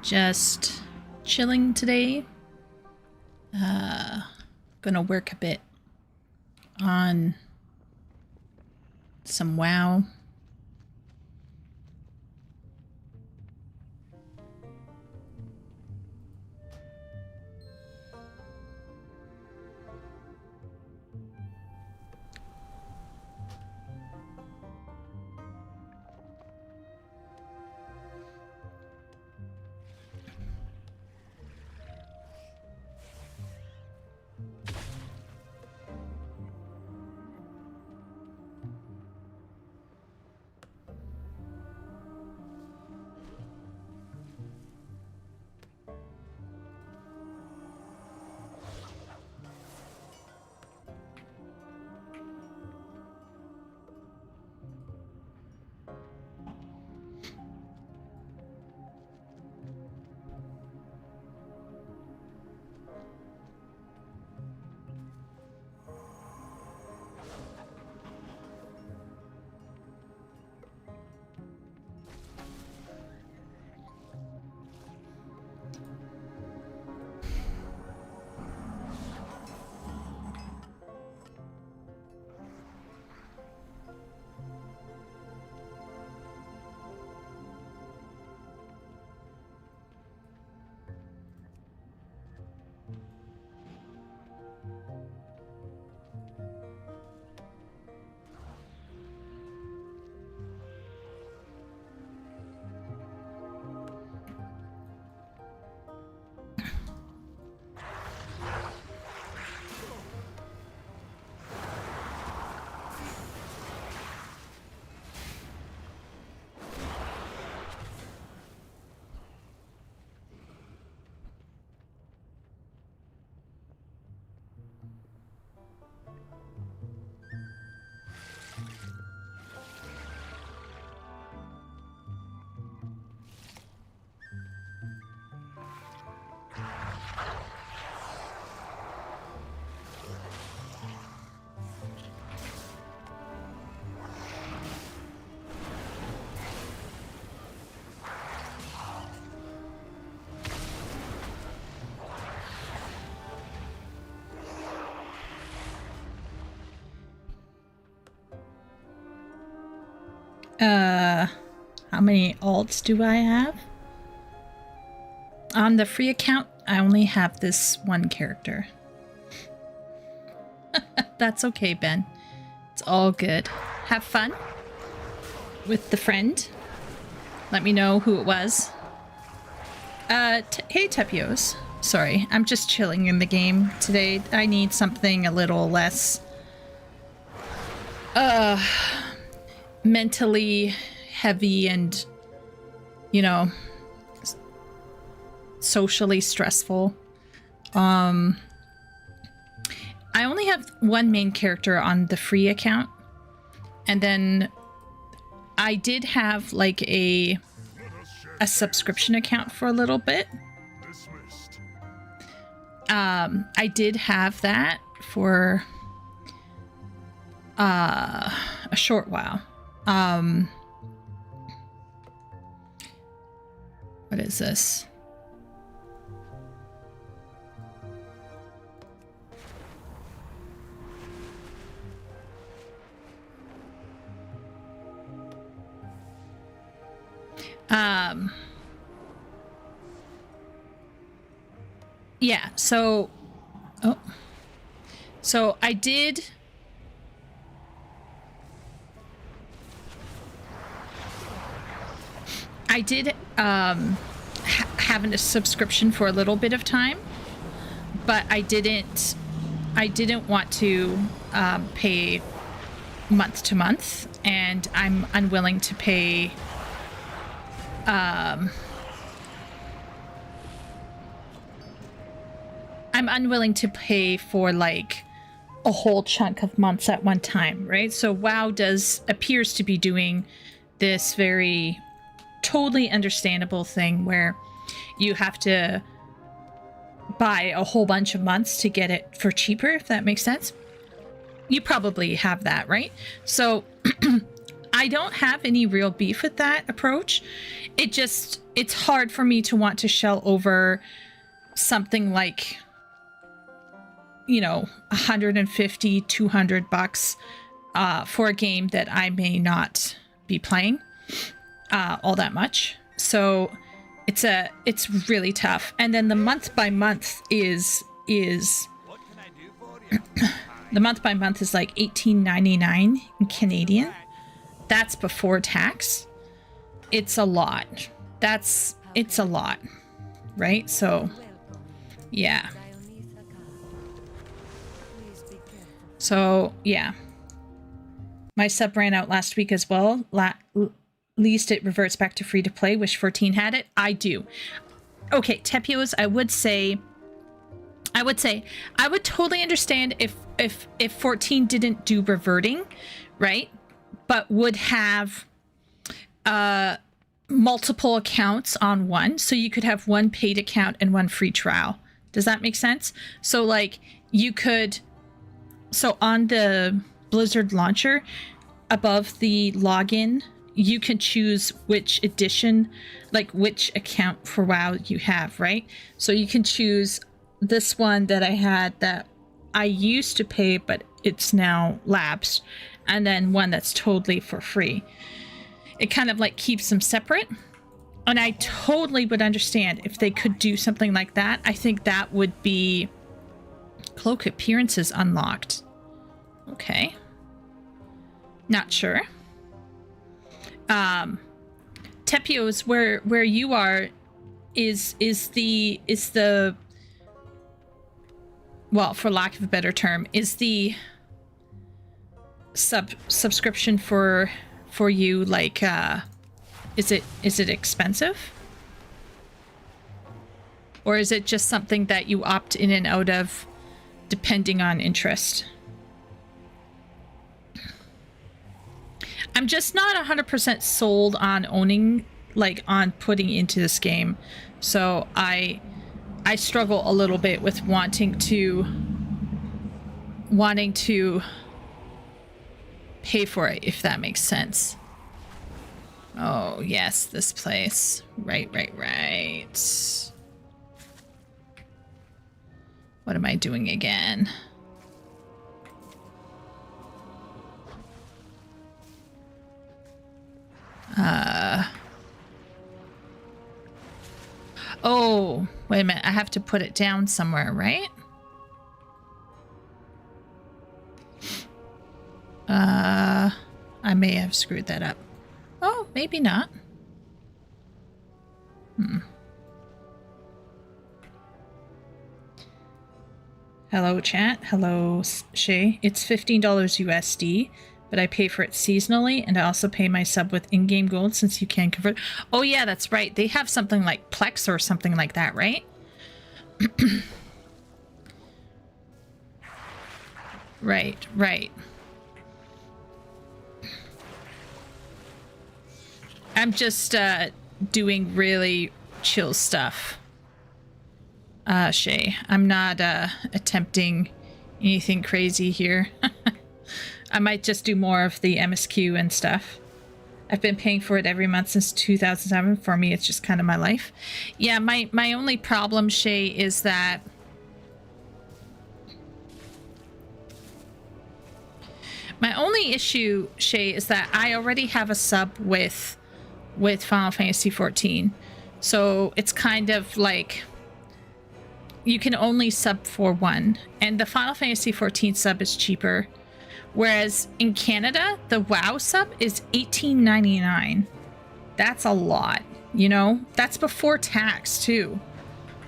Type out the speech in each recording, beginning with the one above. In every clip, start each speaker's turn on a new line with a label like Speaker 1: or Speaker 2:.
Speaker 1: Just chilling today. Gonna work a bit on some WoW. How many alts do I have? On the free account, I only have this one character. That's okay, Ben. It's all good. Have fun with the friend. Let me know who it was. Hey, Tepios. Sorry, I'm just chilling in the game today. I need something a little less mentally heavy and, you know, socially stressful. I only have one main character on the free account, and then I did have like a subscription account for a little bit. I did have that for a short while. What is this? Yeah, so I did have a subscription for a little bit of time, but I didn't want to pay month to month, and I'm unwilling to pay for like a whole chunk of months at one time, right? So WoW appears to be doing this very totally understandable thing where you have to buy a whole bunch of months to get it for cheaper, if that makes sense. You probably have that, right? So I don't have any real beef with that approach. It's hard for me to want to shell over something like, you know, 150, $200 for a game that I may not be playing all that much. So it's really tough. And then the month by month is the month by month is like $18.99 in Canadian. That's before tax. It's a lot. It's a lot, right? So, yeah. So, yeah. My sub ran out last week as well. Least it reverts back to free to play. Wish 14 had it. I do. Okay, Tepios, I would totally understand if 14 didn't do reverting, right? But would have multiple accounts on one, so you could have one paid account and one free trial. Does that make sense? So like you could, so on the Blizzard launcher, above the login, you can choose which edition, like which account for WoW you have, right? So you can choose this one that I had that I used to pay, but it's now lapsed, and then one that's totally for free. It kind of like keeps them separate. And I totally would understand if they could do something like that. I think that would be cloak appearances unlocked. Okay. Not sure. Tepios, where you are is the well, for lack of a better term, is the subscription for you like is it expensive? Or is it just something that you opt in and out of depending on interest? I'm just not 100% sold on owning, like on putting into this game. So I struggle a little bit with wanting to pay for it, if that makes sense. Oh, yes, this place. Right. What am I doing again? Oh, wait a minute. I have to put it down somewhere, right? I may have screwed that up. Oh, maybe not. Hello, chat. Hello, Shay. It's $15 USD, but I pay for it seasonally, and I also pay my sub with in-game gold since you can convert. Oh, yeah, that's right. They have something like Plex or something like that, right? Right. I'm just doing really chill stuff. Shay, I'm not attempting anything crazy here. I might just do more of the MSQ and stuff. I've been paying for it every month since 2007. For me, it's just kind of my life. Yeah, my only problem, Shay, is that my only issue, Shay, is that I already have a sub with Final Fantasy 14. So it's kind of like you can only sub for one, and the Final Fantasy 14 sub is cheaper. Whereas in Canada, the WoW sub is $18.99. That's a lot, you know? That's before tax, too.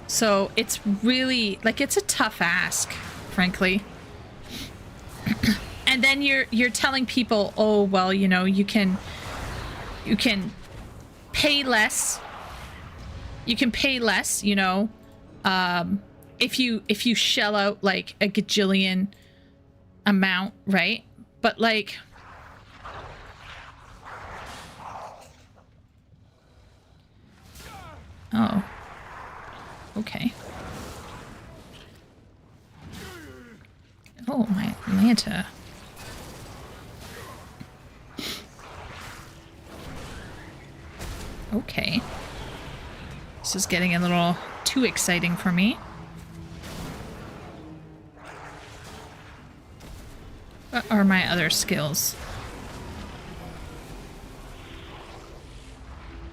Speaker 1: So it's really, like, it's a tough ask, frankly. And then you're telling people, oh, well, you know, you can pay less. You can pay less, you know, if you shell out, like, a gajillion amount, right? But like oh, okay. Oh, my Atlanta. Okay. This is getting a little too exciting for me. What are my other skills?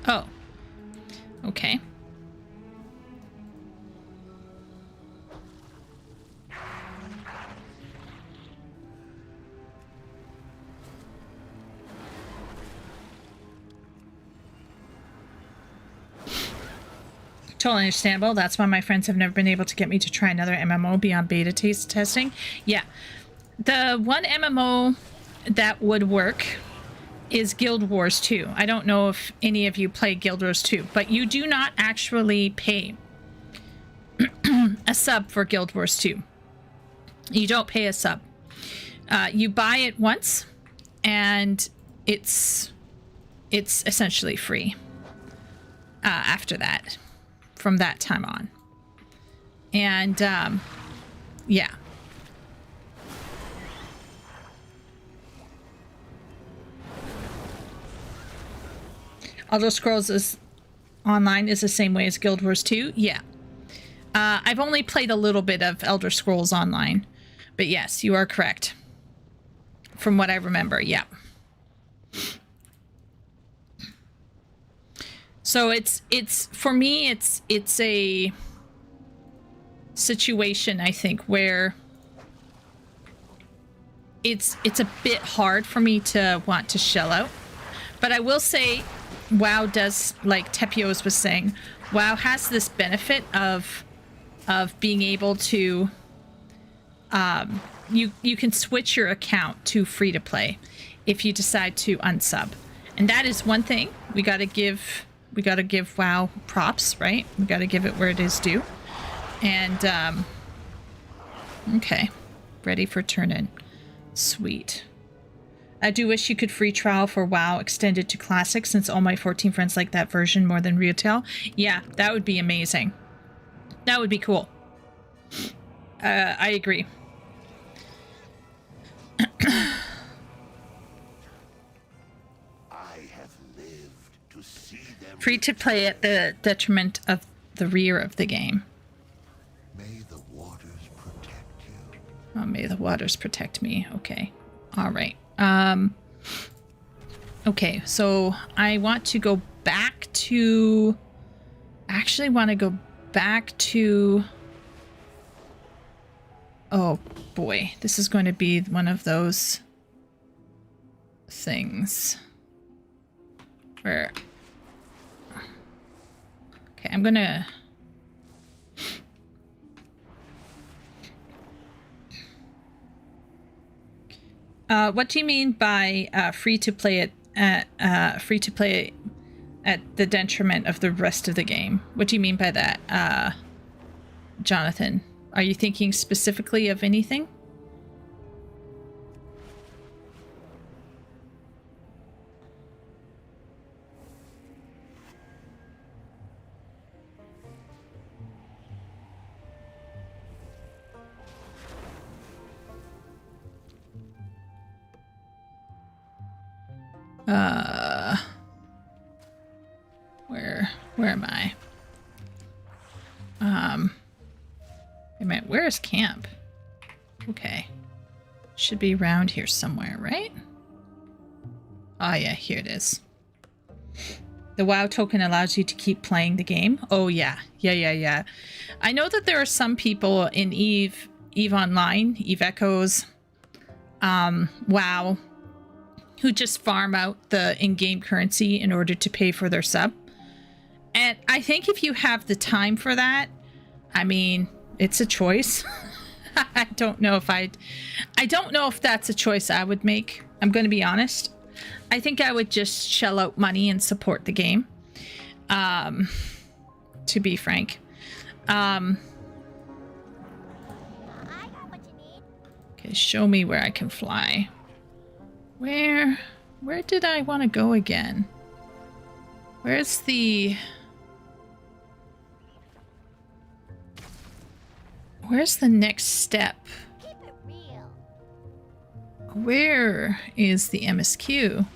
Speaker 1: Oh. Okay. Totally understandable. That's why my friends have never been able to get me to try another MMO beyond beta testing. Yeah. The one MMO that would work is Guild Wars 2. I don't know if any of you play Guild Wars 2, but you do not actually pay a sub for Guild Wars 2. You don't pay a sub. You buy it once, and it's essentially free after that, from that time on. And yeah. Elder Scrolls is online is the same way as Guild Wars 2. Yeah. I've only played a little bit of Elder Scrolls Online, but yes, you are correct. From what I remember, yeah. So it's for me, it's a situation, I think, where it's a bit hard for me to want to shell out. But I will say, WoW does, like Tepios was saying, WoW has this benefit of being able to you can switch your account to free to play if you decide to unsub. And that is one thing we got to give WoW props, right? We got to give it where it is due. And okay, ready for turn in. Sweet. I do wish you could free trial for WoW extended to Classic, since all my 14 friends like that version more than retail. Yeah, that would be amazing. That would be cool. I agree.
Speaker 2: I have lived to see them.
Speaker 1: Free to play at the detriment of the rear of the game.
Speaker 2: May the waters protect you.
Speaker 1: Oh, may the waters protect me. Okay. All right. Okay, so I want to go back to... Actually want to go back to... Oh, boy. This is going to be one of those things where... Okay, I'm gonna... What do you mean by free to play at the detriment of the rest of the game? What do you mean by that, Jonathan? Are you thinking specifically of anything? Where am I? Wait a minute, where is camp? Okay. Should be around here somewhere, right? Oh yeah, here it is. The WoW token allows you to keep playing the game. Oh yeah. Yeah. I know that there are some people in EVE Online, EVE Echoes, WoW, who just farm out the in-game currency in order to pay for their sub. And I think if you have the time for that, I mean, it's a choice. I don't know if that's a choice I would make. I'm going to be honest. I think I would just shell out money and support the game. To be frank. Okay, show me where I can fly. Where did I want to go again? Where's the next step?
Speaker 3: Keep it real.
Speaker 1: Where is the MSQ?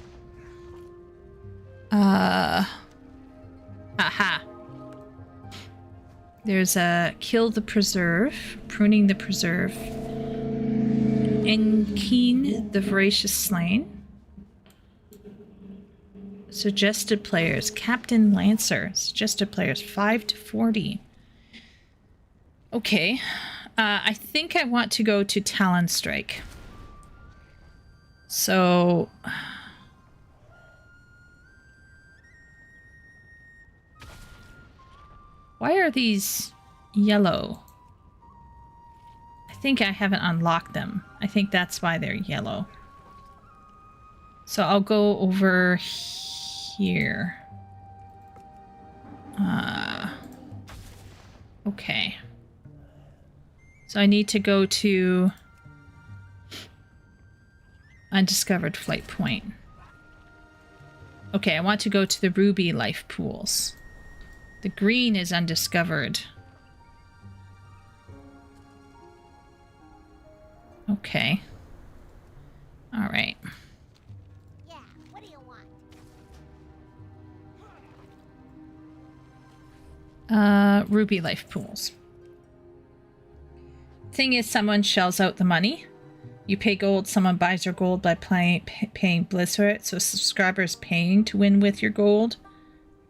Speaker 1: There's a kill the preserve, pruning the preserve, and keen the voracious slain. Suggested players, Captain Lancer. Suggested players, 5 to 40. Okay. I think I want to go to Talon Strike. So... why are these yellow? I think I haven't unlocked them. I think that's why they're yellow. So I'll go over here. Okay. So I need to go to Undiscovered Flight Point. Okay, I want to go to the Ruby Life Pools. The green is undiscovered. Okay. All right.
Speaker 3: Yeah, what do you want?
Speaker 1: Ruby Life Pools. Thing is, someone shells out the money. You pay gold, someone buys your gold by paying bliss for it. So subscribers paying to win with your gold.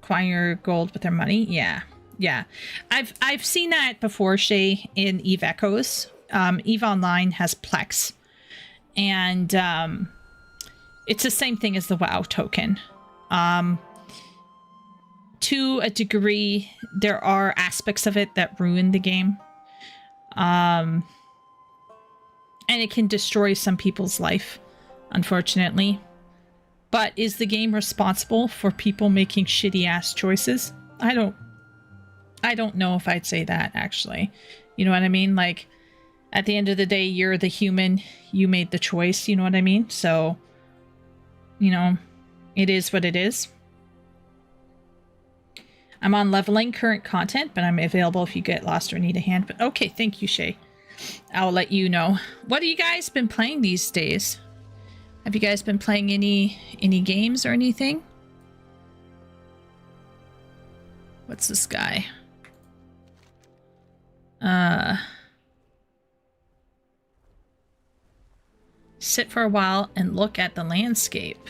Speaker 1: Acquire your gold with their money. Yeah. Yeah. I've seen that before, Shay, in EVE Echoes. EVE Online has Plex. And it's the same thing as the WoW token. To a degree, there are aspects of it that ruin the game. And it can destroy some people's life, unfortunately. But is the game responsible for people making shitty ass choices? I don't know if I'd say that, actually. You know what I mean? Like, at the end of the day, you're the human. You made the choice, you know what I mean? So, you know, it is what it is. I'm on leveling current content, but I'm available if you get lost or need a hand. But okay, thank you, Shay. I'll let you know. What have you guys been playing these days? Have you guys been playing any games or anything? What's this guy? Sit for a while and look at the landscape.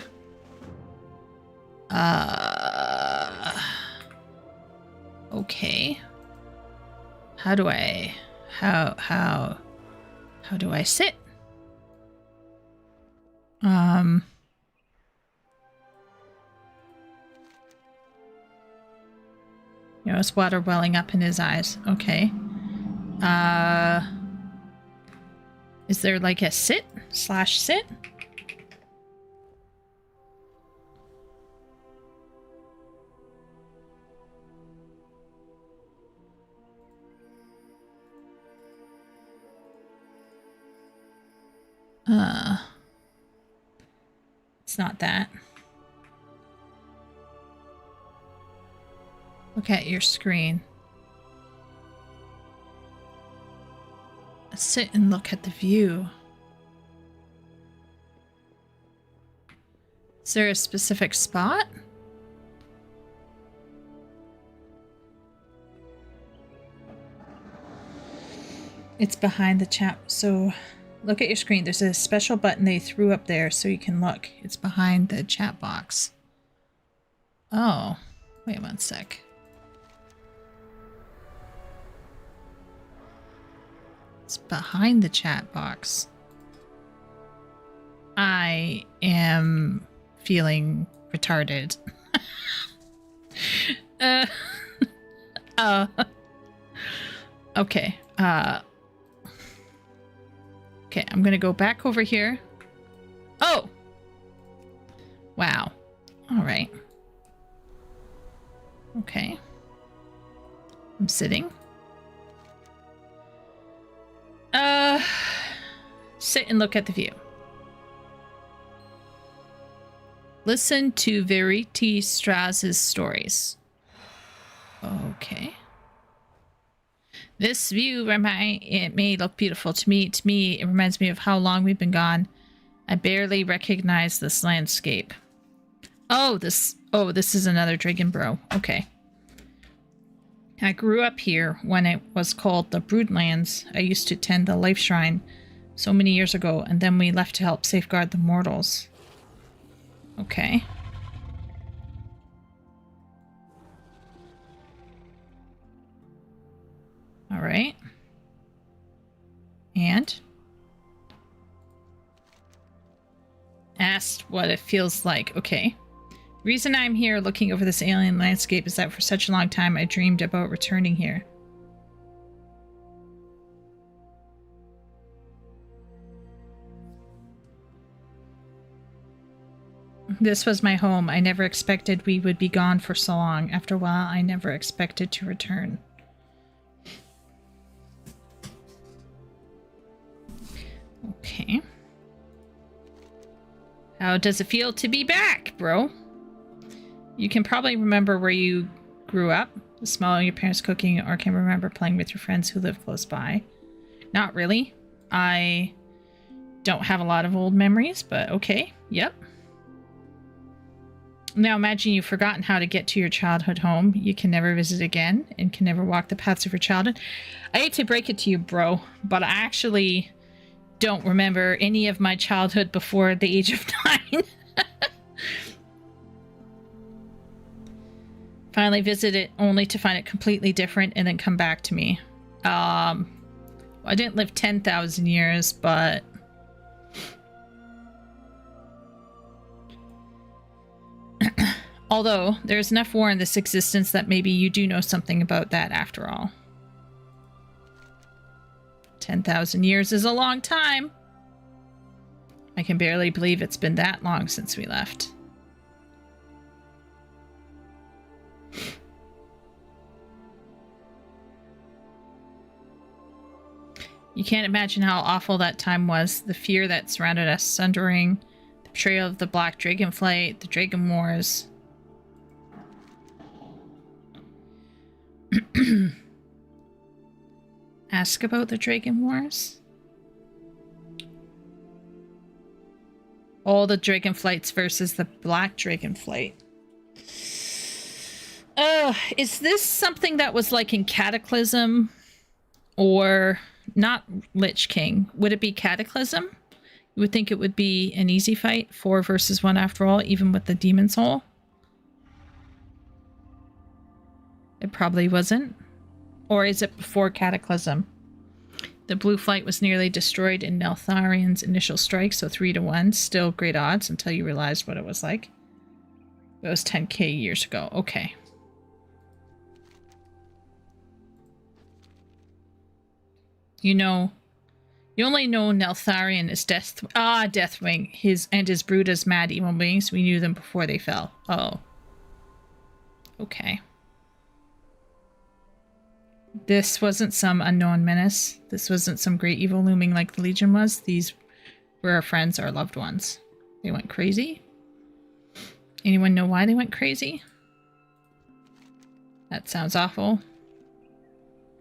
Speaker 1: Okay. How do I sit? You know, it's water welling up in his eyes. Okay. Is there like a sit/sit? It's not that. Look at your screen. Sit and look at the view. Is there a specific spot? It's behind the chat. So look at your screen. There's a special button they threw up there so you can look. It's behind the chat box. Oh, wait 1 sec. It's behind the chat box. I am feeling retarded. Okay. Okay, I'm gonna go back over here. Oh! Wow. Alright. Okay. I'm sitting. Sit and look at the view. Listen to Verity Strauss's stories. Okay. This view it may look beautiful to me. To me, it reminds me of how long we've been gone. I barely recognize this landscape. Oh, this is another dragon bro. Okay. I grew up here when it was called the Broodlands. I used to tend the Life Shrine so many years ago, and then we left to help safeguard the mortals. Okay. All right. And? Asked what it feels like. Okay. The reason I'm here looking over this alien landscape is that for such a long time I dreamed about returning here. This was my home. I never expected we would be gone for so long. After a while, I never expected to return. Okay. How does it feel to be back, bro? You can probably remember where you grew up, the smell of your parents cooking, or can remember playing with your friends who live close by. Not really. I don't have a lot of old memories, but okay. Yep. Now imagine you've forgotten how to get to your childhood home. You can never visit again and can never walk the paths of your childhood. I hate to break it to you, bro, but I actually don't remember any of my childhood before the age of 9. Finally visit it only to find it completely different and then come back to me. I didn't live 10,000 years, but although there's enough war in this existence that maybe you do know something about that after all. 10,000 years is a long time. I can barely believe it's been that long since we left. You can't imagine how awful that time was. The fear that surrounded us, sundering, the betrayal of the Black Dragonflight, the Dragon Wars. Ask about the Dragon Wars? All the Dragonflights versus the Black Dragonflight. Is this something that was like in Cataclysm? Or not Lich King? Would it be Cataclysm? You would think it would be an easy fight, 4 versus 1 after all, even with the Demon Soul. It probably wasn't. Or is it before Cataclysm? The blue flight was nearly destroyed in Neltharian's initial strike, so 3-1. Still great odds until you realized what it was like. It was 10k years ago. Okay. You know, you only know Neltharion is Deathwing. His brood is mad evil beings. We knew them before they fell. Oh. Okay. This wasn't some unknown menace. This wasn't some great evil looming like the Legion was. These were our friends, our loved ones. They went crazy? Anyone know why they went crazy? That sounds awful.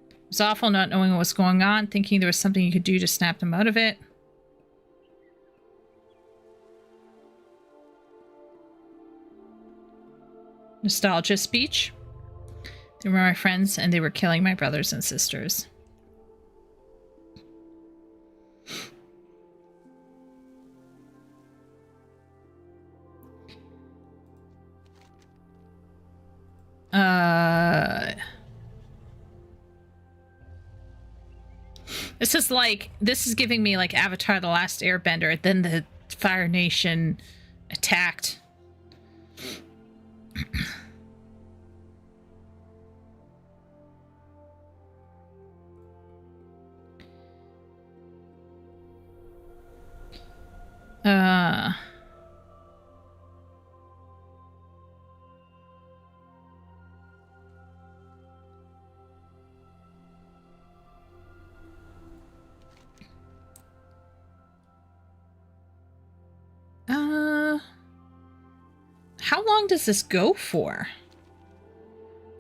Speaker 1: It was awful not knowing what was going on, thinking there was something you could do to snap them out of it. Nostalgia speech. They were my friends, and they were killing my brothers and sisters. This is giving me like Avatar: The Last Airbender. Then the Fire Nation attacked. How long does this go for?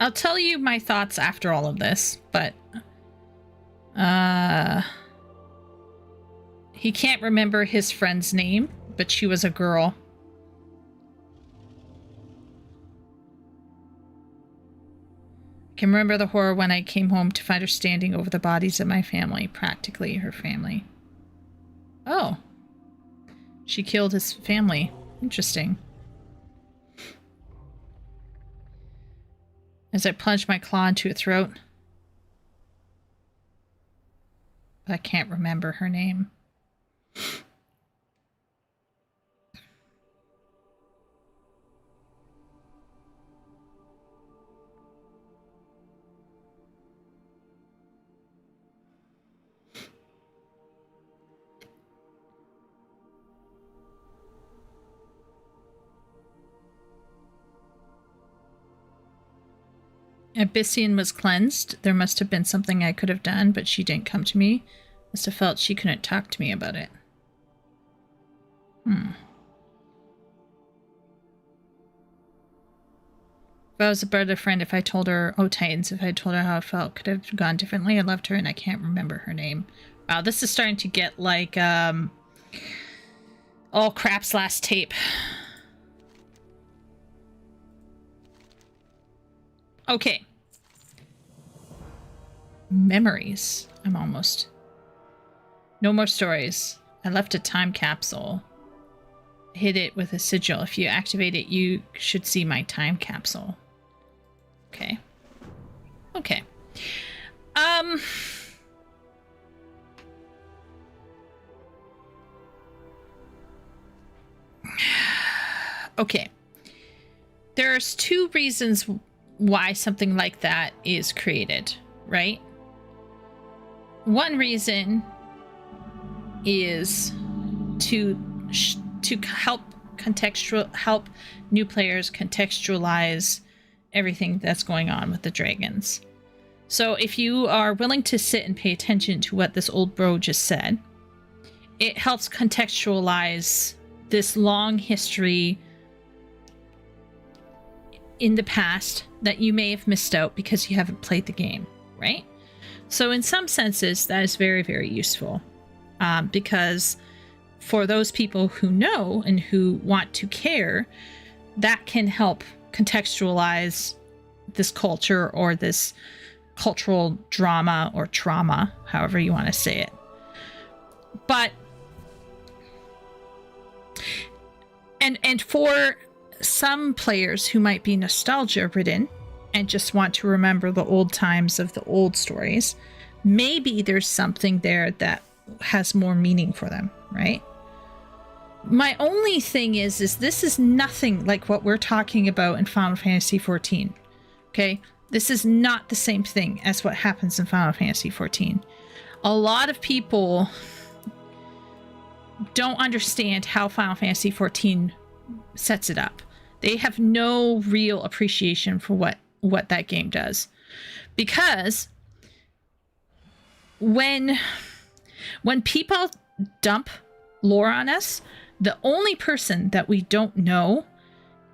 Speaker 1: I'll tell you my thoughts after all of this, but he can't remember his friend's name, but she was a girl. Can remember the horror when I came home to find her standing over the bodies of my family, practically her family. Oh. She killed his family. Interesting. As I plunged my claw into her throat. I can't remember her name. Abyssian was cleansed. There must have been something I could have done, but she didn't come to me. Must have felt she couldn't talk to me about it. If I was a better friend, if I told her, oh Titans, if I told her how I felt, could have gone differently. I loved her and I can't remember her name. Wow, this is starting to get like, all crap's last tape. Okay. Memories. I'm almost. No more stories. I left a time capsule. Hit it with a sigil. If you activate it, you should see my time capsule. Okay. Okay. Okay. There's two reasons why something like that is created, right? One reason is to help new players contextualize everything that's going on with the dragons. So if you are willing to sit and pay attention to what this old bro just said, it helps contextualize this long history in the past that you may have missed out because you haven't played the game, right? So in some senses, that is very, very useful because for those people who know and who want to care, that can help contextualize this culture or this cultural drama or trauma, however you want to say it. But and for some players who might be nostalgia ridden and just want to remember the old times of the old stories, maybe there's something there that has more meaning for them, right? My only thing is this is nothing like what we're talking about in Final Fantasy XIV. Okay? This is not the same thing as what happens in Final Fantasy XIV. A lot of people don't understand how Final Fantasy XIV sets it up. They have no real appreciation for what that game does. Because when people dump lore on us, the only person that we don't know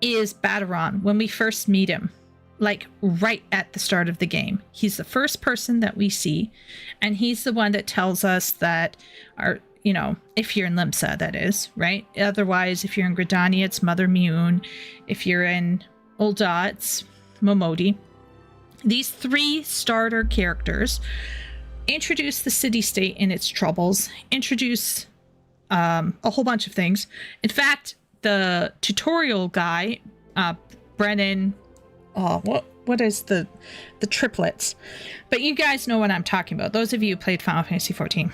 Speaker 1: is Bataran when we first meet him, like right at the start of the game. He's the first person that we see, and he's the one that tells us that if you're in Limsa, that is, right? Otherwise, if you're in Gridania, it's Mother Mune. If you're in Ul'dah, it's Momodi. These three starter characters introduce the city-state and its troubles, introduce a whole bunch of things. In fact, the tutorial guy, Brennan, what is the triplets? But you guys know what I'm talking about. Those of you who played Final Fantasy XIV.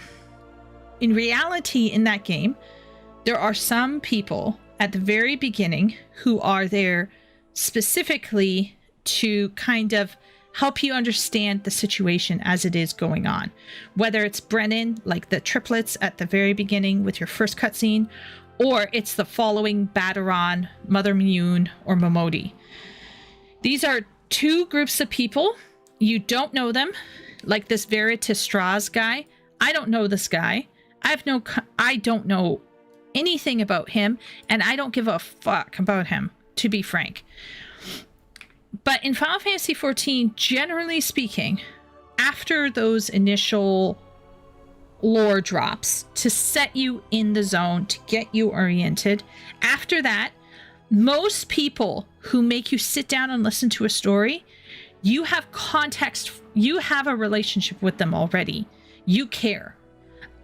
Speaker 1: In reality, in that game, there are some people at the very beginning who are there specifically to kind of help you understand the situation as it is going on. Whether it's Brennan, like the triplets at the very beginning with your first cutscene, or it's the following Bataran, Mother Mune, or Momodi. These are two groups of people. You don't know them. Like this Veritas Strauss guy. I don't know this guy. I don't know anything about him, and I don't give a fuck about him, to be frank. But in Final Fantasy XIV, generally speaking, after those initial lore drops to set you in the zone, to get you oriented, after that, most people who make you sit down and listen to a story You have context. You have a relationship with them already. You care.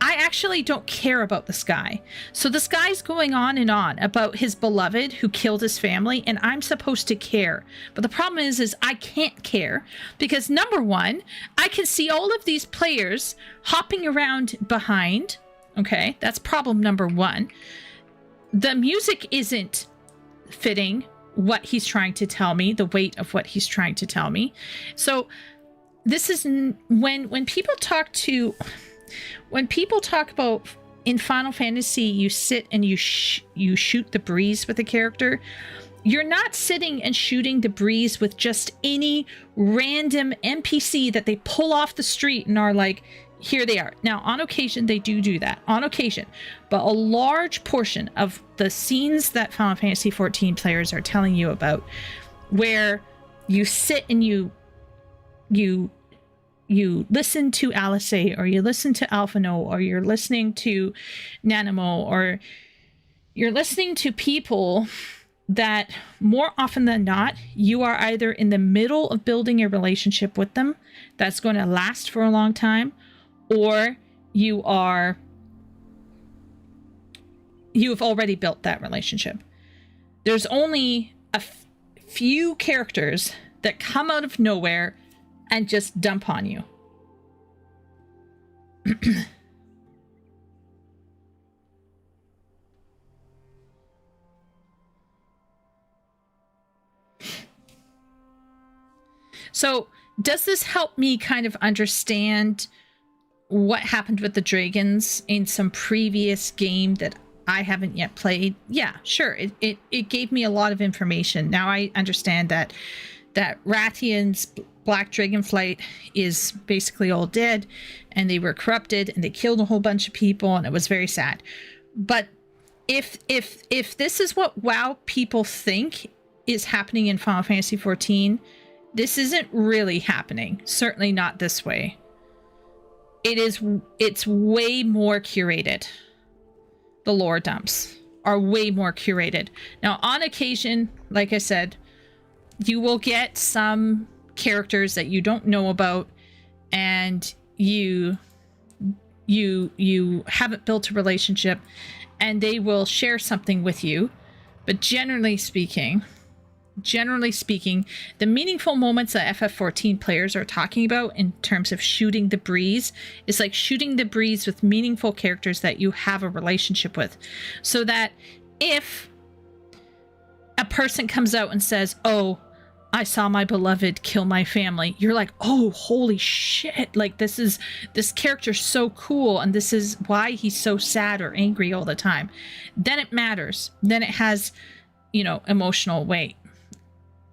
Speaker 1: I actually don't care about this guy. So this guy's going on and on about his beloved who killed his family, and I'm supposed to care. But the problem is I can't care because, number one, I can see all of these players hopping around behind. Okay, that's problem number one. The music isn't fitting what he's trying to tell me, the weight of what he's trying to tell me. So this is when people talk about in Final Fantasy, you sit and you shoot the breeze with a character. You're not sitting and shooting the breeze with just any random NPC that they pull off the street and are like, here they are. Now, on occasion, they do that. On occasion. But a large portion of the scenes that Final Fantasy XIV players are telling you about, where you sit and you listen to Alice, or you listen to Alphino, or you're listening to Nanamo, or you're listening to people that more often than not, you are either in the middle of building a relationship with them that's going to last for a long time, or you've already built that relationship. There's only a few characters that come out of nowhere and just dump on you. So, does this help me kind of understand what happened with the dragons in some previous game that I haven't yet played? Yeah, sure. It gave me a lot of information. Now I understand that Rathian's Black Dragonflight is basically all dead, and they were corrupted, and they killed a whole bunch of people, and it was very sad. But if this is what WoW people think is happening in Final Fantasy XIV, this isn't really happening. Certainly not this way. It's way more curated. The lore dumps are way more curated. Now, on occasion, like I said, you will get some characters that you don't know about, and you haven't built a relationship, and they will share something with you. But generally speaking, the meaningful moments that FF14 players are talking about in terms of shooting the breeze is like shooting the breeze with meaningful characters that you have a relationship with. So that if a person comes out and says, oh, I saw my beloved kill my family, you're like, oh, holy shit. Like, this character's so cool, and this is why he's so sad or angry all the time. Then it matters. Then it has, emotional weight.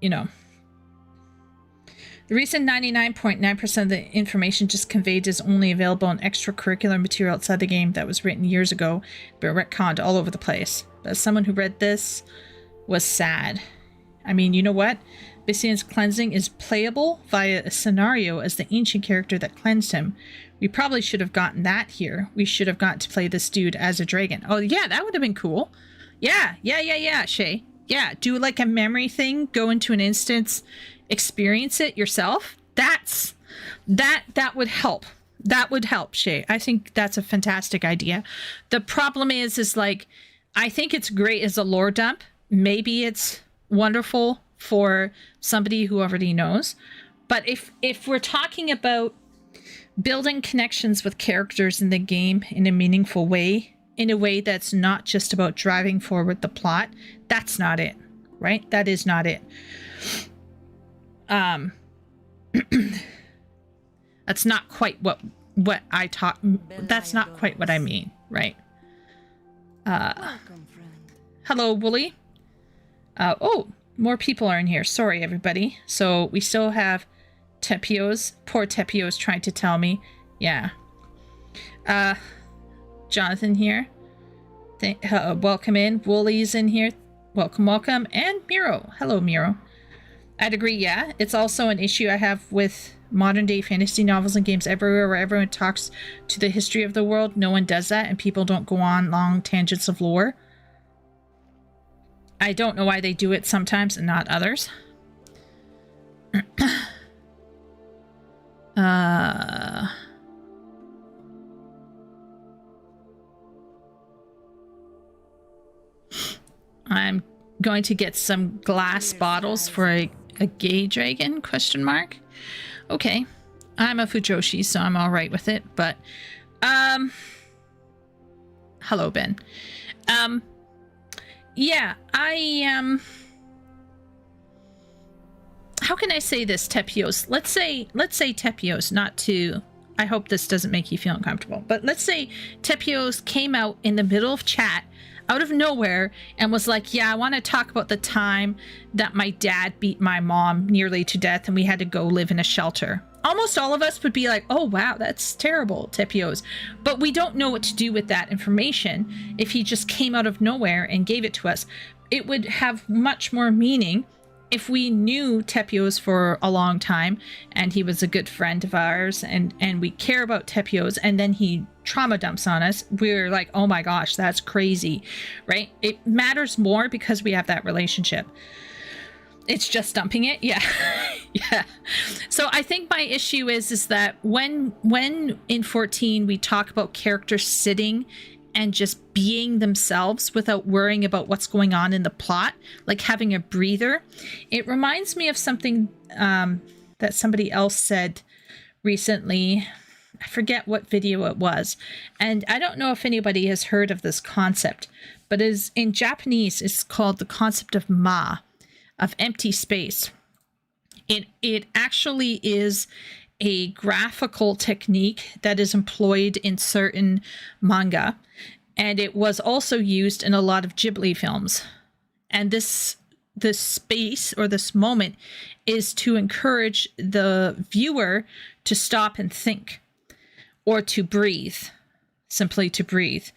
Speaker 1: The reason 99.9% of the information just conveyed is only available in extracurricular material outside the game that was written years ago, but retconned all over the place. But as someone who read this, was sad. I mean, you know what? Vissian's cleansing is playable via a scenario as the ancient character that cleansed him. We probably should have gotten that here. We should have got to play this dude as a dragon. Oh, yeah, that would have been cool. Yeah, Shay. Yeah, do like a memory thing, go into an instance, experience it yourself. That would help. That would help, Shay. I think that's a fantastic idea. The problem is like, I think it's great as a lore dump. Maybe it's wonderful for somebody who already knows. But if we're talking about building connections with characters in the game in a meaningful way, in a way that's not just about driving forward the plot, that's not it, right? That is not it. That's not quite what I taught. That's not quite what I mean, right? Hello, Wooly. Oh, more people are in here. Sorry, everybody. So we still have Tepio's. Poor Tepio's trying to tell me. Yeah. Jonathan here. Welcome in. Wooly's in here. Welcome. And Miro. Hello, Miro. I'd agree, yeah. It's also an issue I have with modern day fantasy novels and games everywhere where everyone talks to the history of the world. No one does that, and people don't go on long tangents of lore. I don't know why they do it sometimes and not others. Uh, I'm going to get some glass bottles for a gay dragon, question mark. Okay. I'm a Fujoshi, so I'm all right with it, but hello, Ben. Yeah, how can I say this, Tepios? Let's say Tepios, not to, I hope this doesn't make you feel uncomfortable, but let's say Tepios came out in the middle of chat, out of nowhere, and was like, yeah, I want to talk about the time that my dad beat my mom nearly to death and we had to go live in a shelter. Almost all of us would be like, oh, wow, that's terrible, Tepios. But we don't know what to do with that information if he just came out of nowhere and gave it to us. It would have much more meaning if we knew Tepios for a long time and he was a good friend of ours and we care about Tepios and then he trauma dumps on us. We're like, oh my gosh, that's crazy, right? It matters more because we have that relationship. It's just dumping it. Yeah. Yeah. So I think my issue is that when in 14 we talk about characters sitting and just being themselves without worrying about what's going on in the plot, like having a breather, it reminds me of something that somebody else said recently. I forget what video it was. And I don't know if anybody has heard of this concept, but is in Japanese, it's called the concept of ma, of empty space. It actually is a graphical technique that is employed in certain manga, and it was also used in a lot of Ghibli films. And this space or this moment is to encourage the viewer to stop and think, or to breathe, simply to breathe.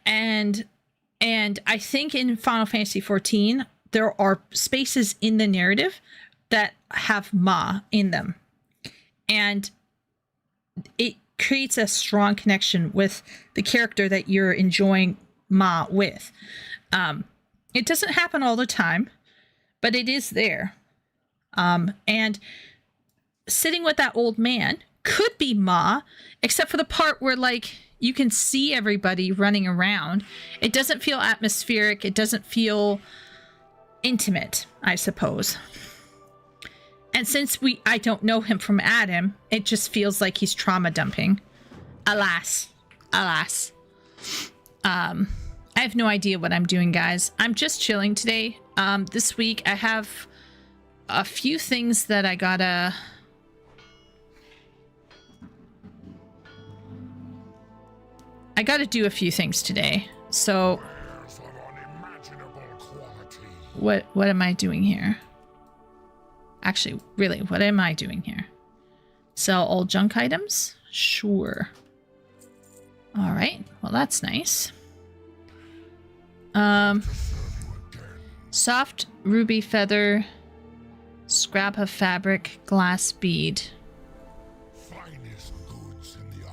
Speaker 1: And I think in Final Fantasy XIV, there are spaces in the narrative that have ma in them. And it creates a strong connection with the character that you're enjoying ma with. It doesn't happen all the time, but it is there. And sitting with that old man could be ma, except for the part where, like, you can see everybody running around. It doesn't feel atmospheric. It doesn't feel intimate, I suppose. And since I don't know him from Adam, it just feels like he's trauma dumping. Alas. I have no idea what I'm doing, guys. I'm just chilling today. This week I have a few things that I gotta... do a few things today. So what am I doing here? Actually, really, what am I doing here? Sell all junk items? Sure. All right. Well, that's nice. Soft ruby feather, scrap of fabric, glass bead.
Speaker 2: Finest goods in the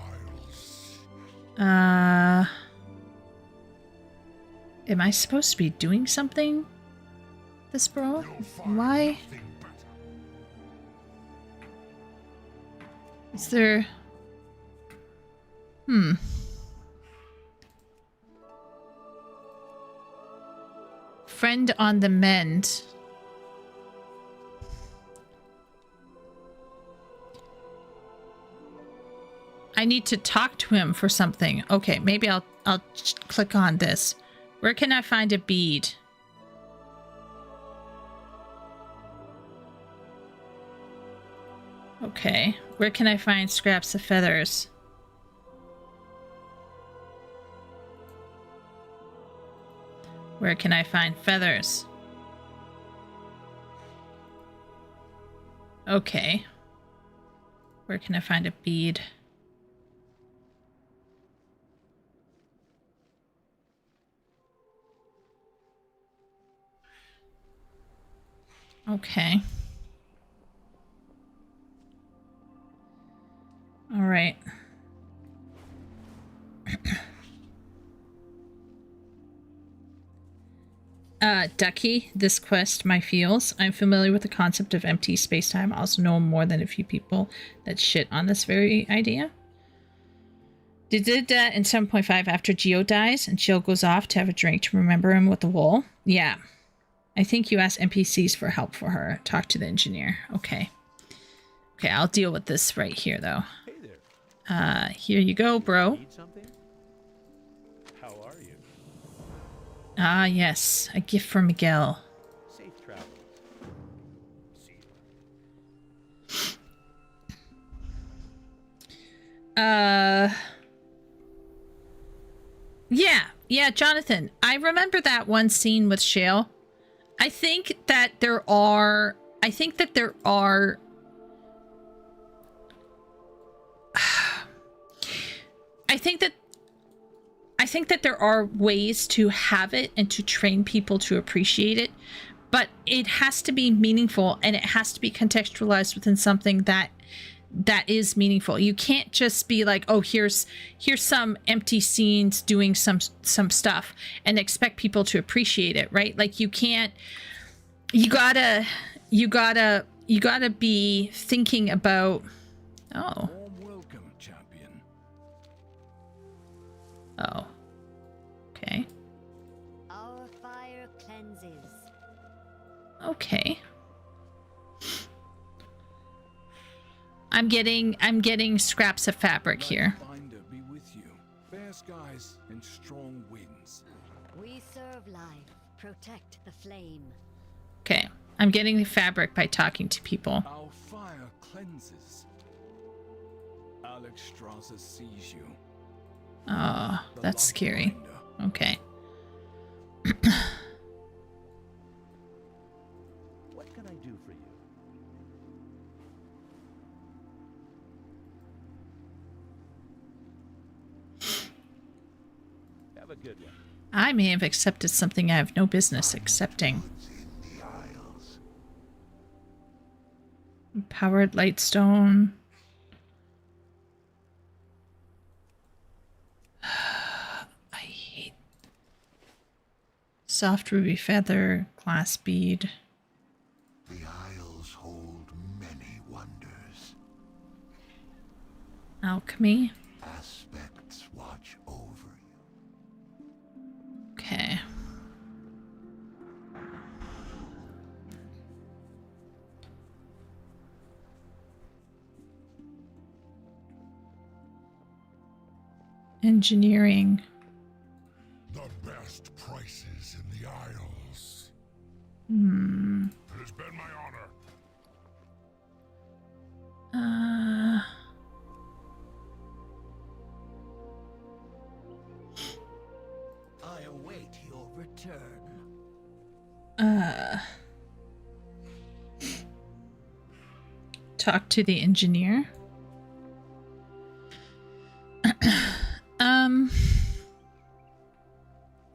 Speaker 2: Isles.
Speaker 1: Am I supposed to be doing something? This bro? Why? Is there... Friend on the mend. I need to talk to him for something. Okay, maybe I'll click on this. Where can I find a bead? Okay, where can I find scraps of feathers? Where can I find feathers? Okay. Where can I find a bead? Okay. All right. Ducky, this quest, my feels. I'm familiar with the concept of empty space-time. I also know more than a few people that shit on this very idea. They did that in 7.5 after Geo dies and Jill goes off to have a drink to remember him with the wool. Yeah. I think you asked NPCs for help for her. Talk to the engineer. Okay. Okay, I'll deal with this right here, though.
Speaker 4: Hey there.
Speaker 1: Here you go, bro.
Speaker 4: Need something? How are you?
Speaker 1: Ah, yes. A gift for Miguel.
Speaker 4: Safe travel. See you.
Speaker 1: Yeah, Jonathan. I remember that one scene with Shale. I think that there are I think that there are there are ways to have it and to train people to appreciate it, but it has to be meaningful and it has to be contextualized within something that is meaningful. You can't just be like, oh, here's some empty scenes doing some stuff and expect people to appreciate it, right? Like you can't. You gotta be thinking about. Oh.
Speaker 2: Warm welcome, champion.
Speaker 1: Oh. Okay.
Speaker 3: Our fire cleanses.
Speaker 1: Okay. I'm getting scraps of fabric here.
Speaker 2: Finder be with you. Fair skies and strong winds.
Speaker 3: We serve life, protect the flame.
Speaker 1: Okay. I'm getting the fabric by talking to people.
Speaker 2: Our fire cleanses. Alex Strasser sees you.
Speaker 1: Oh,
Speaker 2: The
Speaker 1: that's
Speaker 2: light
Speaker 1: scary.
Speaker 2: finder.
Speaker 1: Okay.
Speaker 4: What can I do for you? Have a good one.
Speaker 1: I may have accepted something I have no business accepting.
Speaker 2: In the Isles.
Speaker 1: Powered lightstone. I hate soft ruby feather, glass bead.
Speaker 2: The Isles hold many wonders.
Speaker 1: Alchemy.
Speaker 2: Aspects watch over you.
Speaker 1: Okay. Engineering.
Speaker 2: The best prices in the Isles.
Speaker 1: Hmm.
Speaker 2: It has been my honor.
Speaker 5: I await your return.
Speaker 1: Talk to the engineer.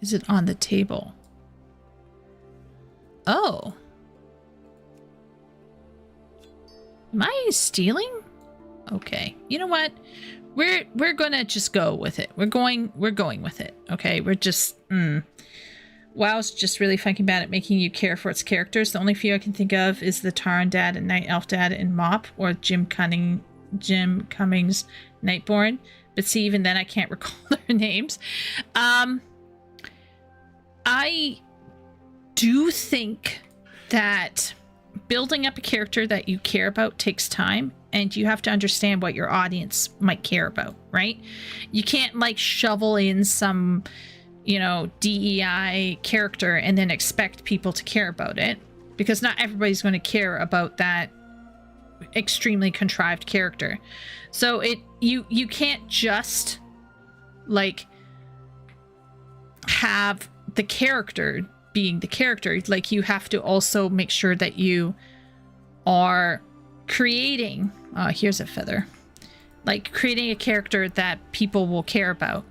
Speaker 1: Is it on the table? Oh. Am I stealing? Okay. You know what? We're gonna just go with it. We're going with it. Okay. We're just WoW's just really fucking bad at making you care for its characters. The only few I can think of is the Taran dad and Night Elf dad in Mop, or Jim Cummings Nightborn. But see, even then I can't recall their names. I do think that building up a character that you care about takes time, and you have to understand what your audience might care about, right? You can't like shovel in some, DEI character and then expect people to care about it, because not everybody's going to care about that extremely contrived character. So you can't just like have the character being the character. Like, you have to also make sure that you are creating here's a feather, like creating a character that people will care about.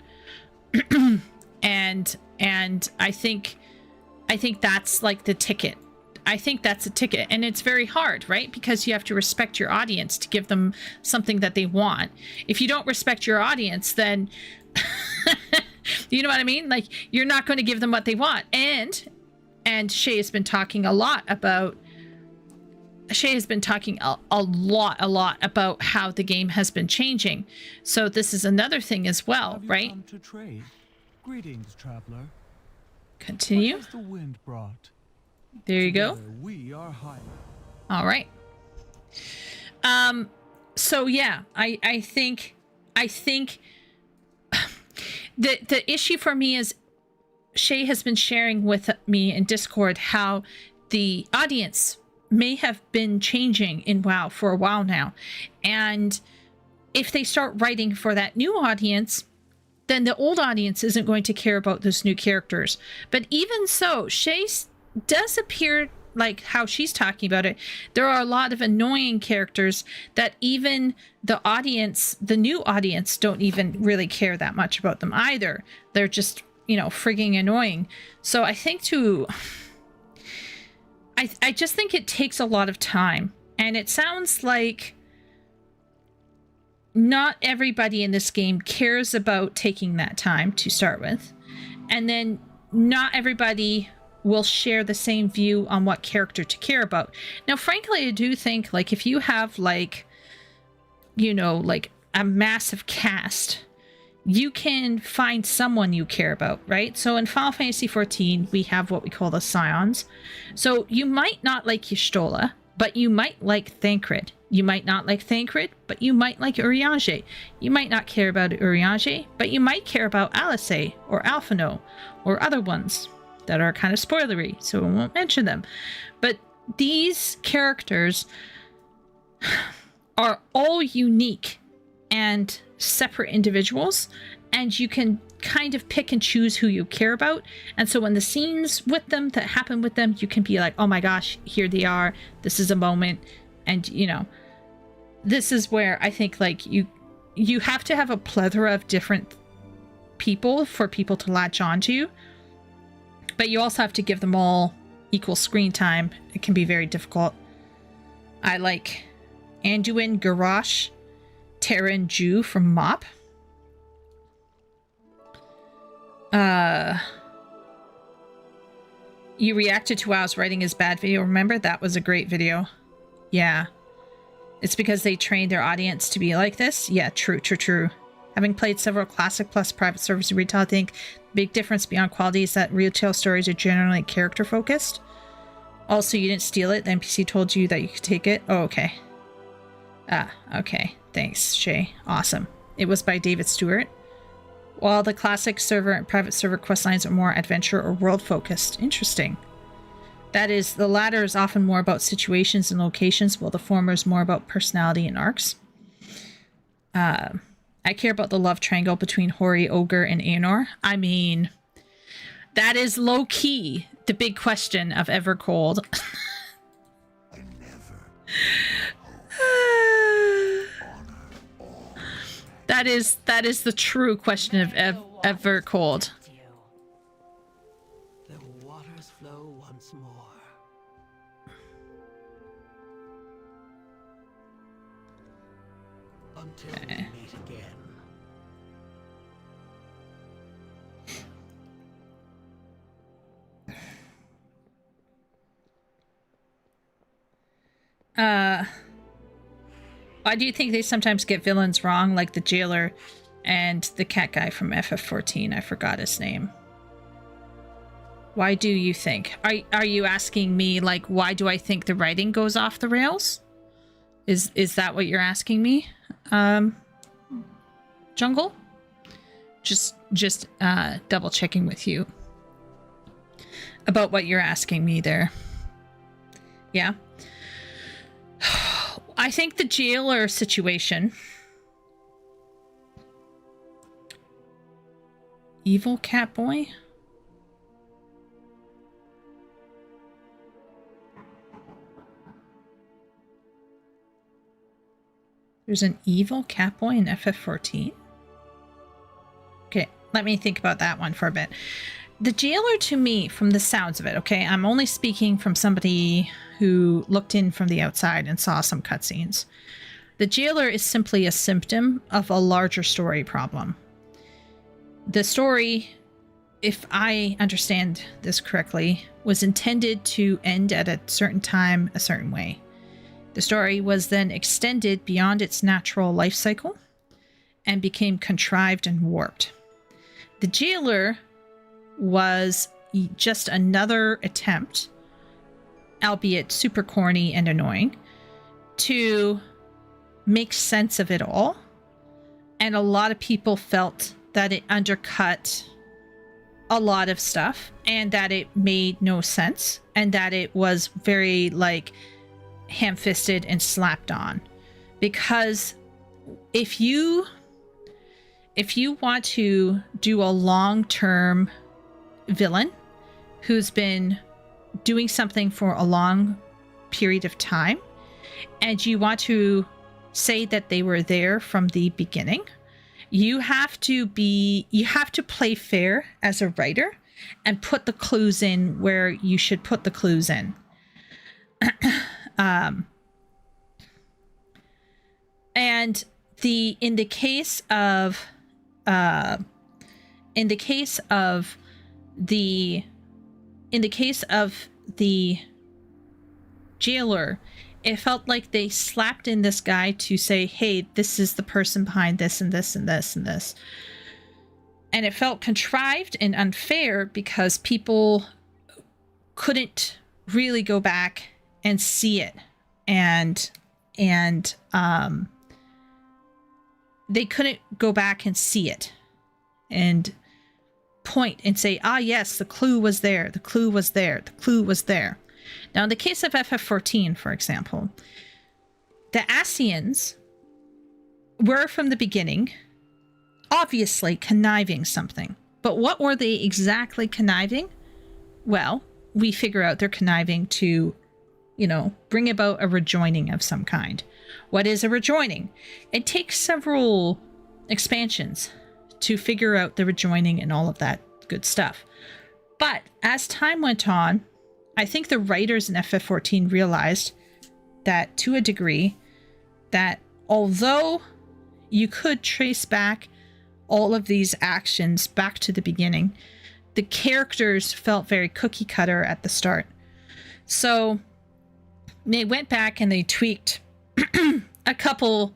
Speaker 1: and I think that's like the ticket. I think that's a ticket, and it's very hard, right? Because you have to respect your audience to give them something that they want. If you don't respect your audience, then you know what I mean? Like, you're not going to give them what they want. And And Shay has been talking a lot about a lot about how the game has been changing. So this is another thing as well,
Speaker 2: Have you
Speaker 1: right?
Speaker 2: come to trade? Greetings, traveler.
Speaker 1: Continue.
Speaker 2: What has the wind brought?
Speaker 1: There you go.
Speaker 2: Together we are higher.
Speaker 1: All right. So yeah, I think the issue for me is Shay has been sharing with me in Discord how the audience may have been changing in WoW for a while now. And if they start writing for that new audience, then the old audience isn't going to care about those new characters. But even so, Shay does appear, like how she's talking about it, there are a lot of annoying characters that even the audience, the new audience, don't even really care that much about them either. They're just, you know, frigging annoying. So I think I just think it takes a lot of time. And it sounds like not everybody in this game cares about taking that time to start with. And then not everybody will share the same view on what character to care about. Now, frankly, I do think, like, if you have, like, you know, like a massive cast, you can find someone you care about, right? So in Final Fantasy XIV, we have what we call the Scions. So you might not like Y'shtola, but you might like Thancred. You might not like Thancred, but you might like Urianger. You might not care about Urianger, but you might care about Alisaie or Alphino or other ones that are kind of spoilery, so I won't mention them. But these characters are all unique and separate individuals, and you can kind of pick and choose who you care about. And so when the scenes with them that happen with them, you can be like, oh my gosh, here they are, this is a moment. And you know, this is where I think, like, you have to have a plethora of different people for people to latch onto, but you also have to give them all equal screen time. It can be very difficult. I like Anduin, Garrosh, Terran Jew from Mop. You reacted to WoW's writing is bad video. Remember? That was a great video. Yeah. It's because they trained their audience to be like this? Yeah, true. Having played several classic plus private service and retail, I think the big difference beyond quality is that retail stories are generally character focused. Also, you didn't steal it. The NPC told you that you could take it. Oh, okay. Okay. Thanks, Shay. Awesome. It was by David Stewart. While the classic server and private server questlines are more adventure or world focused. Interesting. That is, the latter is often more about situations and locations, while the former is more about personality and arcs. I care about the love triangle between Hori, Ogre, and Aenor. I mean, that is low-key the big question of Evercold. That is the true question of Evercold.
Speaker 5: The waters flow once more. Until we meet again.
Speaker 1: Why do you think they sometimes get villains wrong, like the jailer and the cat guy from FF14? I forgot his name. Why do you think? Are you asking me, like, why do I think the writing goes off the rails? Is that what you're asking me? Jungle? Just double checking with you about what you're asking me there. Yeah. I think the jailer situation. Evil cat boy? There's an evil cat boy in FF14? Okay, let me think about that one for a bit. The jailer, to me, from the sounds of it, okay, I'm only speaking from somebody who looked in from the outside and saw some cutscenes. The jailer is simply a symptom of a larger story problem. The story if I understand this correctly, was intended to end at a certain time, a certain way. The story was then extended beyond its natural life cycle and became contrived and warped. The Jailer was just another attempt, albeit super corny and annoying, to make sense of it all. And a lot of people felt that it undercut a lot of stuff and that it made no sense and that it was very like ham-fisted and slapped on. Because if you want to do a long-term villain who's been doing something for a long period of time, and you want to say that they were there from the beginning, you have to play fair as a writer and put the clues in where you should put the clues in. And in the case of the Jailer, it felt like they slapped in this guy to say, hey, this is the person behind this and this and this and this. And it felt contrived and unfair because people couldn't really go back and see it. And they couldn't go back and see it and point and say, ah, yes, the clue was there. The clue was there. The clue was there. Now, in the case of FF14, for example, the Asians were from the beginning obviously conniving something. But what were they exactly conniving? Well, we figure out they're conniving to, bring about a rejoining of some kind. What is a rejoining? It takes several expansions to figure out the rejoining and all of that good stuff. But as time went on, I think the writers in FF14 realized that, to a degree, that although you could trace back all of these actions back to the beginning, the characters felt very cookie cutter at the start. So they went back and they tweaked a couple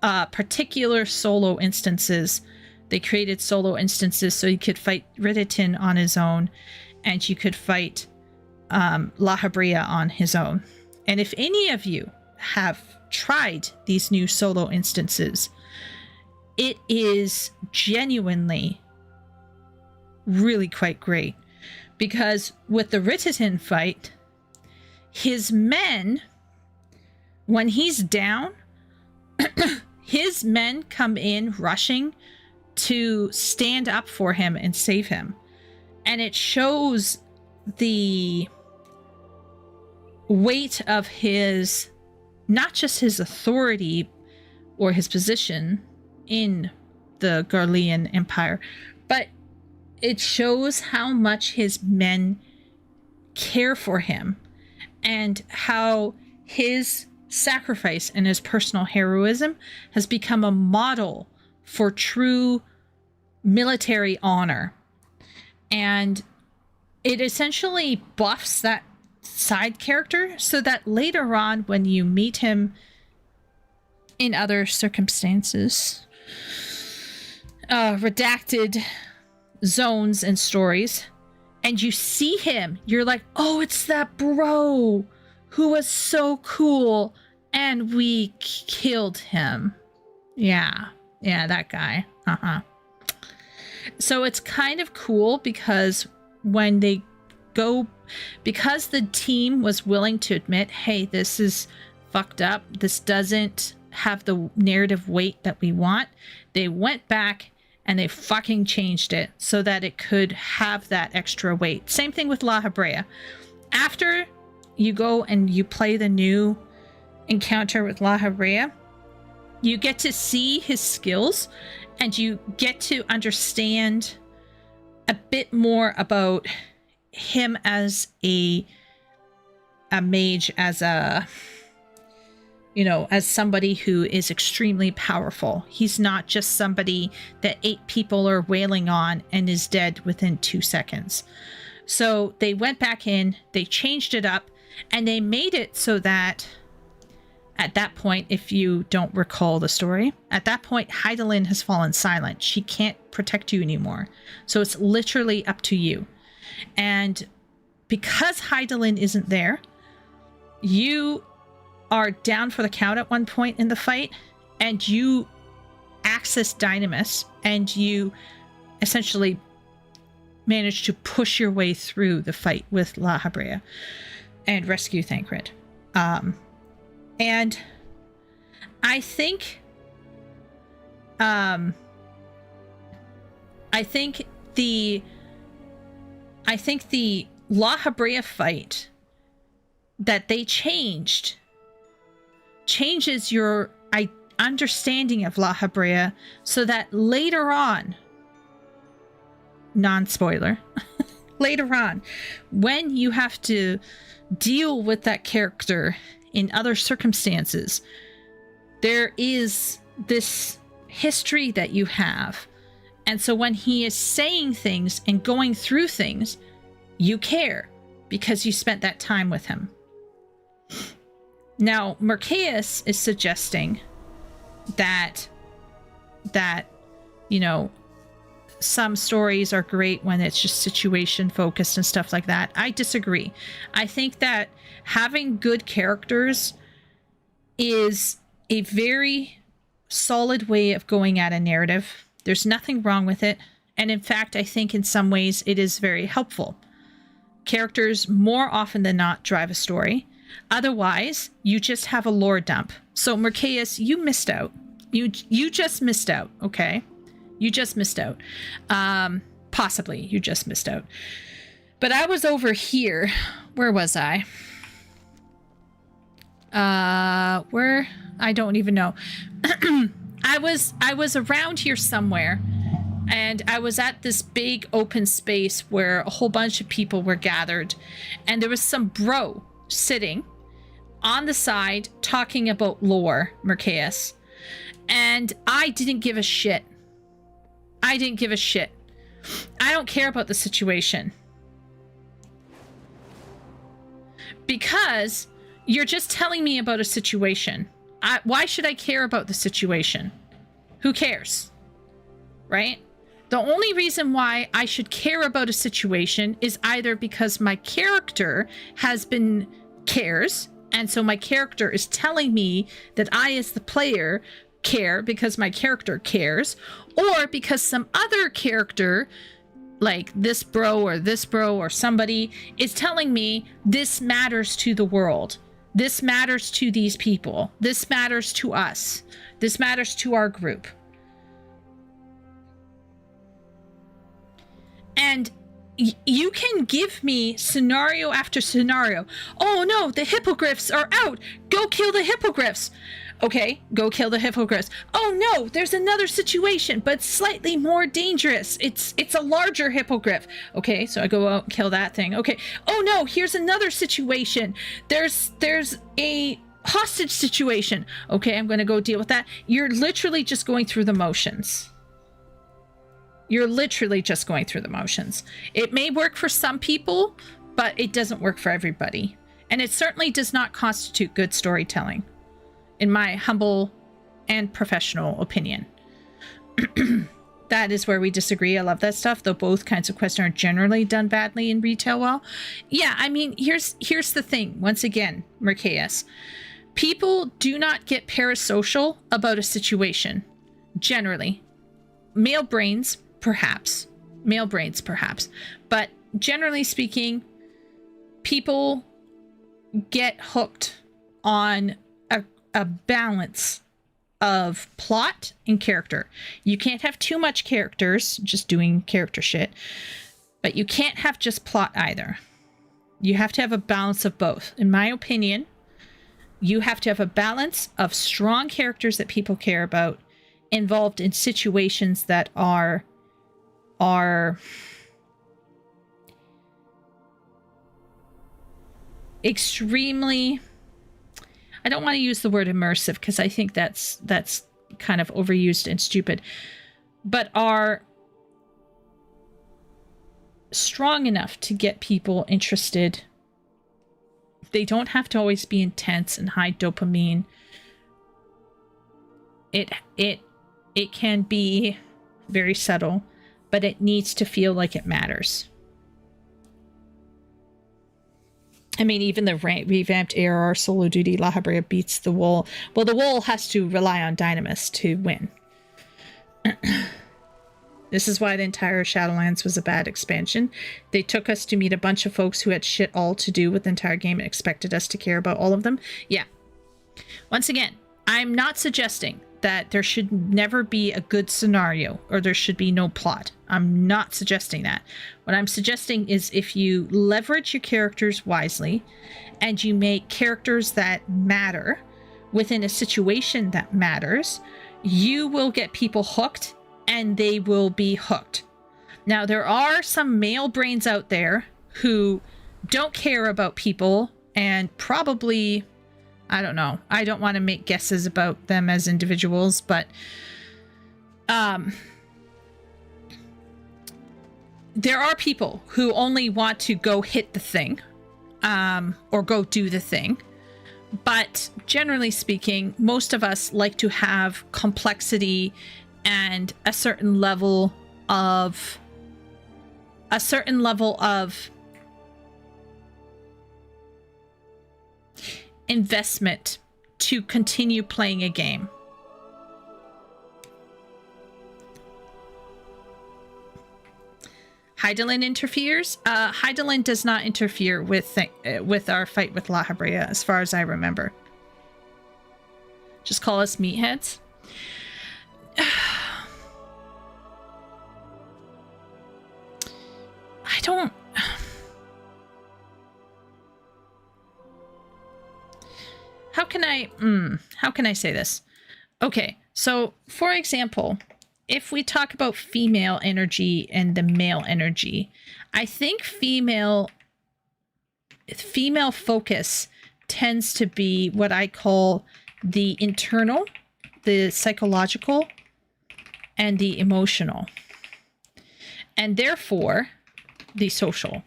Speaker 1: particular solo instances. They created solo instances so you could fight Riditin on his own, and you could fight La Habrea on his own. And if any of you have tried these new solo instances, it is genuinely really quite great. Because with the Riditin fight, his men, when he's down, his men come in rushing to stand up for him and save him. And it shows the weight of his, not just his authority or his position in the Garlean Empire, but it shows how much his men care for him and how his sacrifice and his personal heroism has become a model for true military honor. And it essentially buffs that side character so that later on, when you meet him in other circumstances, redacted zones and stories, and you see him, you're like, oh, it's that bro who was so cool and we killed him. Yeah, that guy. So it's kind of cool because when they go, because the team was willing to admit, hey, this is fucked up, this doesn't have the narrative weight that we want, they went back and they fucking changed it so that it could have that extra weight. Same thing with La Habrea. After you go and you play the new encounter with La Habrea, you get to see his skills and you get to understand a bit more about him as a mage, as a you know, as somebody who is extremely powerful. He's not just somebody that 8 people are wailing on and is dead within 2 seconds. So they went back in, they changed it up, and they made it so that at that point, if you don't recall the story, at that point, Heidelin has fallen silent. She can't protect you anymore. So it's literally up to you. And because Heidelin isn't there, you are down for the count at one point in the fight, and you access Dynamis, and you essentially manage to push your way through the fight with La Habrea and rescue Thancred. And I think the La Habrea fight that they changes your understanding of La Habrea, so that later on, non-spoiler, later on, when you have to deal with that character in other circumstances, there is this history that you have. And so when he is saying things and going through things, you care because you spent that time with him. Now, Merceus is suggesting that, you know, some stories are great when it's just situation focused and stuff like that. I disagree. I think that having good characters is a very solid way of going at a narrative. There's nothing wrong with it. And in fact, I think in some ways it is very helpful. Characters more often than not drive a story. Otherwise, you just have a lore dump. So Merceus, you missed out. You just missed out, okay? You just missed out. Possibly, you just missed out. But I was over here. Where was I? Where? I don't even know. I was around here somewhere, and I was at this big open space where a whole bunch of people were gathered, and there was some bro sitting on the side talking about lore, Merceus, and I didn't give a shit. I didn't give a shit. I don't care about the situation. Because you're just telling me about a situation. Why should I care about the situation? Who cares? Right? The only reason why I should care about a situation is either because my character cares, and so my character is telling me that I, as the player, care because my character cares, or because some other character, like this bro or somebody, is telling me this matters to the world. This matters to these people. This matters to us. This matters to our group. And you can give me scenario after scenario. Oh no, the hippogriffs are out. Go kill the hippogriffs. Okay, go kill the hippogriffs. Oh no, there's another situation, but slightly more dangerous. It's a larger hippogriff. Okay, so I go out and kill that thing. Okay. Oh no, here's another situation. There's a hostage situation. Okay, I'm going to go deal with that. You're literally just going through the motions. You're literally just going through the motions. It may work for some people, but it doesn't work for everybody. And it certainly does not constitute good storytelling, in my humble and professional opinion. That is where we disagree. I love that stuff, though both kinds of quests are generally done badly in retail well. Yeah, I mean, here's the thing. Once again, Merceus, people do not get parasocial about a situation, generally. Male brains, perhaps. But generally speaking, people get hooked on a balance of plot and character. You can't have too much characters just doing character shit, but you can't have just plot either. You have to have a balance of both. In my opinion, you have to have a balance of strong characters that people care about involved in situations that are extremely, I don't want to use the word immersive because I think that's kind of overused and stupid, but are strong enough to get people interested. They don't have to always be intense and high dopamine. It can be very subtle, but it needs to feel like it matters. I mean, even the revamped ARR solo duty La Habrea beats the Wool. Well, the Wool has to rely on Dynamis to win. This is why the entire Shadowlands was a bad expansion. They took us to meet a bunch of folks who had shit all to do with the entire game and expected us to care about all of them. Yeah. Once again, I'm not suggesting that there should never be a good scenario or there should be no plot. I'm not suggesting that. What I'm suggesting is if you leverage your characters wisely and you make characters that matter within a situation that matters, you will get people hooked and they will be hooked. Now, there are some male brains out there who don't care about people and probably, I don't know. I don't want to make guesses about them as individuals, but there are people who only want to go hit the thing or go do the thing. But generally speaking, most of us like to have complexity and a certain level of investment to continue playing a game. Hydaelyn interferes. Hydaelyn does not interfere with our fight with La Habrea, as far as I remember. Just call us meatheads. I don't... How can I say this? Okay, so for example, if we talk about female energy and the male energy, I think female focus tends to be what I call the internal, the psychological, and the emotional, and therefore the social.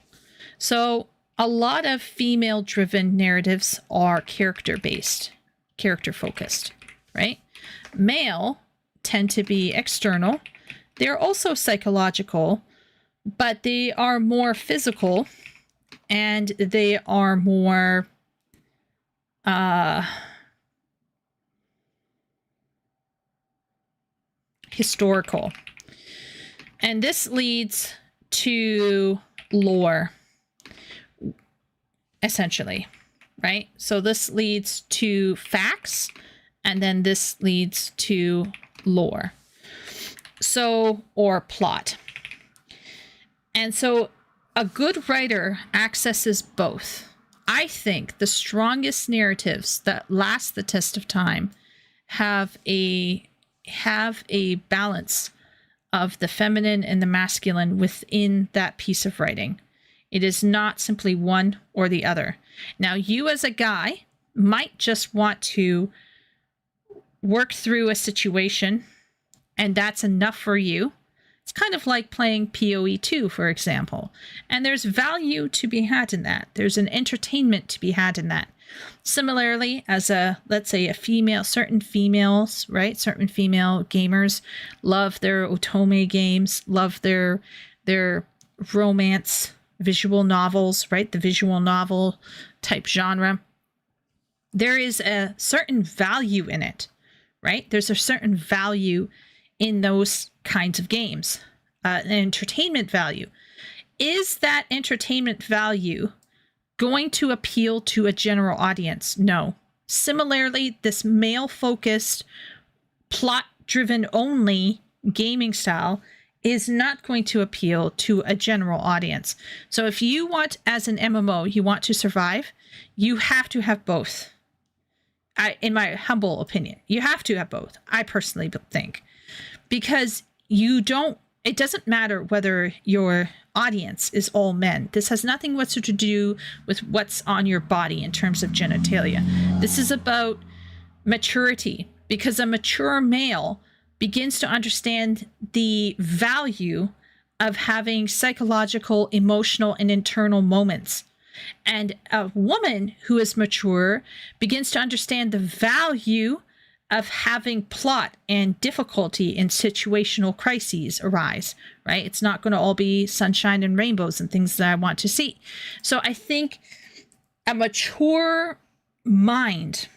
Speaker 1: So a lot of female-driven narratives are character-based, character-focused, right? Male tend to be external. They're also psychological, but they are more physical and they are more historical. And this leads to lore, essentially, right? So this leads to facts, and then this leads to lore. So, or plot. And so a good writer accesses both. I think the strongest narratives that last the test of time have a balance of the feminine and the masculine within that piece of writing. It is not simply one or the other. Now, you as a guy might just want to work through a situation, and that's enough for you. It's kind of like playing PoE 2, for example. And there's value to be had in that. There's an entertainment to be had in that. Similarly, as let's say certain females, right? Certain female gamers love their otome games, love their romance visual novels, right? The visual novel type genre. There is a certain value in it, right? There's a certain value in those kinds of games, an entertainment value. Is that entertainment value going to appeal to a general audience? No. Similarly, this male-focused, plot-driven only gaming style is not going to appeal to a general audience. So if you want, as an MMO, you want to survive, you have to have both. In my humble opinion, you have to have both. I personally think, because you don't it doesn't matter whether your audience is all men. This has nothing whatsoever to do with what's on your body in terms of genitalia. This is about maturity, because a mature male begins to understand the value of having psychological, emotional, and internal moments. And a woman who is mature begins to understand the value of having plot and difficulty in situational crises arise, right? It's not going to all be sunshine and rainbows and things that I want to see. So I think a mature mind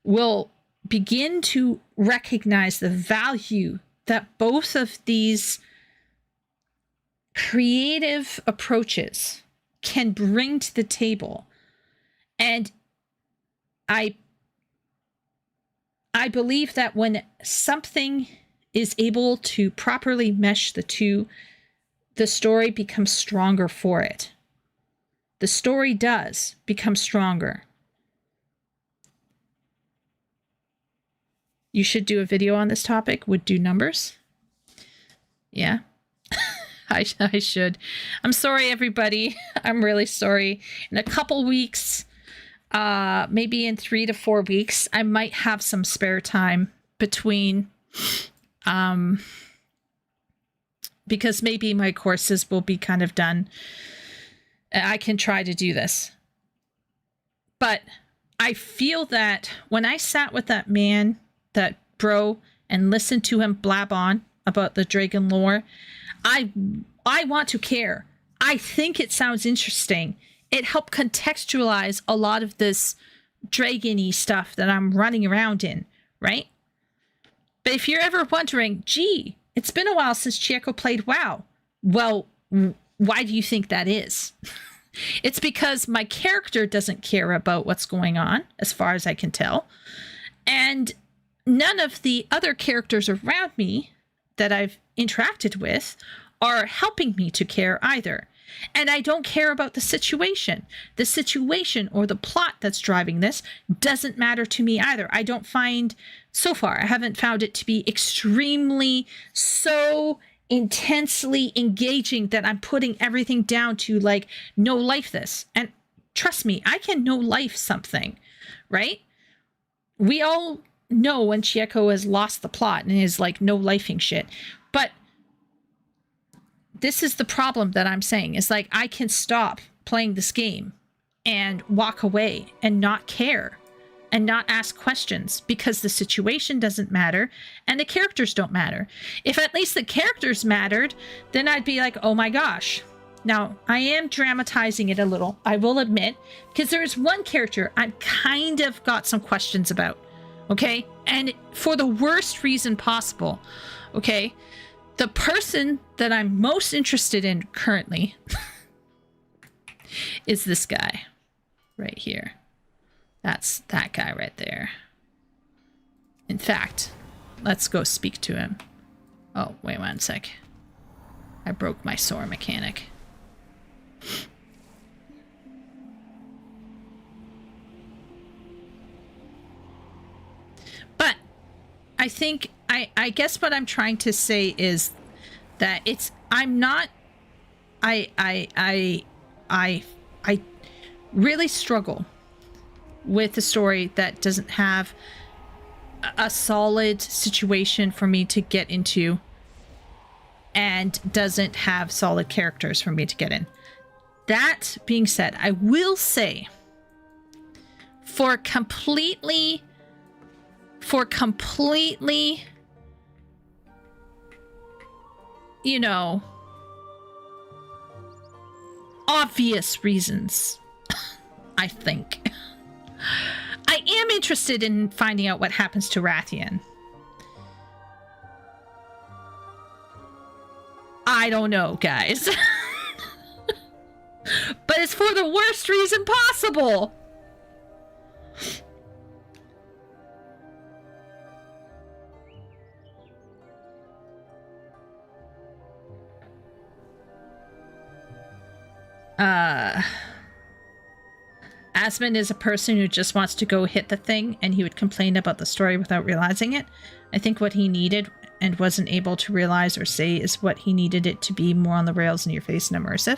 Speaker 1: will begin to recognize the value that both of these creative approaches can bring to the table. And I believe that when something is able to properly mesh the two, the story becomes stronger for it. The story does become stronger. You should do a video on this topic. Would do numbers. Yeah. I should. I'm sorry, everybody. I'm really sorry. In a couple weeks, maybe in 3 to 4 weeks, I might have some spare time between, because maybe my courses will be kind of done. I can try to do this. But I feel that when I sat with that man, that bro, and listened to him blab on about the dragon lore, I want to care. I think it sounds interesting. It helped contextualize a lot of this dragon-y stuff that I'm running around in, right? But if you're ever wondering, gee, it's been a while since Chieko played WoW. Well, why do you think that is? It's because my character doesn't care about what's going on, as far as I can tell. And none of the other characters around me that I've interacted with are helping me to care either. And I don't care about the situation. The situation or the plot that's driving this doesn't matter to me either. I don't find, so far, I haven't found it to be extremely so intensely engaging that I'm putting everything down to like no life this. And trust me, I can no life something, right? We all know when Chieko has lost the plot and is like no lifing shit. But this is the problem that I'm saying. It's like I can stop playing this game and walk away and not care and not ask questions because the situation doesn't matter and the characters don't matter. If at least the characters mattered, then I'd be like, oh my gosh. Now, I am dramatizing it a little, I will admit, because there is one character I've kind of got some questions about. Okay? And for the worst reason possible. Okay? The person that I'm most interested in currently is this guy right here. That's that guy right there. In fact, let's go speak to him. Oh, wait 1 sec. I broke my sword mechanic. But I think I guess what I'm trying to say is that it's I'm not I really struggle with a story that doesn't have a solid situation for me to get into and doesn't have solid characters for me to get in. That being said, I will say for completely you know, obvious reasons, I think. I am interested in finding out what happens to Rathian. I don't know, guys. But it's for the worst reason possible. Asmund is a person who just wants to go hit the thing, and he would complain about the story without realizing it. I think what he needed and wasn't able to realize or say is what he needed it to be, more on the rails, in your face, and immersive.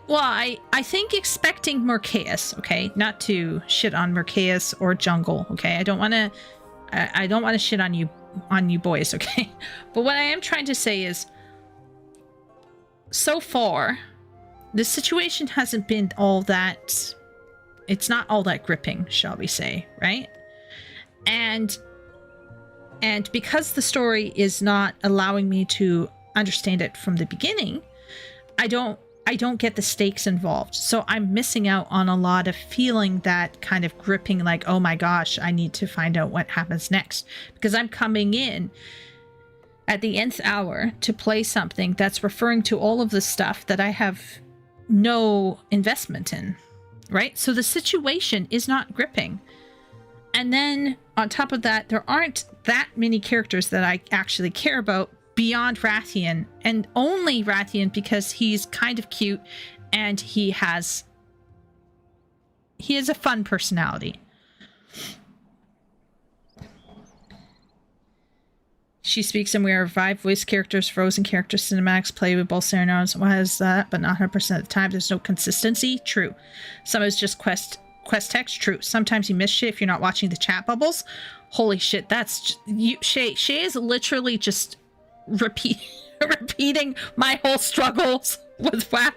Speaker 1: Well, I think expecting more chaos, okay? Not to shit on Mercaeus or Jungle, okay? I don't want to shit on you boys, okay? But what I am trying to say is, so far, the situation hasn't been all that, it's not all that gripping, shall we say, right? And because the story is not allowing me to understand it from the beginning, I don't get the stakes involved. So I'm missing out on a lot of feeling that kind of gripping, like, oh my gosh, I need to find out what happens next. Because I'm coming in at the nth hour to play something that's referring to all of the stuff that I have no investment in, right? So the situation is not gripping. And then on top of that, there aren't that many characters that I actually care about beyond Rathian, and only Rathian because he's kind of cute and he has a fun personality. She speaks and we are revived voice characters, frozen characters, cinematics, play with both scenarios. Why is that? But not 100% of the time. There's no consistency. True. Some is just quest text. True. Sometimes you miss shit if you're not watching the chat bubbles. Holy shit, that's you. Shay is literally just repeating my whole struggles with WoW.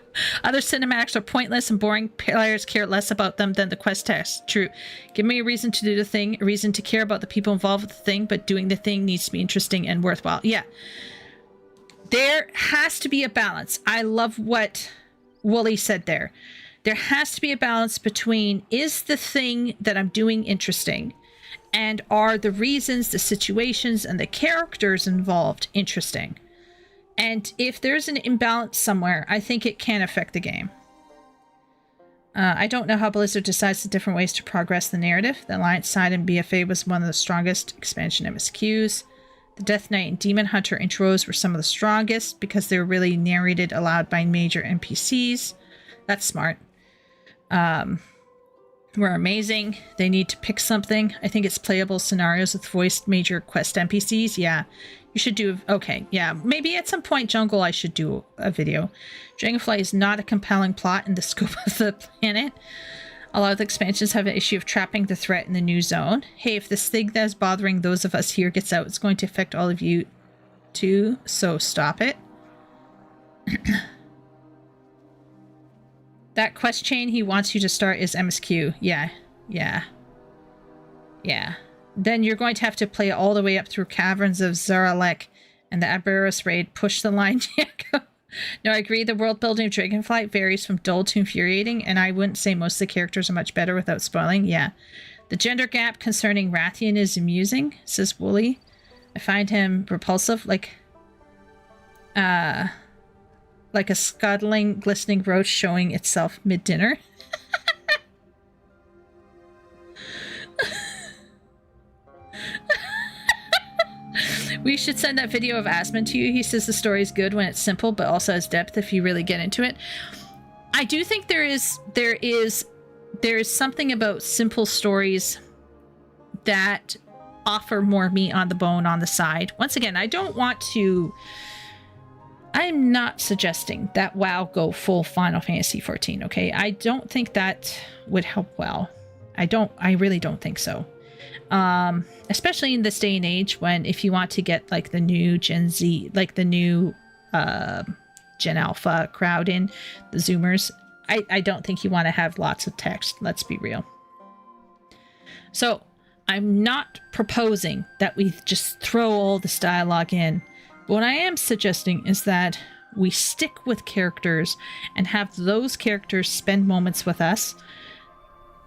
Speaker 1: Other cinematics are pointless and boring. Players care less about them than the quest text. True. Give me a reason to do the thing, a reason to care about the people involved with the thing, but doing the thing needs to be interesting and worthwhile. Yeah. There has to be a balance. I love what Wooly said there. There has to be a balance between, is the thing that I'm doing interesting? And are the reasons, the situations, and the characters involved interesting? And if there's an imbalance somewhere, I think it can affect the game. I don't know how Blizzard decides the different ways to progress the narrative. The Alliance side in BFA was one of the strongest expansion MSQs. The Death Knight and Demon Hunter intros were some of the strongest because they were really narrated aloud by major NPCs. That's smart. Were amazing. They need to pick something. I think it's playable scenarios with voiced major quest NPCs. Yeah, you should do. Okay, yeah, maybe at some point, Jungle, I should do a video. Dragonflight is not a compelling plot in the scope of the planet. A lot of the expansions have an issue of trapping the threat in the new zone. Hey, if this thing that is bothering those of us here gets out, it's going to affect all of you too, so stop it. That quest chain he wants you to start is MSQ. Yeah. Then you're going to have to play it all the way up through Caverns of Zaralek and the Aberus raid. Push the line, Diego. No, I agree. The world building of Dragonflight varies from dull to infuriating, and I wouldn't say most of the characters are much better without spoiling. Yeah. The gender gap concerning Rathian is amusing, says Wooly. I find him repulsive, like a scuttling, glistening roach showing itself mid-dinner. We should send that video of Asmund to you. He says the story is good when it's simple, but also has depth if you really get into it. I do think there is something about simple stories that offer more meat on the bone on the side. Once again, I'm not suggesting that WoW go full Final Fantasy 14, okay? I don't think that would help WoW. I really don't think so. Especially in this day and age when if you want to get like the new Gen Z, like the new Gen Alpha crowd in, the Zoomers, I don't think you want to have lots of text. Let's be real. So I'm not proposing that we just throw all this dialogue in. But what I am suggesting is that we stick with characters and have those characters spend moments with us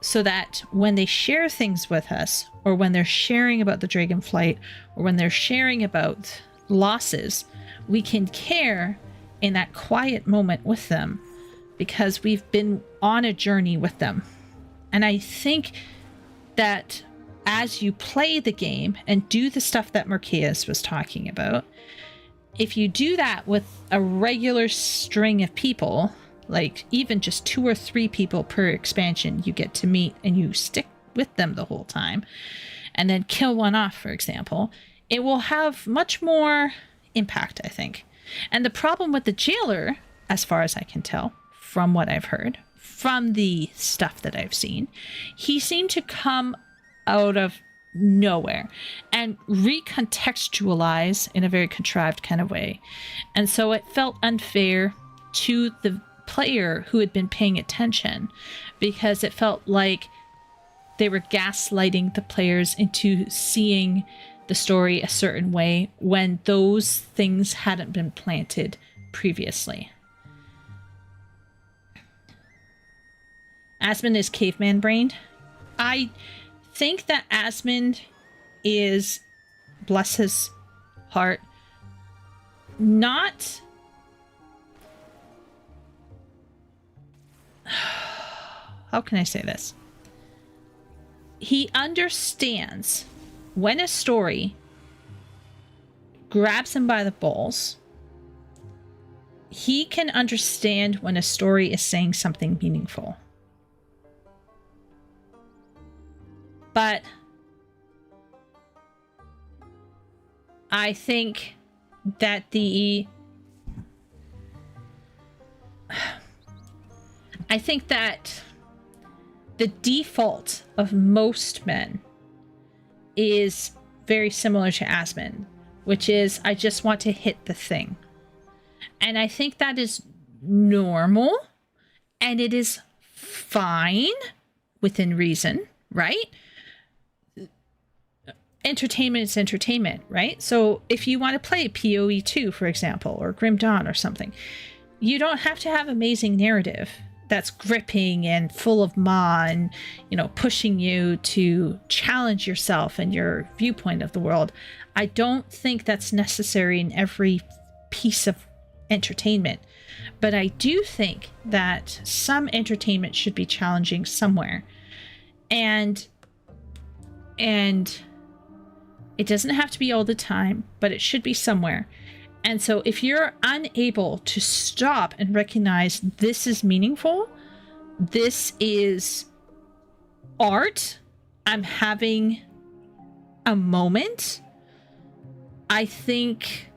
Speaker 1: so that when they share things with us, or when they're sharing about the Dragonflight, or when they're sharing about losses, we can care in that quiet moment with them because we've been on a journey with them. And I think that as you play the game and do the stuff that Mercaeus was talking about, if you do that with a regular string of people, like even just 2 or 3 people per expansion you get to meet and you stick with them the whole time, and then kill one off, for example, it will have much more impact, I think. And the problem with the jailer, as far as I can tell, from what I've heard, from the stuff that I've seen, he seemed to come out of nowhere and recontextualize in a very contrived kind of way. And so it felt unfair to the player who had been paying attention, because it felt like they were gaslighting the players into seeing the story a certain way when those things hadn't been planted previously. Asmund is caveman brained. I think that Asmund is, bless his heart, not... How can I say this? He understands when a story grabs him by the balls. He can understand when a story is saying something meaningful. But I think that the default of most men is very similar to Asmund, which is, I just want to hit the thing. And I think that is normal, and it is fine within reason, right? Entertainment is entertainment, right? So if you want to play PoE 2, for example, or Grim Dawn or something, you don't have to have amazing narrative that's gripping and full of maw and, you know, pushing you to challenge yourself and your viewpoint of the world. I don't think that's necessary in every piece of entertainment, but I do think that some entertainment should be challenging somewhere, and it doesn't have to be all the time, but it should be somewhere. And so if you're unable to stop and recognize this is meaningful, this is art, I'm having a moment, I think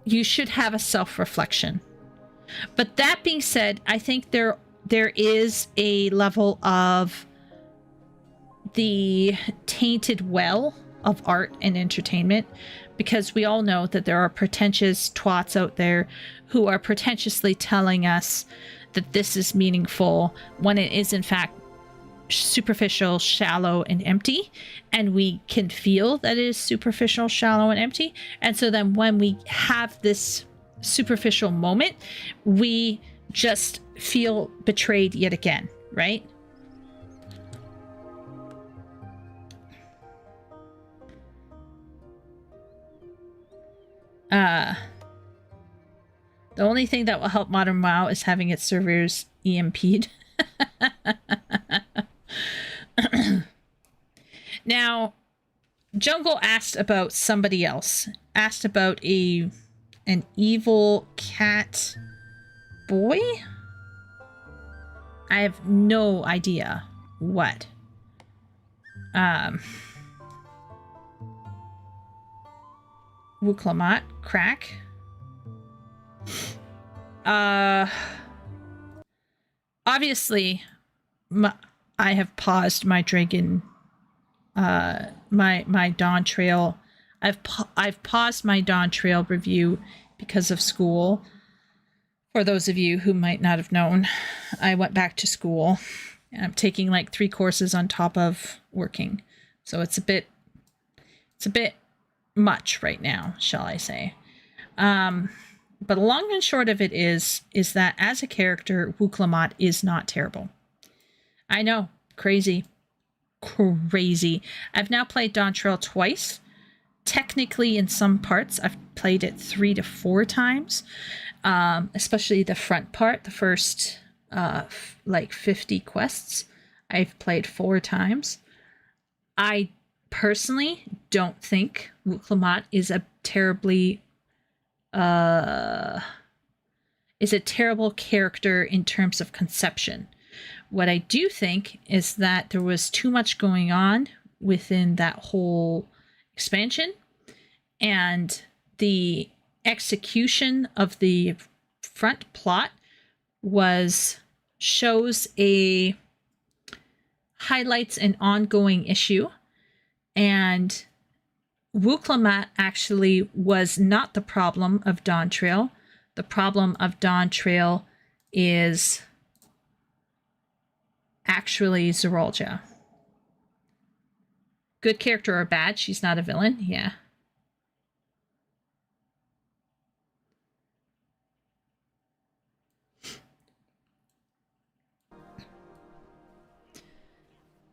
Speaker 1: you should have a self-reflection. But that being said, I think there is a level of the tainted well of art and entertainment, because we all know that there are pretentious twats out there who are pretentiously telling us that this is meaningful when it is in fact superficial, shallow, and empty, and we can feel that it is superficial, shallow, and empty. And so then when we have this superficial moment, we just feel betrayed yet again, right? The only thing that will help modern WoW is having its servers EMP'd. Now, Jungle asked about somebody else. Asked about an evil cat boy? I have no idea what. Wuklamat, crack. Obviously, I have paused my dragon, my Dawn Trail. I've paused my Dawn Trail review because of school. For those of you who might not have known, I went back to school. I'm taking like 3 courses on top of working, so it's a bit much right now, shall I say. But the long and short of it is that as a character, Wuklamat is not terrible. I know, crazy. I've now played Dawn Trail twice. Technically, in some parts, I've played it 3 to 4 times, especially the front part, the first like 50 quests, I've played 4 times. I personally don't think Wuklamat is a terribly is a terrible character in terms of conception. What I do think is that there was too much going on within that whole expansion, and the execution of the front plot shows a highlights an ongoing issue, and Wukalamat actually was not the problem of Dawn Trail. The problem of Dawn Trail is actually Zerolja. Good character or bad? She's not a villain? Yeah.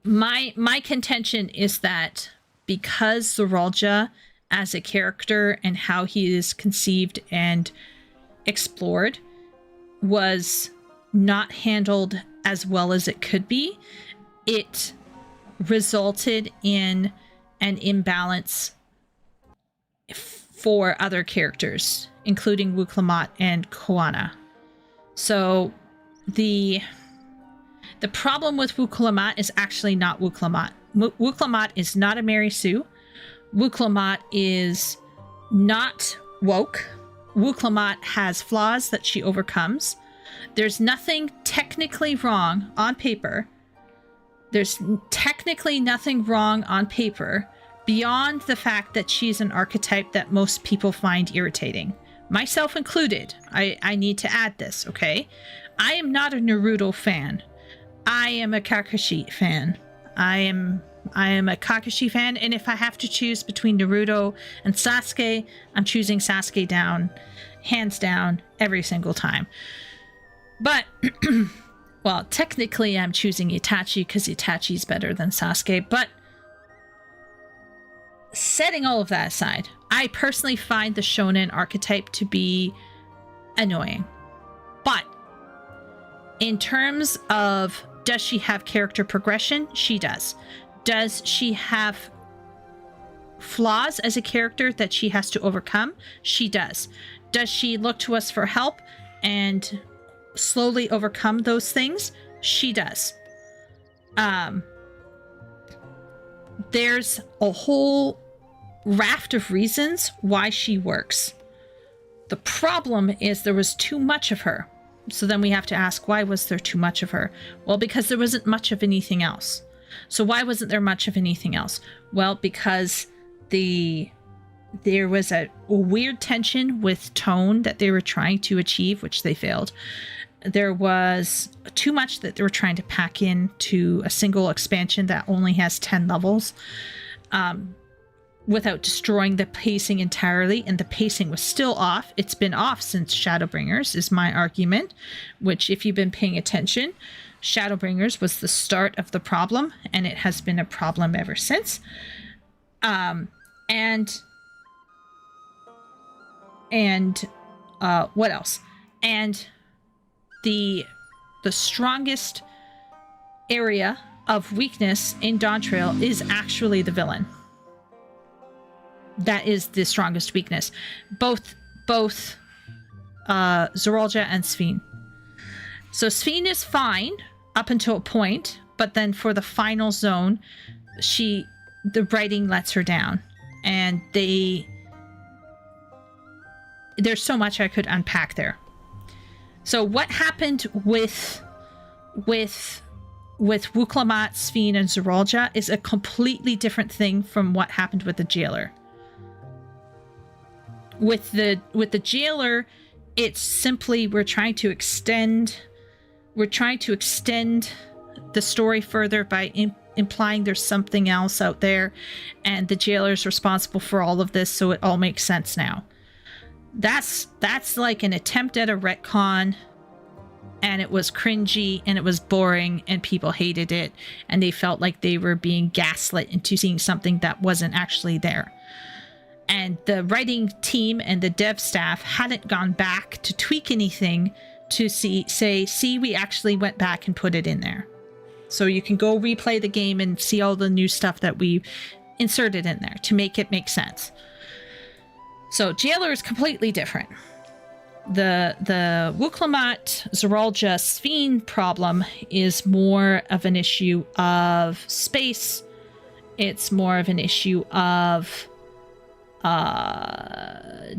Speaker 1: My contention is that because Zerolja as a character and how he is conceived and explored was not handled as well as it could be, it resulted in an imbalance for other characters, including Wukalamat and Koana. So the problem with Wukalamat is actually not Wukalamat. Wukalamat is not a Mary Sue. Wukalamat is not woke. Wukalamat has flaws that she overcomes. There's nothing technically wrong on paper. There's technically nothing wrong on paper beyond the fact that she's an archetype that most people find irritating. Myself included. I need to add this, okay? I am not a Naruto fan. I am a Kakashi fan. I am a Kakashi fan, and if I have to choose between Naruto and Sasuke, I'm choosing Sasuke down, hands down, every single time. But, well, technically I'm choosing Itachi because Itachi's better than Sasuke, but setting all of that aside, I personally find the shonen archetype to be annoying. But in terms of does she have character progression? She does. Does she have flaws as a character that she has to overcome? She does. Does she look to us for help and slowly overcome those things? She does. There's a whole raft of reasons why she works. The problem is there was too much of her. So then we have to ask, why was there too much of her? Well, because there wasn't much of anything else. So why wasn't there much of anything else? Well, because there was a weird tension with tone that they were trying to achieve, which they failed. There was too much that they were trying to pack into a single expansion that only has 10 levels. Without destroying the pacing entirely, and the pacing was still off. It's been off since Shadowbringers, is my argument, which, if you've been paying attention, Shadowbringers was the start of the problem, and it has been a problem ever since. And what else? And the strongest area of weakness in Dawn Trail is actually the villain. That is the strongest weakness. Both Zerolja and Sphene. So Sphene is fine up until a point, but then for the final zone, the writing lets her down. And there's so much I could unpack there. So what happened with Wukalamat, Sphene, and Zerolja is a completely different thing from what happened with the Jailer. With the Jailer, it's simply we're trying to extend the story further by implying there's something else out there, and the Jailer's responsible for all of this, so it all makes sense now. That's like an attempt at a retcon, and it was cringy and it was boring and people hated it, and they felt like they were being gaslit into seeing something that wasn't actually there. And the writing team and the dev staff hadn't gone back to tweak anything to see, we actually went back and put it in there. So you can go replay the game and see all the new stuff that we inserted in there to make it make sense. So Jailer is completely different. the Wuklamat Zeralja Sphene problem is more of an issue of space. It's more of an issue of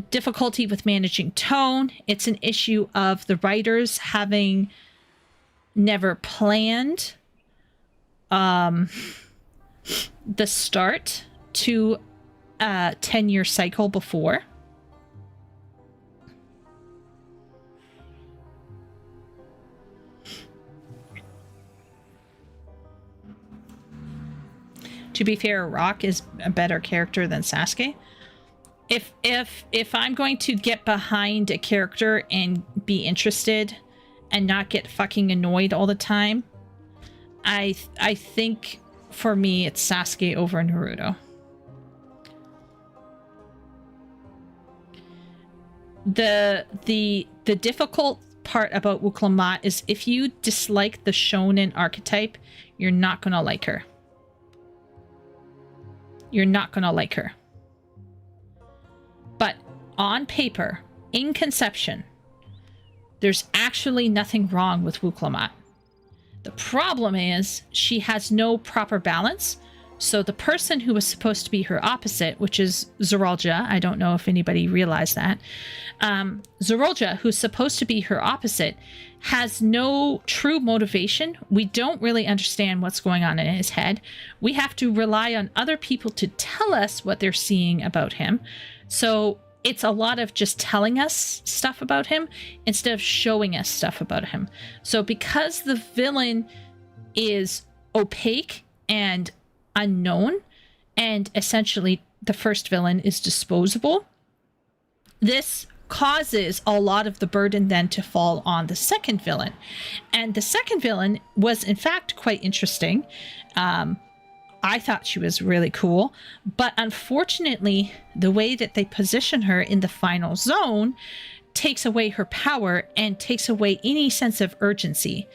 Speaker 1: difficulty with managing tone. It's an issue of the writers having never planned the start to a 10-year cycle before. To be fair, Rock is a better character than Sasuke. If I'm going to get behind a character and be interested and not get fucking annoyed all the time, I think for me it's Sasuke over Naruto. The difficult part about Wuklamat is if you dislike the shonen archetype, you're not gonna like her. You're not gonna like her. But on paper, in conception, there's actually nothing wrong with Wuklamat. The problem is she has no proper balance. So the person who was supposed to be her opposite, which is Zeralja, I don't know if anybody realized that, Zeralja, who's supposed to be her opposite, has no true motivation. We don't really understand what's going on in his head. We have to rely on other people to tell us what they're seeing about him. So it's a lot of just telling us stuff about him instead of showing us stuff about him. So because the villain is opaque and unknown, and essentially the first villain is disposable, this causes a lot of the burden then to fall on the second villain. And the second villain was in fact quite interesting. I thought she was really cool, but unfortunately the way that they position her in the final zone takes away her power and takes away any sense of urgency.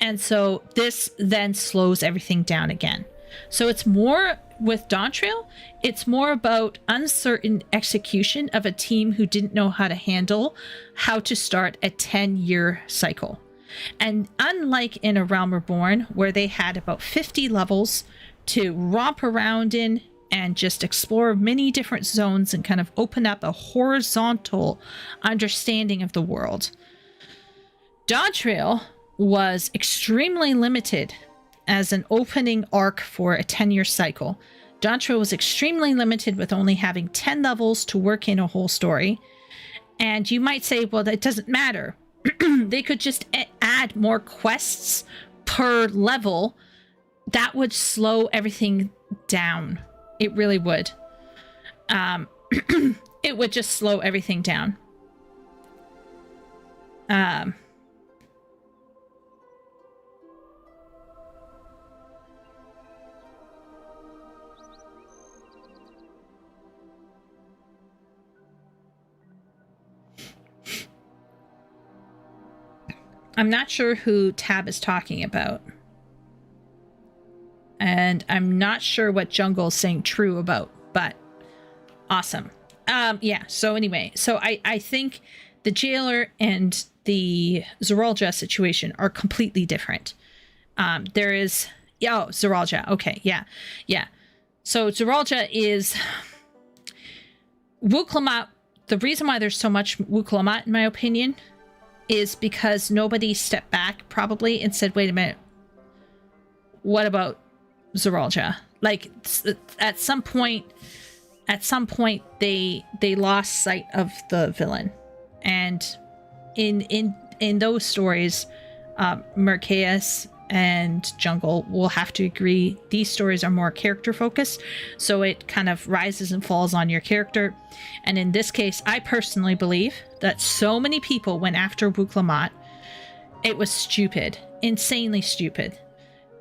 Speaker 1: And so this then slows everything down again. So it's more with Dawntrail, it's more about uncertain execution of a team who didn't know how to handle how to start a 10-year cycle. And unlike in A Realm Reborn, where they had about 50 levels to romp around in and just explore many different zones and kind of open up a horizontal understanding of the world, Dawntrail was extremely limited as an opening arc for a 10-year cycle. Dawntrail was extremely limited with only having 10 levels to work in a whole story. And you might say, well, that doesn't matter. They could just add more quests per level. That would slow everything down. It really would. It would just slow everything down. I'm not sure who Tab is talking about. And I'm not sure what Jungle is saying true about, but awesome. Yeah, so anyway, so I think the jailer and the Zeralja situation are completely different. There is, oh, Zeralja, okay, yeah. So Zeralja is Wuklamat. The reason why there's so much Wuklamat, in my opinion, is because nobody stepped back probably and said, wait a minute, what about Zeralja? Like at some point they lost sight of the villain. And in those stories, Merceus and Jungle will have to agree these stories are more character focused, so it kind of rises and falls on your character. And in this case, I personally believe that so many people went after Wuklamat. It was stupid, insanely stupid.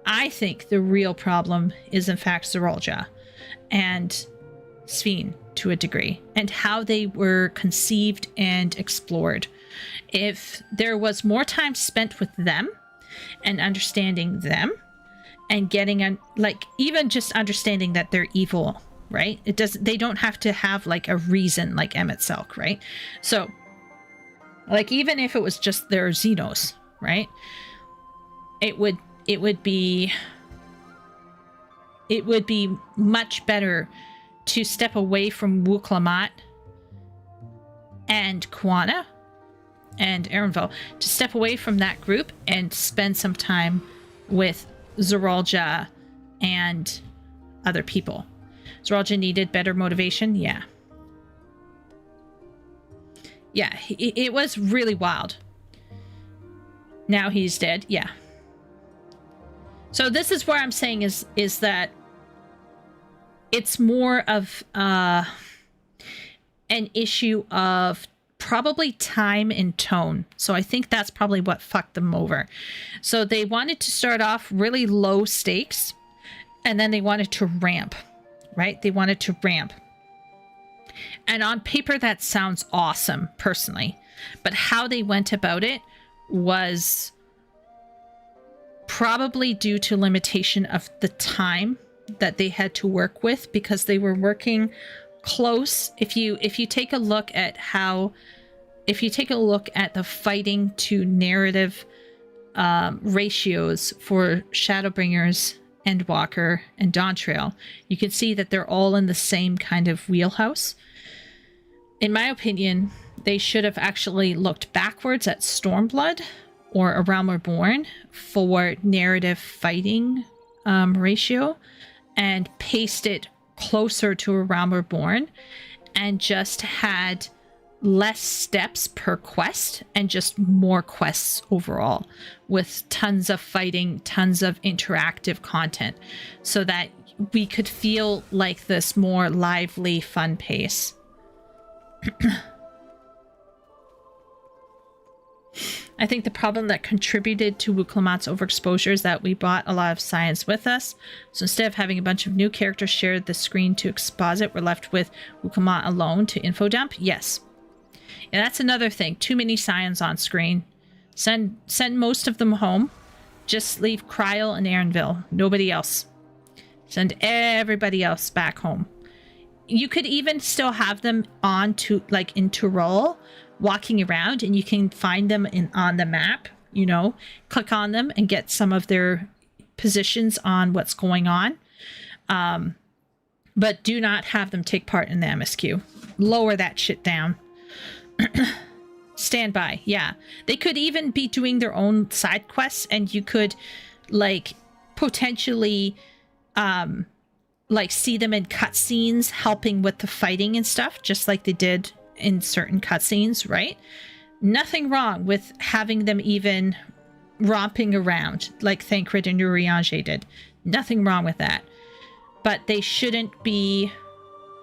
Speaker 1: I think the real problem is in fact Zeralja and Sphene to a degree, and how they were conceived and explored. If there was more time spent with them and understanding them and getting like even just understanding that they're evil, right? They don't have to have like a reason like Emmett Selk, right? So Like, even if it was just their Xenos, right? It would be much better to step away from Wuklamat and Kwana and Erenville, to step away from that group and spend some time with Zoralja and other people. Zoralja needed better motivation, yeah. Yeah, it was really wild. Now he's dead, yeah. So this is where I'm saying is that it's more of an issue of probably time and tone. So I think that's probably what fucked them over. So they wanted to start off really low stakes, and then they wanted to ramp, right? They wanted to ramp. And on paper, that sounds awesome, personally. But how they went about it was probably due to limitation of the time that they had to work with, because they were working close. If you take a look at the fighting to narrative ratios for Shadowbringers, Endwalker, and Dawntrail, you can see that they're all in the same kind of wheelhouse. In my opinion, they should have actually looked backwards at Stormblood or A Realm Reborn for narrative fighting ratio, and paced it closer to A Realm Reborn, and just had less steps per quest and just more quests overall, with tons of fighting, tons of interactive content, so that we could feel like this more lively, fun pace. I think the problem that contributed to Wuklamat's overexposure is that we brought a lot of science with us. So instead of having a bunch of new characters share the screen to exposit, we're left with Wuklamat alone to info dump. Yes. And that's another thing. Too many scions on screen. Send most of them home. Just leave Kryl and Erenville. Nobody else. Send everybody else back home. You could even still have them on to, like, in Tyrol, walking around, and you can find them on the map, you know, click on them and get some of their positions on what's going on. But do not have them take part in the MSQ. Lower that shit down. Stand by. Yeah. They could even be doing their own side quests, and you could, like, potentially like see them in cutscenes helping with the fighting and stuff, just like they did in certain cutscenes, right? Nothing wrong with having them even romping around like Thancred and Urianger did. Nothing wrong with that. But they shouldn't be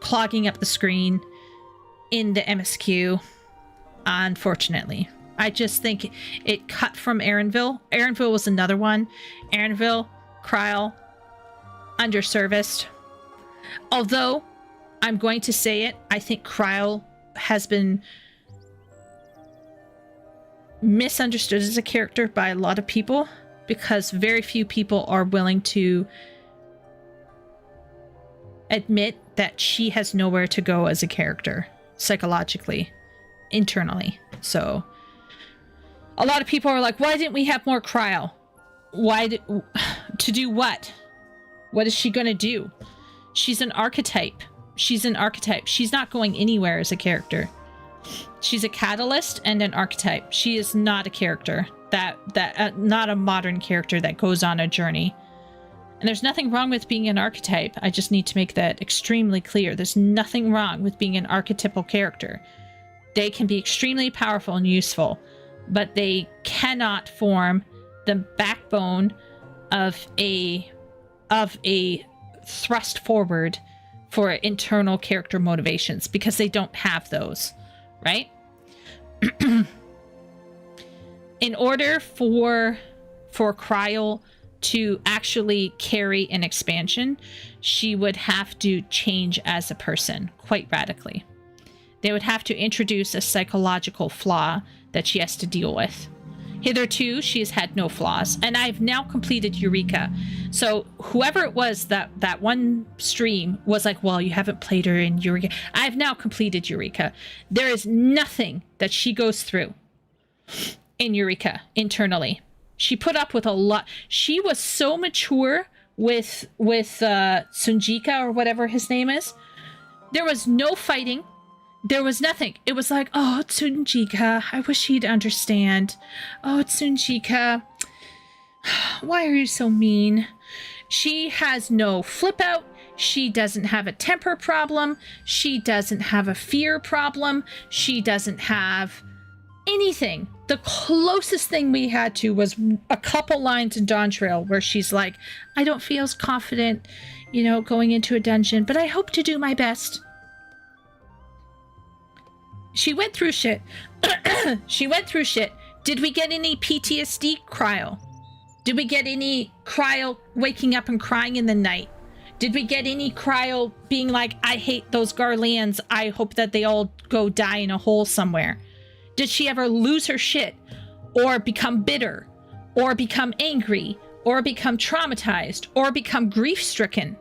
Speaker 1: clogging up the screen in the MSQ, unfortunately. I just think it cut from Erenville. Erenville was another one. Erenville, Kryl, underserviced. Although, I'm going to say it, I think Kryl has been misunderstood as a character by a lot of people, because very few people are willing to admit that she has nowhere to go as a character, psychologically, internally. So, a lot of people are like, why didn't we have more Kryl? To do what? What is she gonna do? She's an archetype. She's an archetype. She's not going anywhere as a character. She's a catalyst and an archetype. She is not a character not a modern character that goes on a journey. And there's nothing wrong with being an archetype. I just need to make that extremely clear. There's nothing wrong with being an archetypal character. They can be extremely powerful and useful, but they cannot form the backbone of a thrust forward for internal character motivations, because they don't have those, right? In order for Kryl to actually carry an expansion, she would have to change as a person quite radically. They would have to introduce a psychological flaw that she has to deal with. Hitherto, she has had no flaws, and I've now completed Eureka. So whoever it was that one stream was like, well, you haven't played her in Eureka. I've now completed Eureka. There is nothing that she goes through in Eureka internally. She put up with a lot. She was so mature with Sunjika or whatever his name is. There was no fighting. There was nothing. It was like, oh, Sunjika, I wish he'd understand. Oh, Sunjika, why are you so mean? She has no flip out. She doesn't have a temper problem. She doesn't have a fear problem. She doesn't have anything. The closest thing we had to was a couple lines in Dawn Trail where she's like, I don't feel as confident, you know, going into a dungeon, but I hope to do my best. She went through shit. She went through shit. Did we get any PTSD? Cryo. Did we get any Cryo waking up and crying in the night? Did we get any Cryo being like, I hate those Garleans. I hope that they all go die in a hole somewhere? Did she ever lose her shit or become bitter or become angry or become traumatized or become grief-stricken?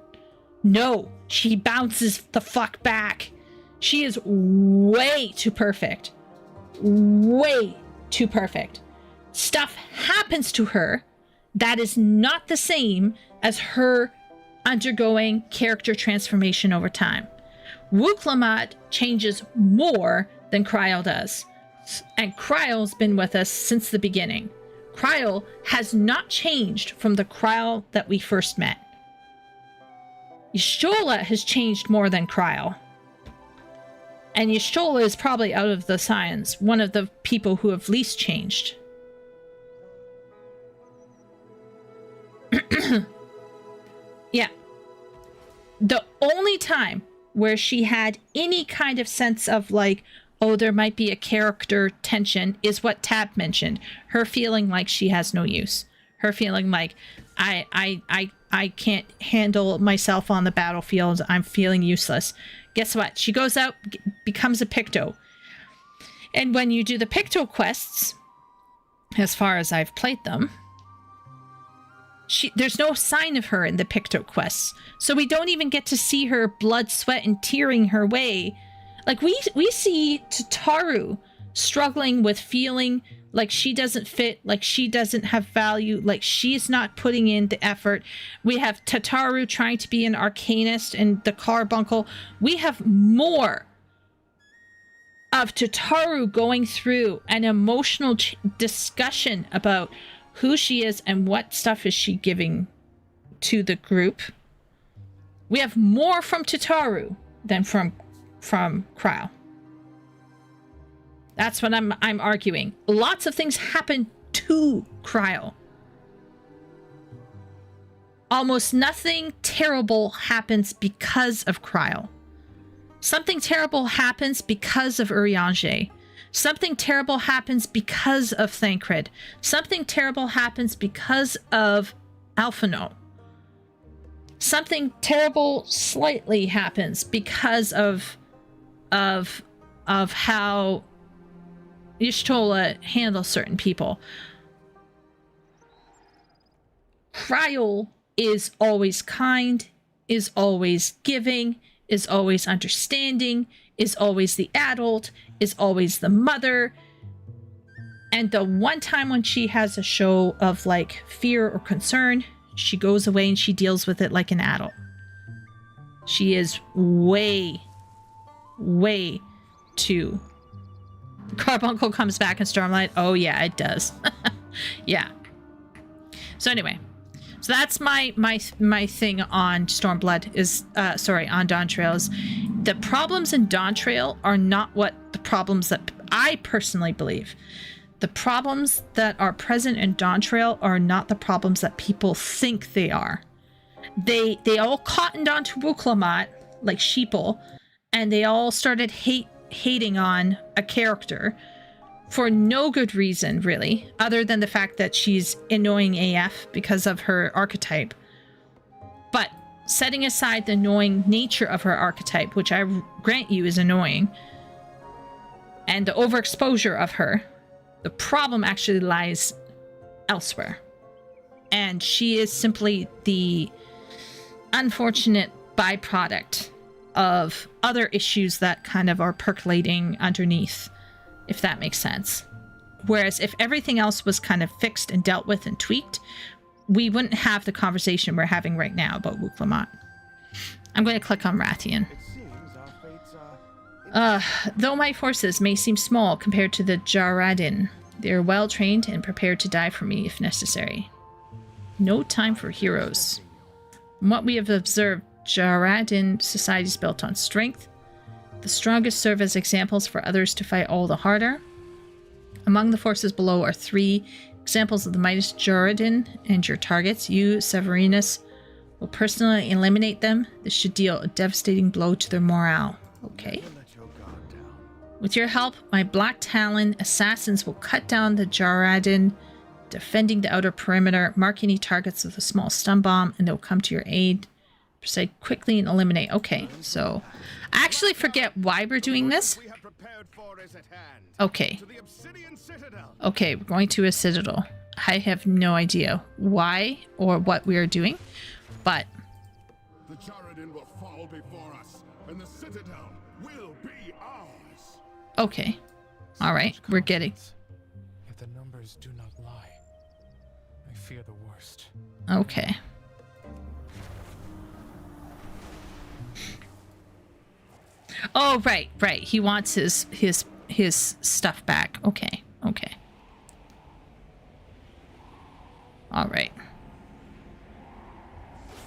Speaker 1: No, she bounces the fuck back. She is way too perfect. Way too perfect. Stuff happens to her that is not the same as her undergoing character transformation over time. Wuklamat changes more than Cryo does. And Cryo's been with us since the beginning. Cryo has not changed from the Cryo that we first met. Y'shtola has changed more than Cryo. And Y'shtola is probably out of the Scions, one of the people who have least changed. Yeah. The only time where she had any kind of sense of like, oh, there might be a character tension is what Tab mentioned. Her feeling like she has no use. Her feeling like, I can't handle myself on the battlefield. I'm feeling useless. Guess what? She goes out, becomes a Picto. And when you do the Picto quests, as far as I've played them, there's no sign of her in the Picto quests. So we don't even get to see her blood, sweat, and tearing her way. Like, we see Tataru struggling with feeling like she doesn't fit, like she doesn't have value, like she's not putting in the effort. We have Tataru trying to be an arcanist and the carbuncle. We have more of Tataru going through an emotional discussion about who she is and what stuff is she giving to the group. We have more from Tataru than from Cryo. That's what I'm arguing. Lots of things happen to Cryo. Almost nothing terrible happens because of Cryo. Something terrible happens because of Urianger. Something terrible happens because of Thancred. Something terrible happens because of Alphino. Something terrible slightly happens because of how Y'shtola handles certain people. Cryo is always kind, is always giving, is always understanding, is always the adult, is always the mother. And the one time when she has a show of like fear or concern, she goes away and she deals with it like an adult. She is way too. Carbuncle comes back in Stormlight. Oh yeah, it does. Yeah. So anyway, so that's my thing on Stormblood is on Dawn Trails. The problems in Dawn Trail are not what the problems that I personally believe. The problems that are present in Dawn Trail are not the problems that people think they are. They all cottoned onto Wuklamat like sheeple, and they all started hating on a character for no good reason, really, other than the fact that she's annoying AF because of her archetype. But setting aside the annoying nature of her archetype, which I grant you is annoying, and the overexposure of her, the problem actually lies elsewhere. And she is simply the unfortunate byproduct of other issues that kind of are percolating underneath, if that makes sense. Whereas if everything else was kind of fixed and dealt with and tweaked, we wouldn't have the conversation we're having right now about Wuklamot. I'm going to click on Rathian.
Speaker 2: It seems our fates are...
Speaker 1: Though my forces may seem small compared to the Jaradin, they are well trained and prepared to die for me if necessary. No time for heroes. From what we have observed, Jaradin society is built on strength. The strongest serve as examples for others to fight all the harder. Among the forces below are 3 examples of the mightiest Jaradin and your targets. You, Severinus, will personally eliminate them. This should deal a devastating blow to their morale. Okay.
Speaker 2: Let your guard down.
Speaker 1: With your help, my Black Talon assassins will cut down the Jaradin, defending the outer perimeter, mark any targets with a small stun bomb, and they'll come to your aid. Proceed quickly and eliminate. Okay, so I actually forget why we're doing this.
Speaker 2: We have prepared for is at hand.
Speaker 1: Okay.
Speaker 2: To the Obsidian Citadel.
Speaker 1: Okay, we're going to a citadel. I have no idea why or what we are doing, but
Speaker 2: The Jaredin will fall before us, and the Citadel will be ours.
Speaker 1: okay. All right, we're getting.
Speaker 6: If the numbers do not lie, I fear the worst.
Speaker 1: Okay. Oh, right. He wants his stuff back. Okay. All right.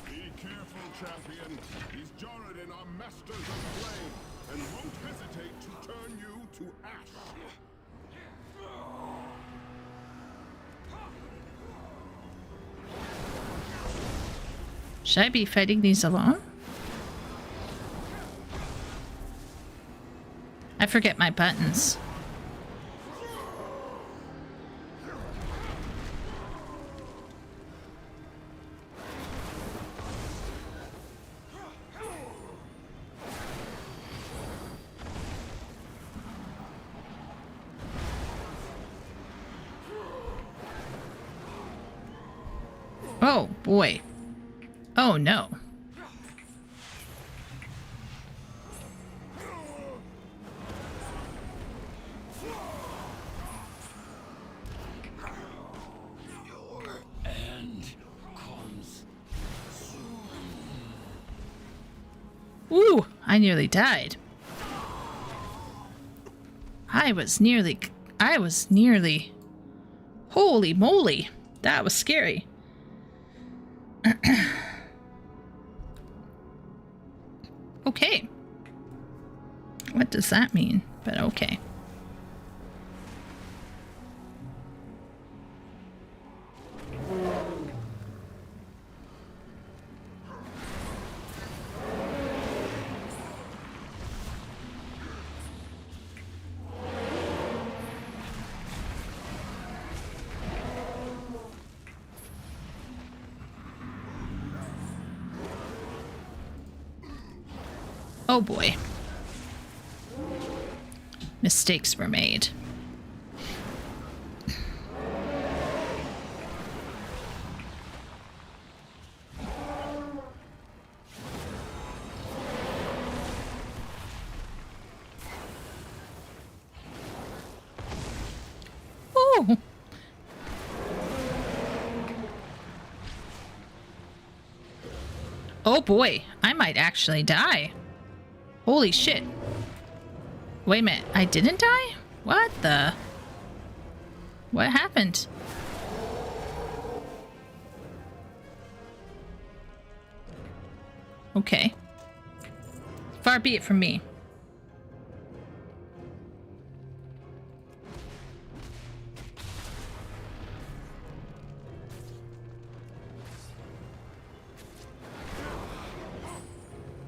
Speaker 2: Be careful, champion. These Jaredin are masters of flame, and won't hesitate to turn you to ash.
Speaker 1: Should I be fighting these alone? I forget my buttons. Oh boy. Oh no. Ooh, I nearly died. I was nearly... Holy moly. That was scary. Okay. What does that mean? But okay. Oh boy. Mistakes were made. Ooh. Oh boy, I might actually die. Holy shit. Wait a minute, I didn't die? What the? What happened? Okay. Far be it from me.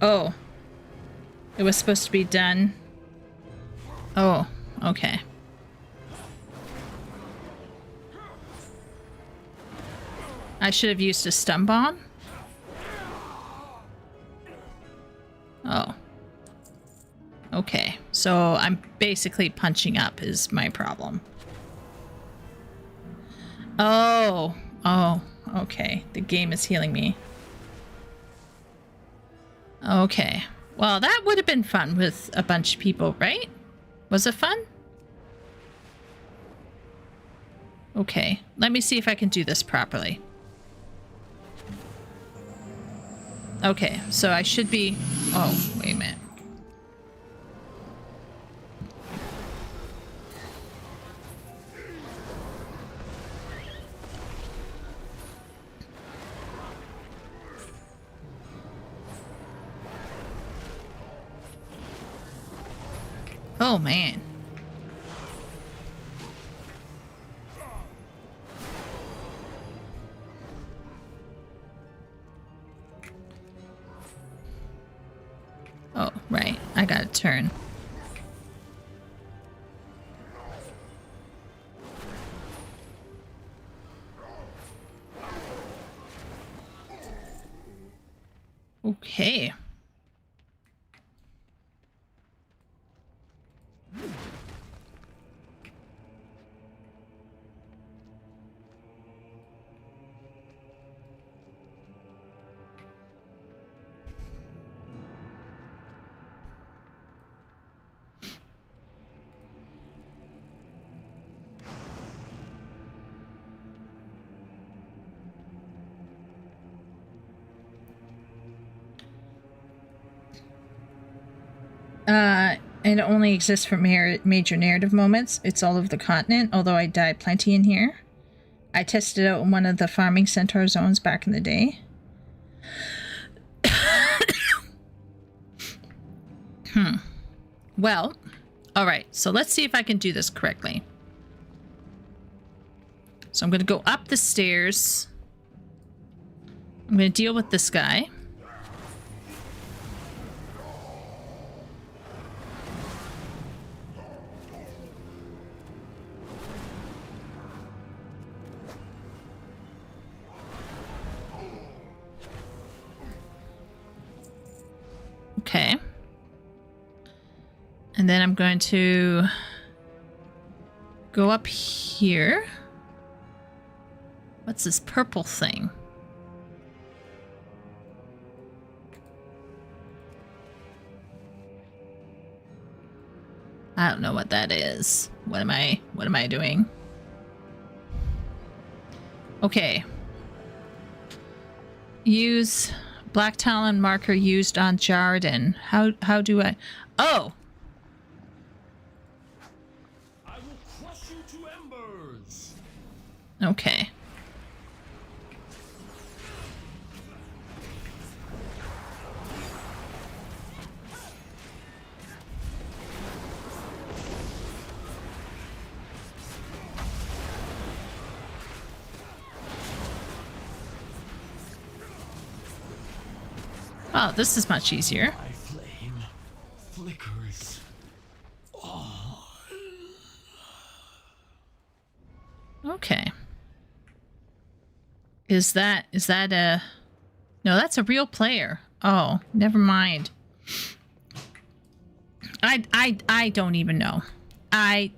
Speaker 1: Oh. It was supposed to be done. Oh, okay. I should have used a stun bomb. Oh. Okay, so I'm basically punching up is my problem. Oh, okay. The game is healing me. Okay. Well, that would have been fun with a bunch of people, right? Was it fun? Okay, let me see if I can do this properly. Okay, so I should be... Oh, wait a minute. Oh, man. Oh, right. I gotta turn. Okay. It only exists for major narrative moments. It's all over the continent, although I died plenty in here. I tested it out in one of the farming centaur zones back in the day. Well, alright, so let's see if I can do this correctly. So I'm going to go up the stairs. I'm going to deal with this guy. Okay. And then I'm going to go up here. What's this purple thing? I don't know what that is. What am I doing? Okay. Use Black Talon marker used on Jarden. How do I... Oh!
Speaker 7: I will crush you to embers.
Speaker 1: Okay. Oh, this is much easier.
Speaker 5: My flame flickers.
Speaker 1: Okay. Is that a... No, that's a real player. Oh, never mind. I don't even know. I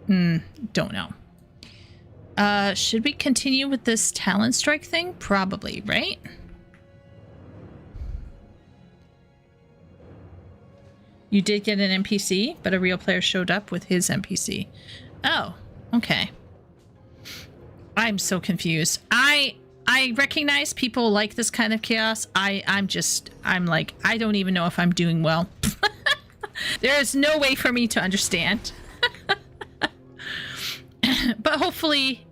Speaker 1: don't know. Should we continue with this talent strike thing? Probably, right? You did get an NPC, but a real player showed up with his NPC. Oh, okay. I'm so confused. I recognize people like this kind of chaos. I'm like, I don't even know if I'm doing well. There is no way for me to understand. But hopefully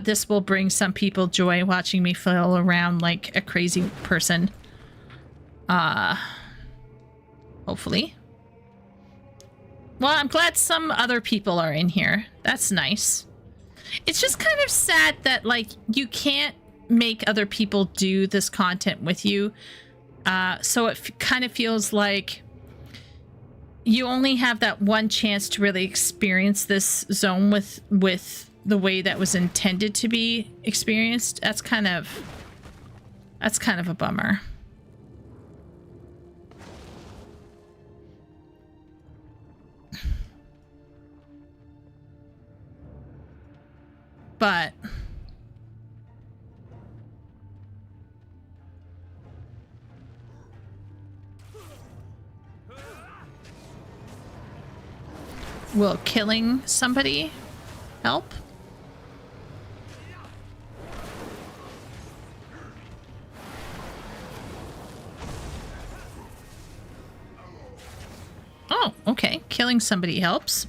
Speaker 1: this will bring some people joy watching me flail around like a crazy person. Hopefully. Well, I'm glad some other people are in here. That's nice. It's just kind of sad that, like, you can't make other people do this content with you. So it kind of feels like you only have that one chance to really experience this zone with the way that was intended to be experienced. That's kind of a bummer. But will killing somebody help? okay. Killing somebody helps.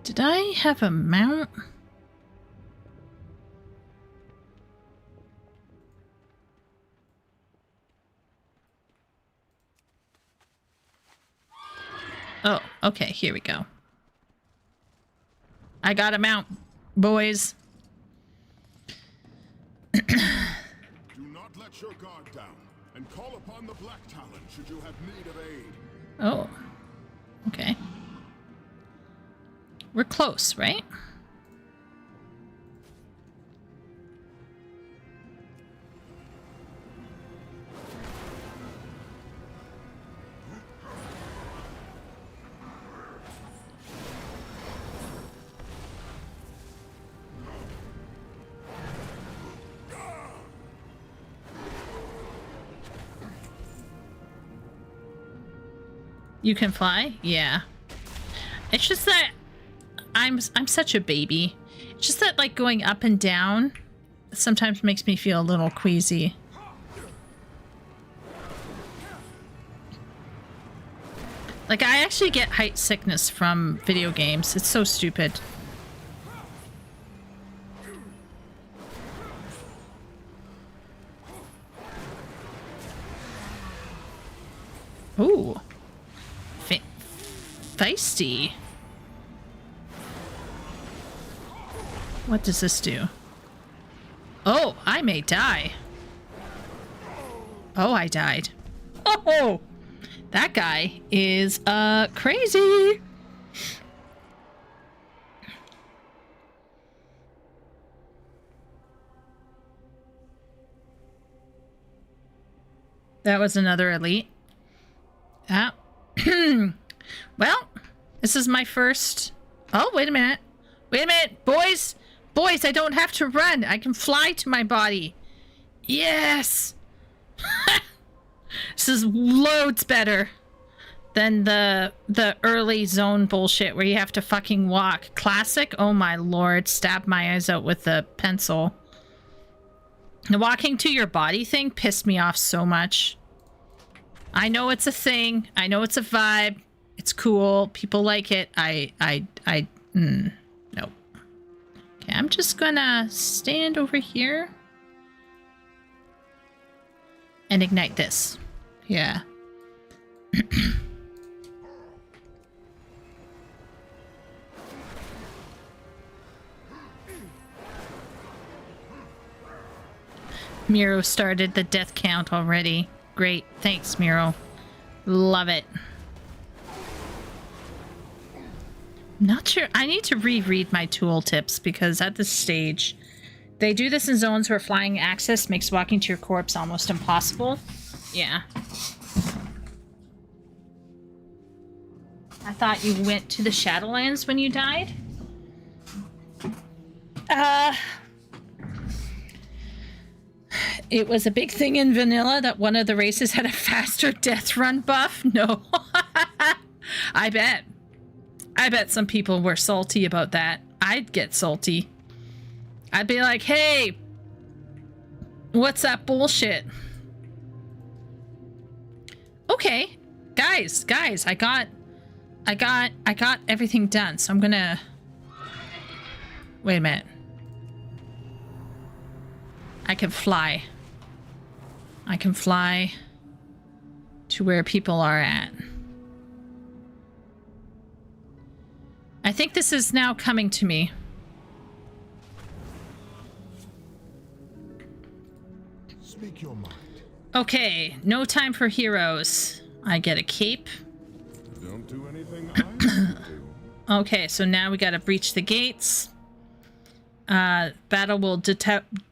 Speaker 1: Did I have a mount? Oh, okay, here we go. I got a mount, boys.
Speaker 2: Do not let your guard down, and call upon the Black Talon should you have need of aid.
Speaker 1: Oh, okay. We're close, right? You can fly? Yeah. It's just that I'm such a baby. It's just that like going up and down sometimes makes me feel a little queasy. Like I actually get height sickness from video games. It's so stupid. Ooh. Feisty. What does this do? Oh, I may die. Oh, I died. Oh, that guy is crazy. That was another elite. Ah. Well, this is my first... Oh, wait a minute. Wait a minute, boys. Boys, I don't have to run. I can fly to my body. Yes. This is loads better than the early zone bullshit where you have to fucking walk. Classic? Oh my lord. Stab my eyes out with a pencil. The walking to your body thing pissed me off so much. I know it's a thing. I know it's a vibe. It's cool. People like it. No. Okay, I'm just gonna stand over here and ignite this. Yeah. Miro started the death count already. Great. Thanks, Miro. Love it. Not sure. I need to reread my tooltips because at this stage, they do this in zones where flying access makes walking to your corpse almost impossible. Yeah. I thought you went to the Shadowlands when you died. It was a big thing in vanilla that one of the races had a faster death run buff. No. I bet some people were salty about that. I'd get salty. I'd be like, hey, what's that bullshit? Okay, guys, I got everything done. So I'm gonna, wait a minute. I can fly. I can fly to where people are at. I think this is now coming to me.
Speaker 2: Speak your mind.
Speaker 1: Okay, no time for heroes. I get a cape.
Speaker 2: Don't do anything I do.
Speaker 1: Okay, so now we gotta breach the gates. Battle will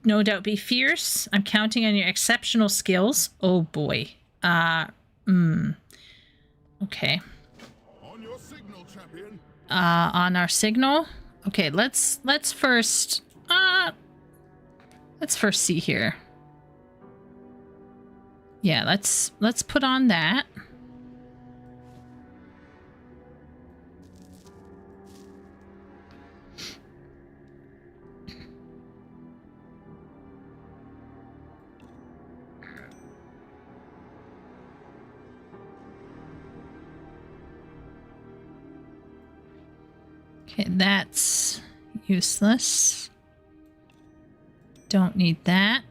Speaker 1: no doubt be fierce. I'm counting on your exceptional skills. Oh boy. Okay.
Speaker 2: On your signal, champion.
Speaker 1: On our signal. Okay, let's first see here. Yeah, let's put on that. Okay, that's useless. Don't need that.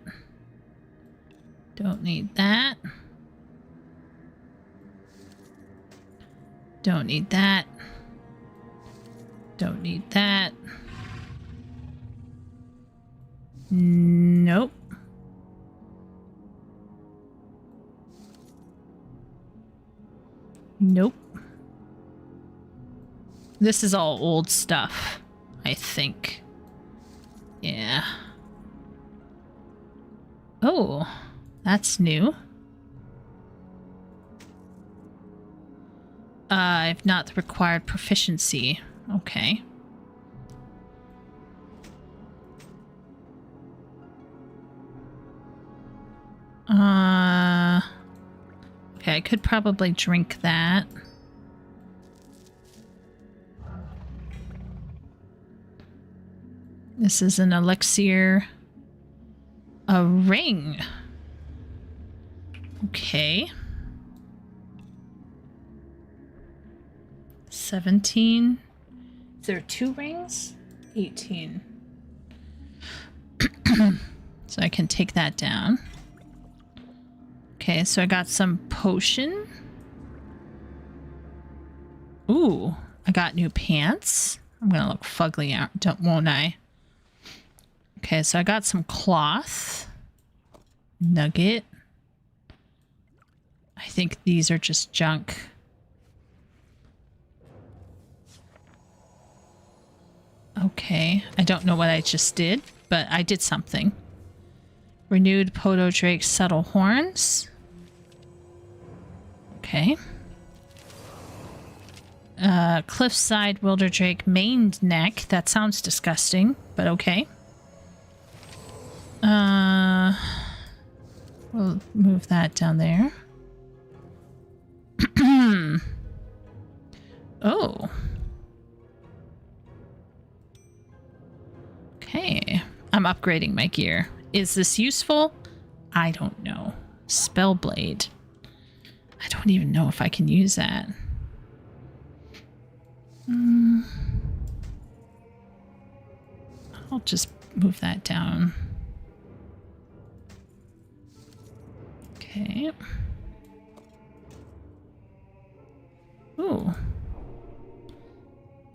Speaker 1: Don't need that. Don't need that. Don't need that. Nope. Nope. This is all old stuff, I think. Yeah. Oh, that's new. I've not the required proficiency. Okay. Okay, I could probably drink that. This is an elixir. A ring. Okay. 17. Is there 2 rings? 18. So I can take that down. Okay, so I got some potion. Ooh, I got new pants. I'm gonna look fugly out, won't I? Okay, so I got some cloth. Nugget. I think these are just junk. Okay, I don't know what I just did, but I did something. Renewed Podo Drake subtle horns. Okay. Cliffside Wilder Drake maned neck. That sounds disgusting, but okay. We'll move that down there. Oh. Okay. I'm upgrading my gear. Is this useful? I don't know. Spellblade. I don't even know if I can use that. I'll just move that down. Okay. Ooh.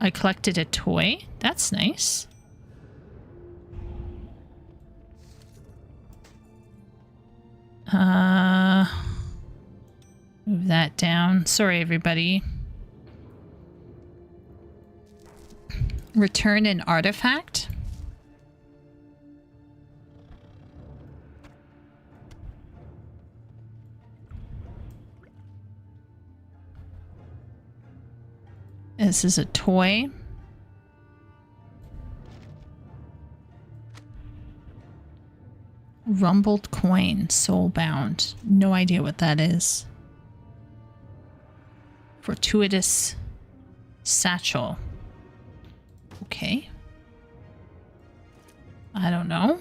Speaker 1: I collected a toy. That's nice. Move that down. Sorry, everybody. Return an artifact. This is a toy. Rumbled coin, soulbound. No idea what that is. Fortuitous satchel. Okay. I don't know.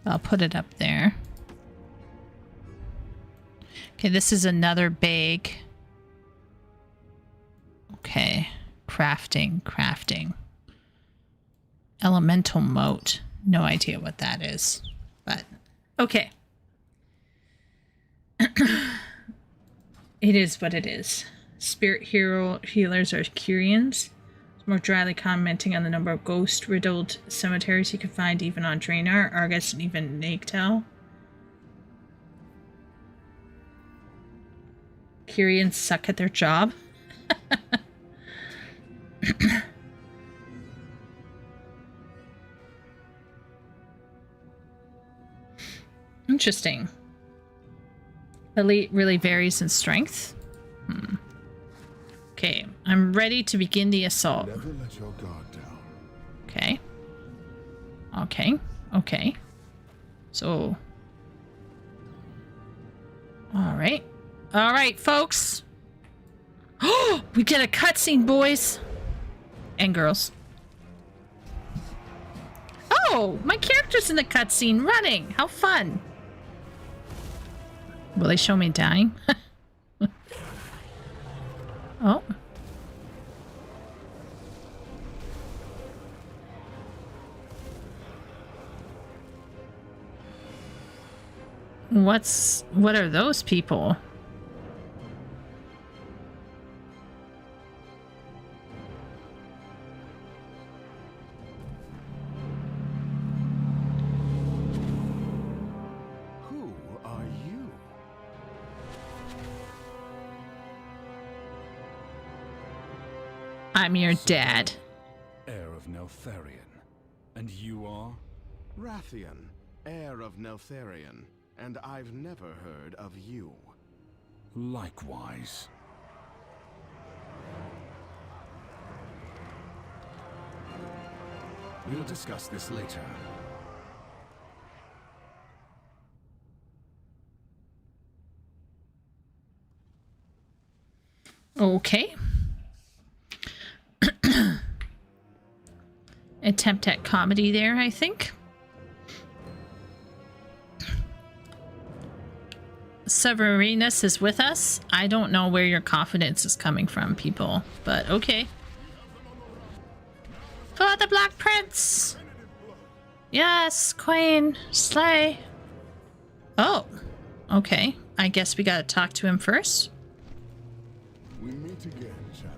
Speaker 1: I'll put it up there. Okay, this is another bag. Okay. Crafting. Elemental moat. No idea what that is. But, okay. It is what it is. Spirit hero healers are Kyrians. More dryly commenting on the number of ghost-riddled cemeteries you can find even on Draenor, Argus, and even Nagtel. Kyrians suck at their job. Interesting. Elite really varies in strength. Okay, I'm ready to begin the assault.
Speaker 2: Never let your guard down.
Speaker 1: Okay. So, all right, folks. Oh, we get a cutscene, boys and girls. Oh, my character's in the cutscene running. How fun. Will they show me dying? Oh. What are those people?
Speaker 2: Who are you?
Speaker 1: I'm your dad.
Speaker 8: Heir of Neltharion. And you are?
Speaker 2: Rathian, heir of Neltharion, and I've never heard of you.
Speaker 8: Likewise. We'll discuss this later.
Speaker 1: Okay. Attempt at comedy there, I think. Severinus is with us. I don't know where your confidence is coming from, people, but okay. For the Black Prince! Yes, Queen, slay. Oh, okay. I guess we gotta talk to him first.
Speaker 2: We meet again, champion.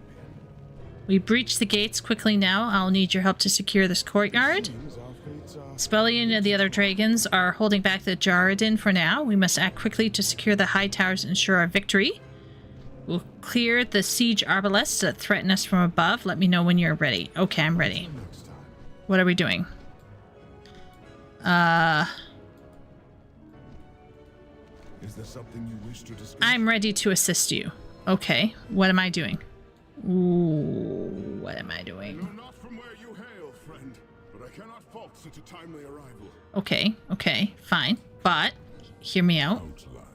Speaker 1: We breach the gates quickly now. I'll need your help to secure this courtyard.
Speaker 2: Seems our fates are...
Speaker 1: Spellian and the other dragons are holding back the Jarradin for now. We must act quickly to secure the high towers and ensure our victory. We'll clear the siege arbalests that threaten us from above. Let me know when you're ready. Okay, I'm ready.
Speaker 2: Next time.
Speaker 1: What are we doing?
Speaker 2: Is there something you wish to discuss?
Speaker 1: I'm ready to assist you. Okay, what am I doing? Ooh, what am I doing?
Speaker 2: You're not from where you hail, friend, but I cannot fault such a timely arrival.
Speaker 1: Okay, fine. But, hear me out.
Speaker 2: Outland.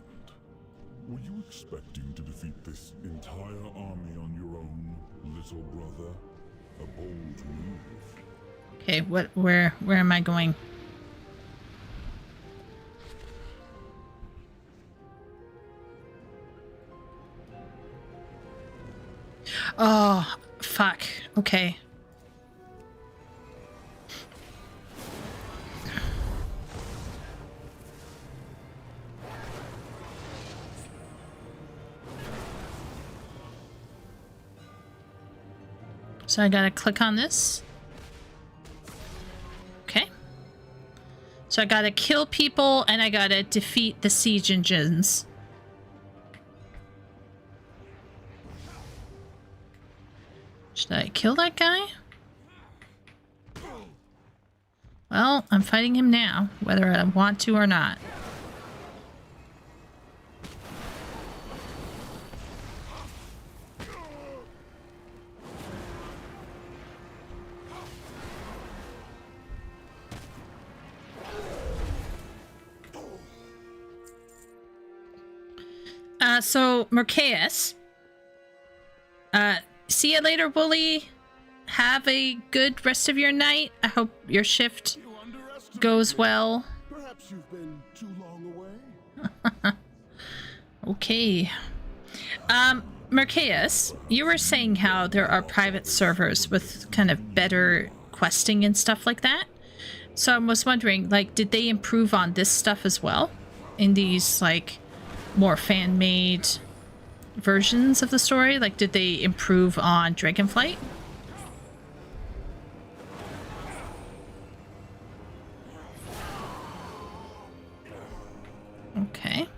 Speaker 2: Were you expecting to defeat this entire army on your own, little brother? A bold move.
Speaker 1: Okay, where am I going? Oh, fuck. Okay. So I gotta click on this. Okay. So I gotta kill people and I gotta defeat the siege engines. Should I kill that guy? Well, I'm fighting him now, whether I want to or not. So, Mercaeus. See you later, Wooly. Have a good rest of your night. I hope your shift
Speaker 2: You underestimate
Speaker 1: goes
Speaker 2: me.
Speaker 1: well.
Speaker 2: Perhaps you've been too long away.
Speaker 1: Okay. Mercaeus, you were saying how there are private servers with kind of better questing and stuff like that. So I was wondering, like, did they improve on this stuff as well? In these, like, more fan-made versions of the story? Like, did they improve on Dragonflight? Okay.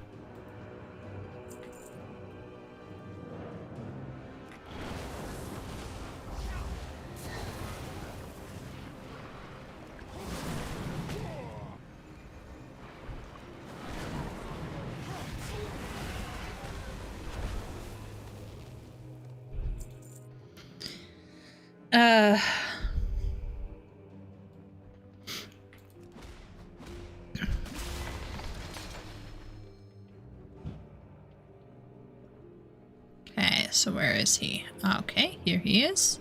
Speaker 1: Okay, so where is he? Okay, here he is.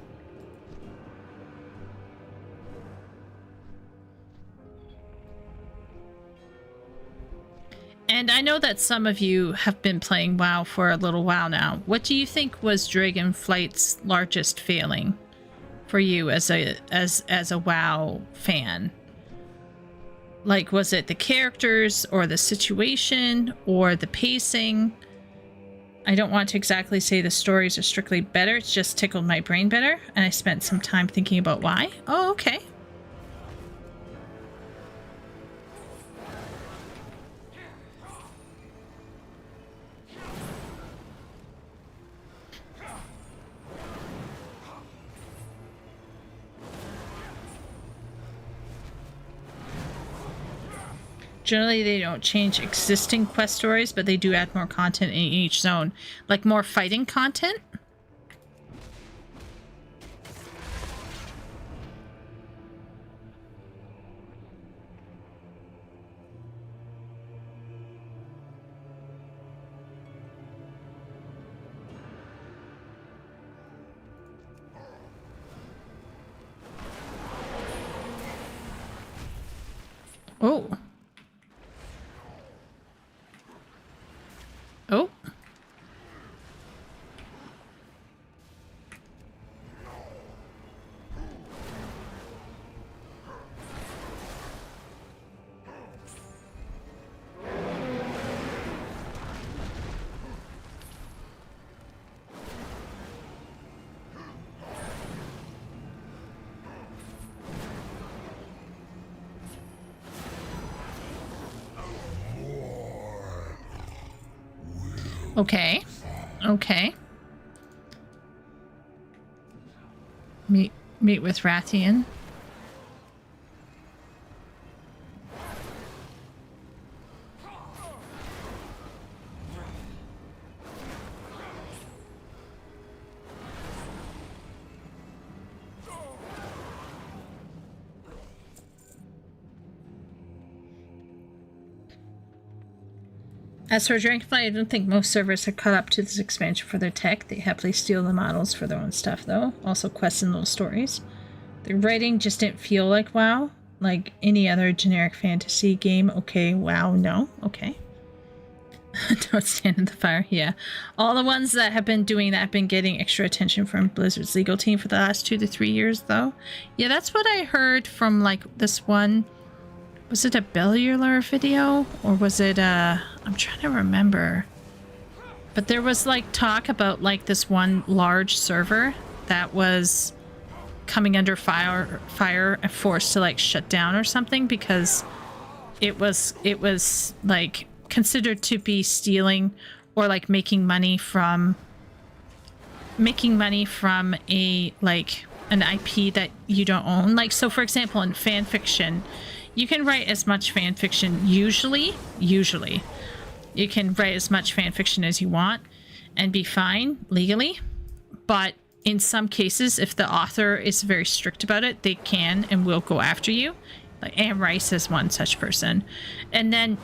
Speaker 1: And I know that some of you have been playing WoW for a little while now. What do you think was Dragonflight's largest failing for you as a WoW fan? Like, was it the characters or the situation or the pacing? I don't want to exactly say the stories are strictly better. It's just tickled my brain better, and I spent some time thinking about why. Oh, okay. Generally, they don't change existing quest stories, but they do add more content in each zone. Like more fighting content? Oh. Oh. Okay. Okay. Meet with Rathian. As for Dragonflight, I don't think most servers have caught up to this expansion for their tech. They happily steal the models for their own stuff, though. Also quests and little stories. The writing just didn't feel like WoW. Like any other generic fantasy game. Okay, WoW, no. Okay. Don't stand in the fire. Yeah. All the ones that have been doing that have been getting extra attention from Blizzard's legal team for the last 2 to 3 years, though. Yeah, that's what I heard from, like, this one... Was it a Bellular video? Or was it I'm trying to remember. But there was like talk about like this one large server that was coming under fire and forced to like shut down or something because it was like considered to be stealing or like making money from a like an IP that you don't own. Like, so for example, in fan fiction, you can write as much fan fiction usually you can write as much fan fiction as you want and be fine legally, but in some cases, if the author is very strict about it, they can and will go after you. Like Anne Rice is one such person. And then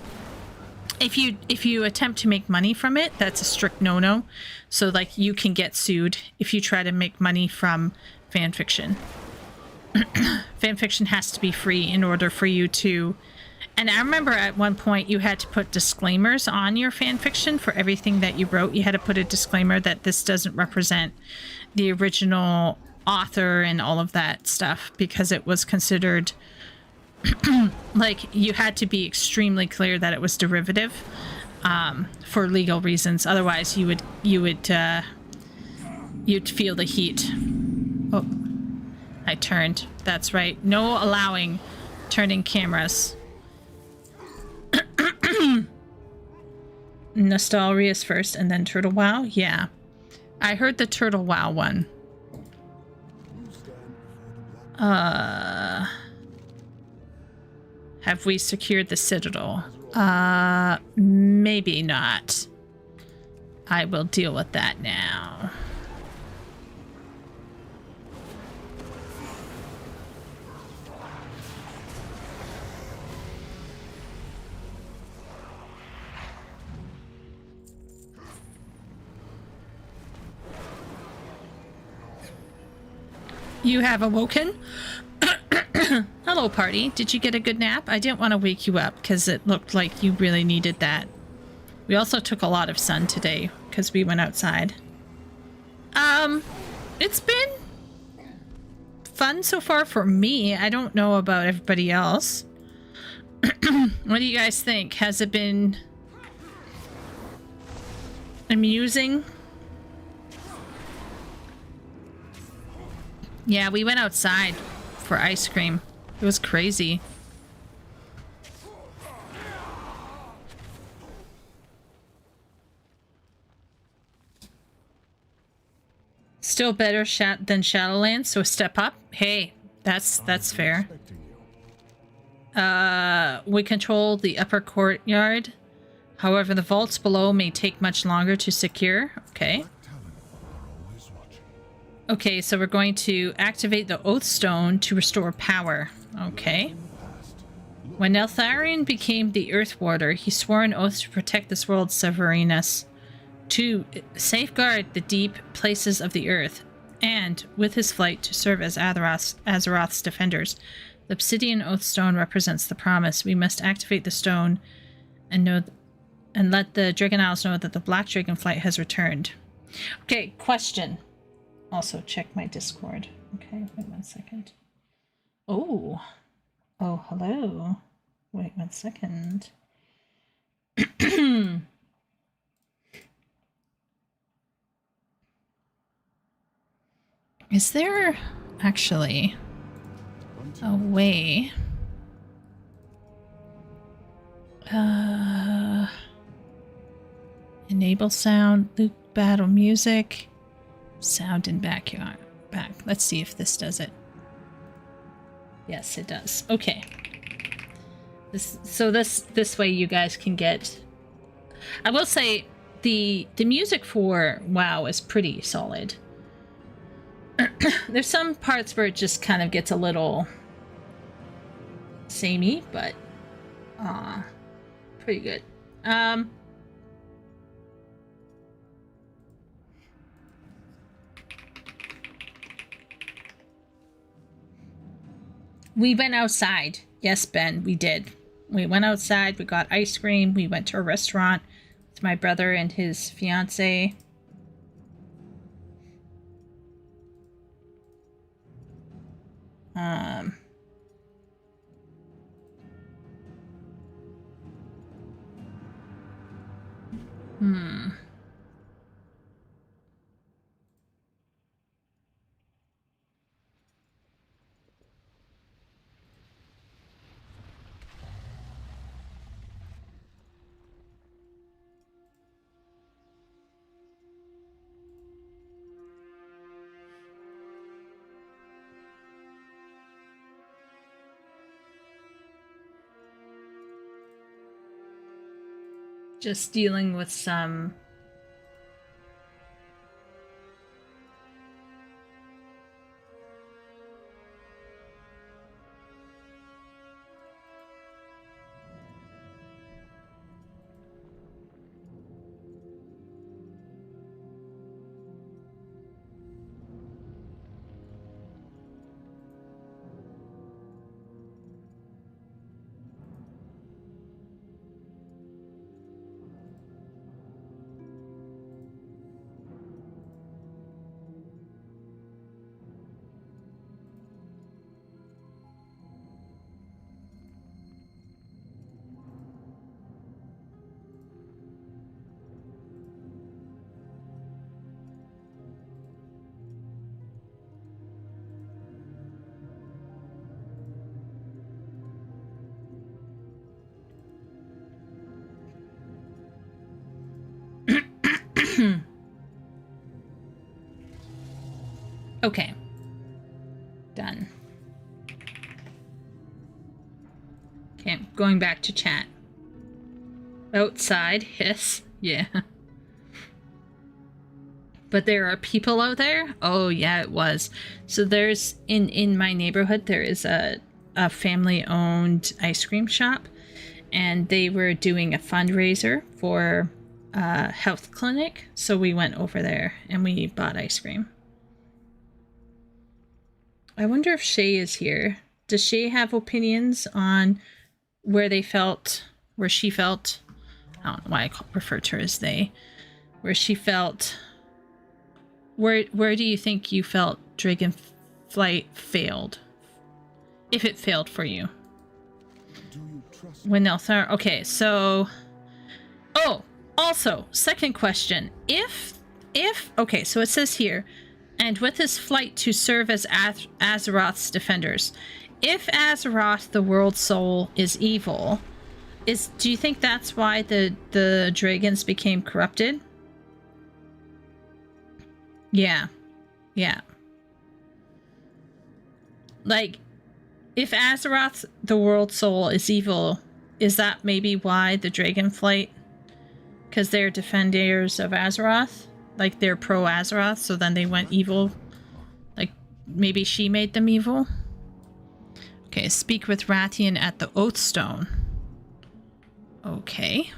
Speaker 1: if you attempt to make money from it, that's a strict no-no. So like you can get sued if you try to make money from fan fiction. Fan fiction has to be free in order for you to... And I remember at one point you had to put disclaimers on your fan fiction for everything that you wrote. You had to put a disclaimer that this doesn't represent the original author and all of that stuff because it was considered... like, you had to be extremely clear that it was derivative for legal reasons. Otherwise, you'd feel the heat. Oh, I turned. That's right. No allowing turning cameras. Nostalrius first and then Turtle WoW? Yeah. I heard the Turtle WoW one. Have we secured the Citadel? Maybe not. I will deal with that now. You have awoken? Hello, party. Did you get a good nap? I didn't want to wake you up because it looked like you really needed that We also took a lot of sun today because we went outside. It's been fun so far for me. I don't know about everybody else. What do you guys think? Has it been amusing? Yeah, we went outside for ice cream. It was crazy. Still better than Shadowlands, so a step up. Hey, that's fair. We control the upper courtyard. However, the vaults below may take much longer to secure. Okay. Okay, so we're going to activate the Oath Stone to restore power. Okay. When Eltharion became the Earth Warder, he swore an oath to protect this world's sovereignness, to safeguard the deep places of the earth, and, with his flight, to serve as Azeroth's defenders. The Obsidian Oath Stone represents the promise. We must activate the stone and let the Dragon Isles know that the Black Dragonflight has returned. Okay, question. Also, check my Discord. Okay, wait 1 second. Oh, hello. Wait 1 second. Is there actually a way? Enable sound, loop battle music, sound in backyard. Let's see if this does it. Yes, it does. Okay. This way you guys can get. I will say the music for WoW is pretty solid. There's some parts where it just kind of gets a little samey, but pretty good. We went outside. Yes, Ben, we did. We went outside, we got ice cream, we went to a restaurant with my brother and his fiance. Just dealing with some okay. Done. Okay, going back to chat. Outside, hiss. Yeah. But there are people out there? Oh yeah, it was. So there's in my neighborhood there is a family-owned ice cream shop, and they were doing a fundraiser for a health clinic. So we went over there and we bought ice cream. I wonder if Shay is here. Does Shay have opinions on where she felt I don't know why refer to her as they, where she felt, where do you think you felt Dragonflight failed? If it failed for you.
Speaker 2: Do you trust
Speaker 1: When Nelthar, okay, so, oh, also, second question, if, okay, so it says here, and with his flight to serve as Azeroth's defenders, if Azeroth, the world soul, is evil, do you think that's why the dragons became corrupted? Yeah. Yeah. Like, if Azeroth, the world soul, is evil, is that maybe why the Dragonflight? Because they're defenders of Azeroth? Like, they're pro-Azeroth, so then they went evil? Like, maybe she made them evil? Okay, speak with Rathian at the Oathstone. Okay.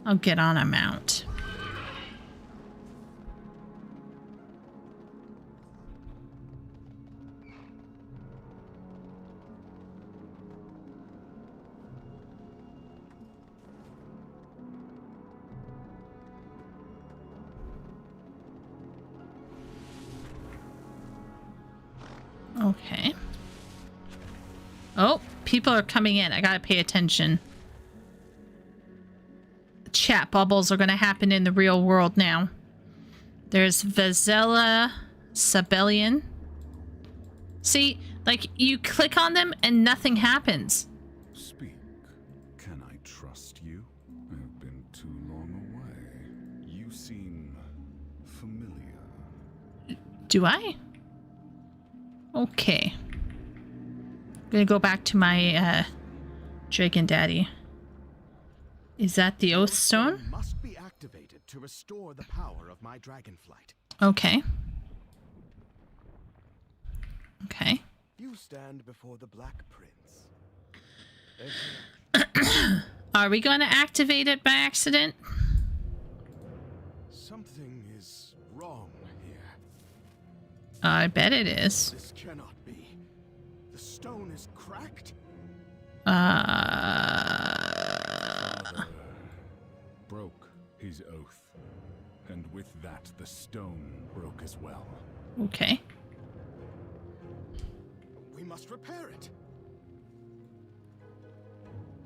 Speaker 1: I'll get on a mount. Okay. Oh, people are coming in. I gotta pay attention. Chat bubbles are gonna happen in the real world now. There's Vazella Sabellian. See, like, you click on them and nothing happens.
Speaker 8: Speak. Can I trust you? I've been too long away. You seem familiar.
Speaker 1: Do I? Okay. I'm gonna go back to my Dragon Daddy. Is that the Oathstone?
Speaker 9: Must be activated to restore the power of my Dragonflight.
Speaker 1: Okay. Okay.
Speaker 9: You stand before the Black Prince.
Speaker 1: Are we going to activate it by accident?
Speaker 9: Something is wrong here.
Speaker 1: I bet it is.
Speaker 9: This cannot be. The stone is cracked.
Speaker 8: Broke his oath. And with that, the stone broke as well.
Speaker 1: Okay.
Speaker 9: We must repair it.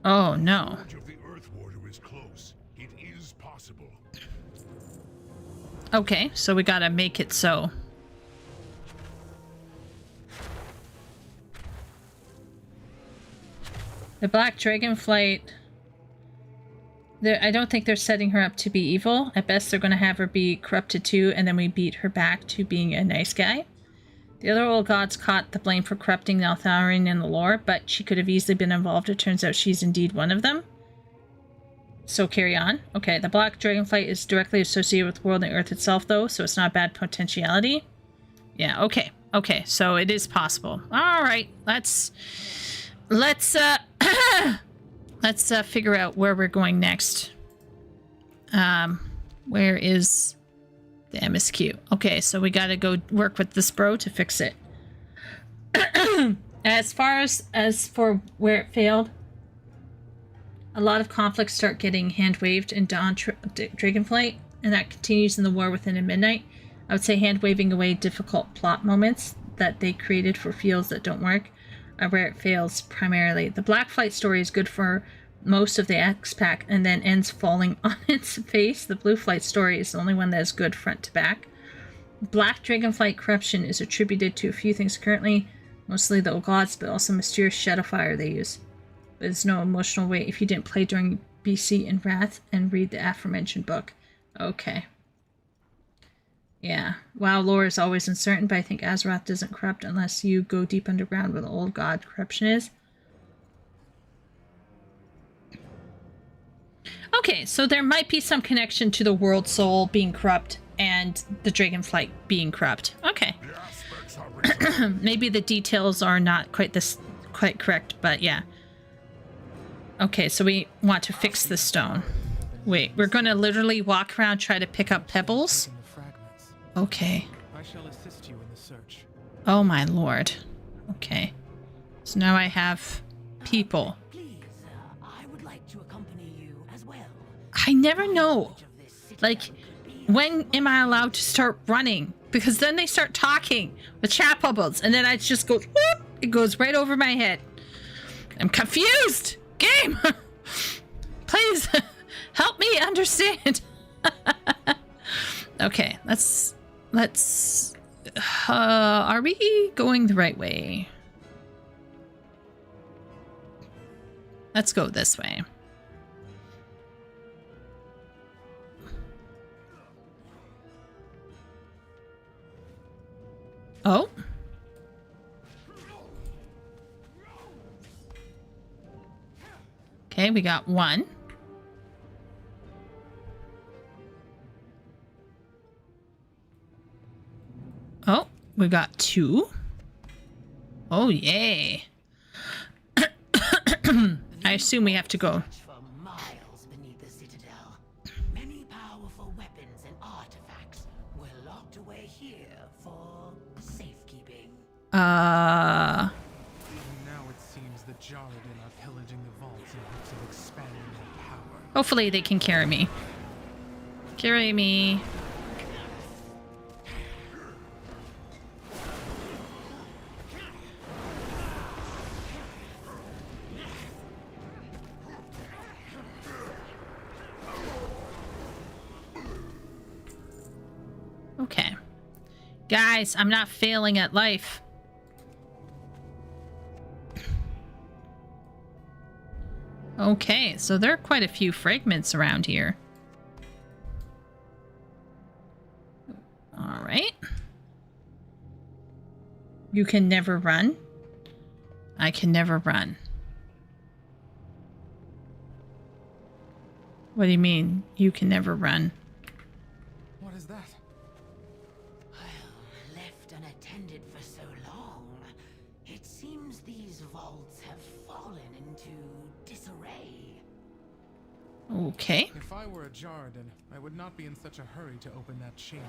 Speaker 1: Oh, no.
Speaker 2: The of the Earth Warder is close. It is possible.
Speaker 1: Okay, so we gotta make it so. The Black Dragonflight... I don't think they're setting her up to be evil. At best, they're going to have her be corrupted too, and then we beat her back to being a nice guy. The other old gods caught the blame for corrupting the Altharin in the lore, but she could have easily been involved. It turns out she's indeed one of them. So carry on. Okay, the Black Dragonflight is directly associated with the world and Earth itself, though, so it's not a bad potentiality. Yeah, okay. Okay, so it is possible. All right, let's figure out where we're going next. Where is the MSQ? Okay, so we gotta go work with this bro to fix it. As for where it failed, a lot of conflicts start getting hand-waved in Dawn Dragonflight, and that continues in the War Within and Midnight. I would say hand-waving away difficult plot moments that they created for fields that don't work are where it fails primarily. The Blackflight story is good for most of the X-Pack and then ends falling on its face. The Blue Flight story is the only one that is good front to back. Black Dragonflight corruption is attributed to a few things currently, mostly the old gods, but also mysterious shadow fire they use. But there's no emotional weight if you didn't play during BC and Wrath and read the aforementioned book. Okay. Yeah. WoW lore is always uncertain, but I think Azeroth doesn't corrupt unless you go deep underground where the old god corruption is. Okay, so there might be some connection to the world soul being corrupt and the Dragonflight being corrupt. Okay. Maybe the details are not quite correct, but yeah. Okay, so we want to fix the stone. Wait, we're going to literally walk around, try to pick up pebbles? Okay.
Speaker 6: I shall assist you in the search.
Speaker 1: Oh my lord. Okay. So now I have people.
Speaker 9: Please,
Speaker 1: I never know. Like, when am I allowed to start running? Because then they start talking with chat bubbles, and then I just go, whoop, it goes right over my head. I'm confused. Game, please help me understand. Okay, let's. Are we going the right way? Let's go this way. Oh. Okay, we got one. Oh, we got two. Oh, yay. I assume we have to go.
Speaker 10: For miles beneath the citadel, many powerful weapons and artifacts were locked away here for safekeeping.
Speaker 6: Now it seems the Jarradin are pillaging the vaults in hopes of expanding their power.
Speaker 1: Hopefully they can carry me. Carry me. Okay. Guys, I'm not failing at life. Okay, so there are quite a few fragments around here. All right. You can never run. I can never run. What do you mean, you can never run?
Speaker 6: What is that?
Speaker 10: Well, left unattended for so long, it seems these vaults have fallen into disarray.
Speaker 1: Okay.
Speaker 6: If I were a Jarradin, I would not be in such a hurry to open that chamber.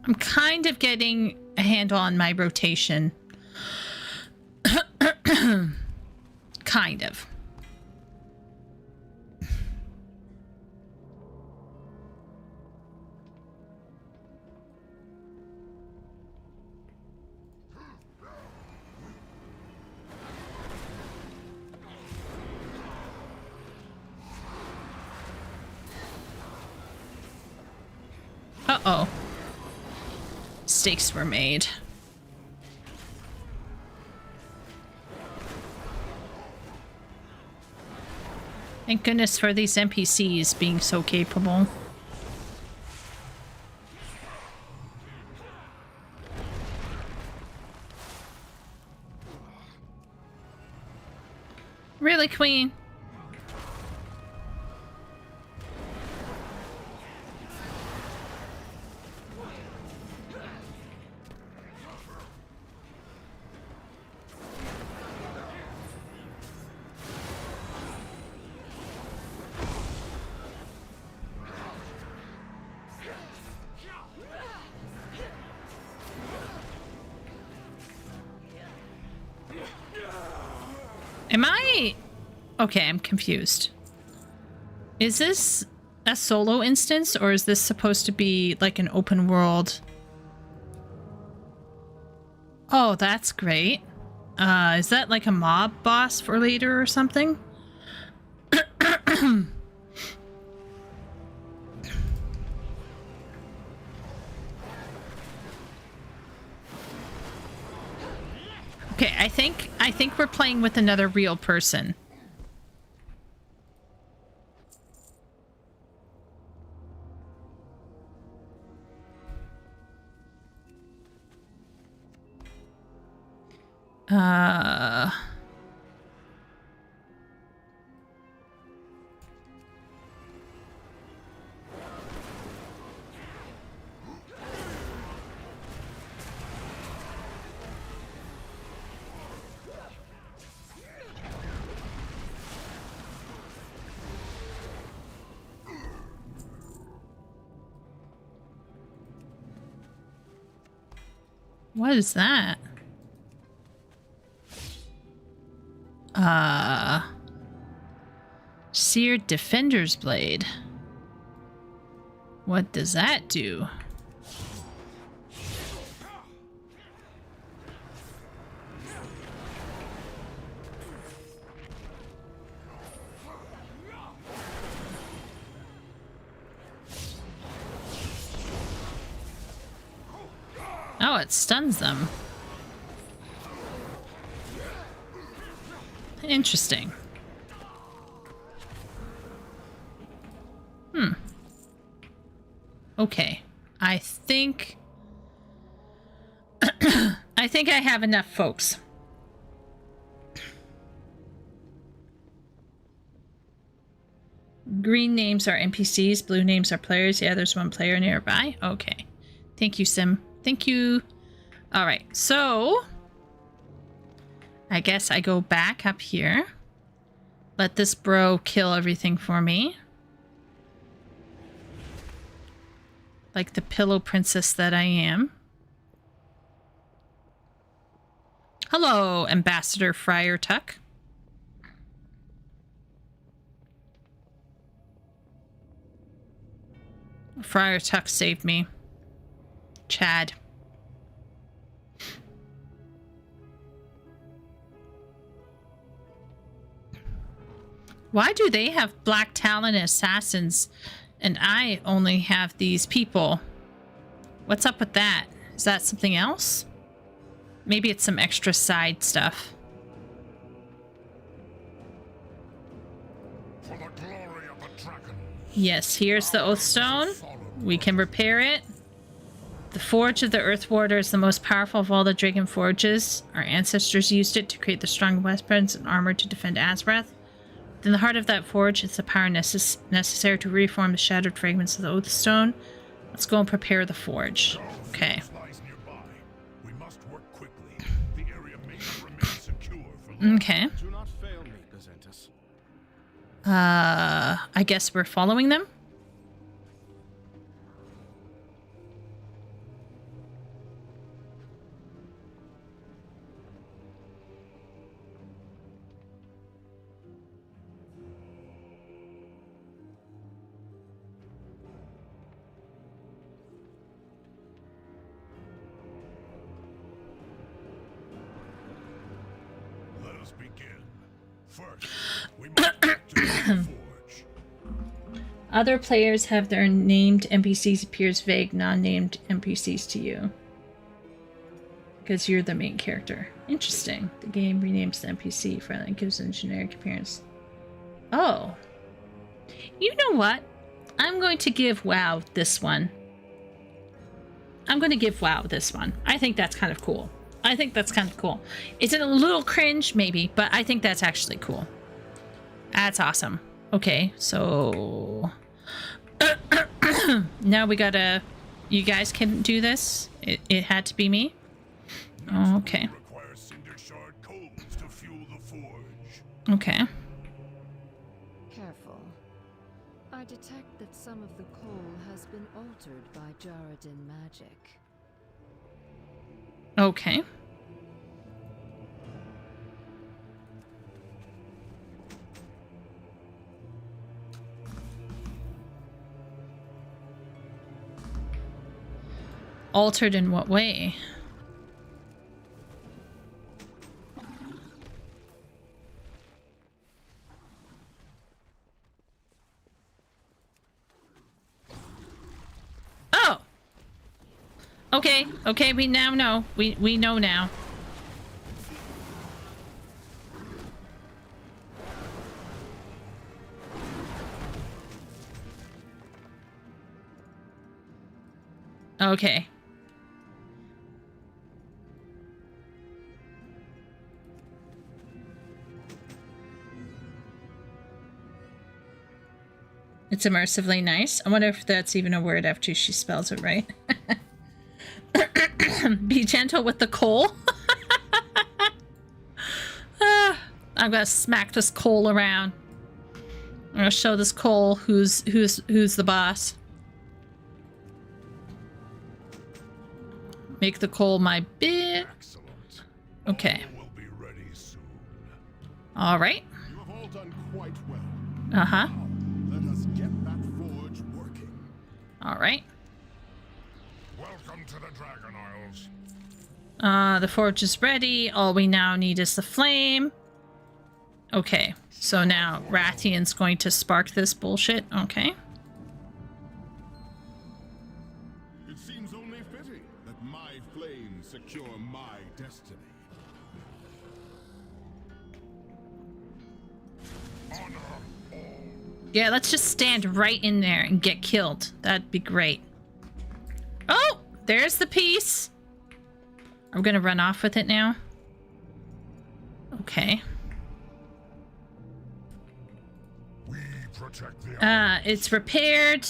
Speaker 1: I'm kind of getting a handle on my rotation. Kind of. Uh-oh. Mistakes were made. Thank goodness for these NPCs being so capable. Really, Queen? Am I... Okay, I'm confused. Is this a solo instance, or is this supposed to be like an open world? Oh, that's great. Is that like a mob boss for later or something? Okay, I think we're playing with another real person. What is that? Seared Defender's Blade. What does that do? Oh, it stuns them. Interesting. Okay. I think I think I have enough, folks. Green names are NPCs, blue names are players. Yeah, there's one player nearby. Okay. Thank you, Sim. Thank you. All right. So, I guess I go back up here. Let this bro kill everything for me. Like the pillow princess that I am. Hello, Ambassador Friar Tuck. Friar Tuck saved me. Chad. Why do they have Black Talon assassins and I only have these people? What's up with that? Is that something else? Maybe it's some extra side stuff.
Speaker 2: For the glory of the dragon.
Speaker 1: Yes, here's the Oathstone. We can repair it. The Forge of the Earthwarder is the most powerful of all the Dragon Forges. Our ancestors used it to create the strong weapons and armor to defend Azrath. In the heart of that forge is the power necessary to reform the shattered fragments of the Oathstone. Let's go and prepare the forge. Okay.
Speaker 2: We must work quickly. The area may not remain secure for long.
Speaker 1: Okay.
Speaker 9: Do not fail me, Gazentis.
Speaker 1: I guess we're following them?
Speaker 2: Let us begin. First, we must get to the forge.
Speaker 1: Other players have their named NPCs appears vague, non-named NPCs to you. Because you're the main character. Interesting. The game renames the NPC friendly and gives it a generic appearance. Oh. You know what? I'm going to give WoW this one. I'm going to give WoW this one. I think that's kind of cool. I think that's kind of cool. Is it a little cringe? Maybe. But I think that's actually cool. That's awesome. Okay, so... now we gotta... You guys can do this? It had to be me? Okay.
Speaker 2: Requires cinder shard coals to fuel the forge.
Speaker 1: Okay.
Speaker 3: Careful. I detect that some of the coal has been altered by Jaredin magic.
Speaker 1: Okay. Altered in what way? Oh! Okay, okay, we now know. We know now. Okay. It's immersively nice. I wonder if that's even a word after she spells it right. Be gentle with the coal. I'm gonna smack this coal around. I'm gonna show this coal who's the boss. Make the coal my bit.
Speaker 2: Excellent.
Speaker 1: Okay.
Speaker 2: All will be ready soon.
Speaker 1: All right.
Speaker 9: You have all done quite well.
Speaker 1: Uh-huh.
Speaker 9: Now, let us get that forge working.
Speaker 1: All right.
Speaker 2: Welcome to the Dragon Isles.
Speaker 1: The forge is ready. All we now need is the flame. Okay. So now Rathian's going to spark this bullshit. Okay.
Speaker 9: It seems only fitting that my flames secure my destiny.
Speaker 1: Yeah, let's just stand right in there and get killed. That'd be great. Oh, there's the piece. I'm gonna run off with it now. Okay.
Speaker 2: We protect the
Speaker 1: It's repaired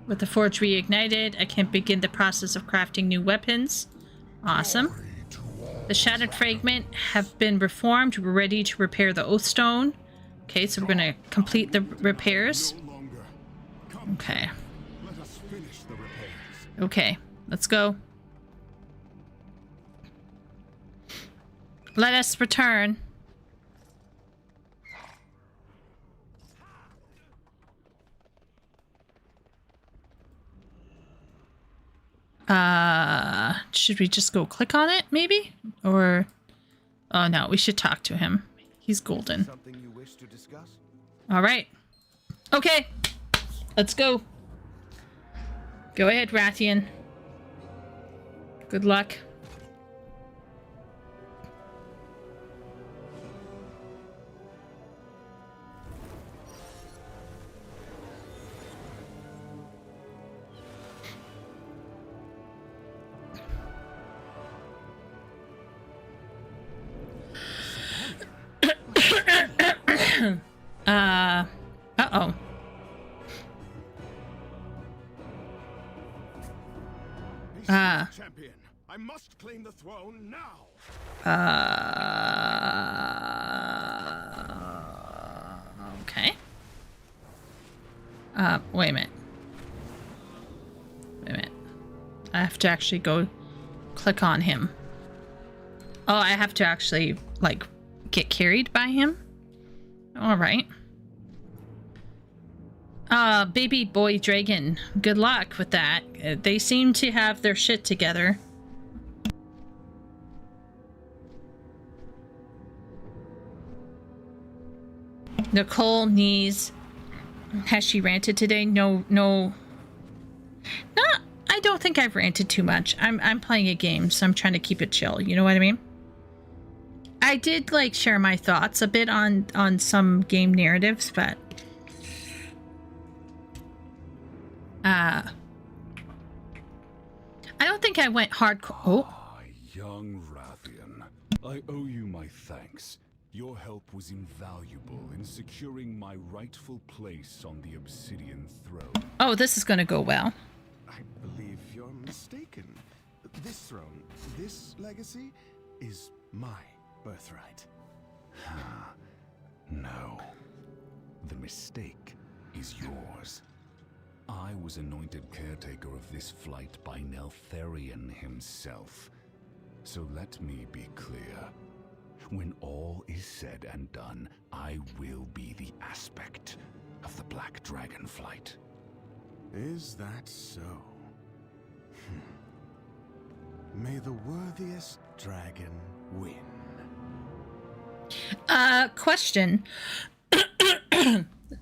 Speaker 1: with the forge reignited. I can begin the process of crafting new weapons. Awesome. The shattered fragment have been reformed. We're ready to repair the oath stone. Okay, so we're gonna complete the repairs.
Speaker 9: No longer. Come,
Speaker 1: Okay.
Speaker 9: let us finish the repairs.
Speaker 1: Okay, let's go. Let us return. Should we just go click on it, maybe? Or, oh no, we should talk to him. He's golden.
Speaker 9: Something you wish to discuss?
Speaker 1: All right. Okay, let's go. Go ahead, Rathian. Good luck. Uh-oh.
Speaker 9: Champion, I must claim the throne now.
Speaker 1: Okay. Wait a minute. Wait a minute. I have to actually go click on him. Oh, I have to actually, like, get carried by him? Alright. Baby boy dragon. Good luck with that. They seem to have their shit together. Nicole needs... Has she ranted today? No. I don't think I've ranted too much. I'm playing a game, so I'm trying to keep it chill. You know what I mean? I did, like, share my thoughts a bit on some game narratives, but... I don't think I went hardcore. Oh.
Speaker 8: Young Rathian, I owe you my thanks. Your help was invaluable in securing my rightful place on the Obsidian throne.
Speaker 1: Oh, this is gonna go well.
Speaker 9: I believe you're mistaken. This throne, this legacy, is my birthright.
Speaker 8: No. The mistake is yours. I was anointed caretaker of this flight by Neltharion himself. So let me be clear. When all is said and done, I will be the aspect of the Black Dragonflight.
Speaker 9: Is that so? May the worthiest dragon win.
Speaker 1: Question.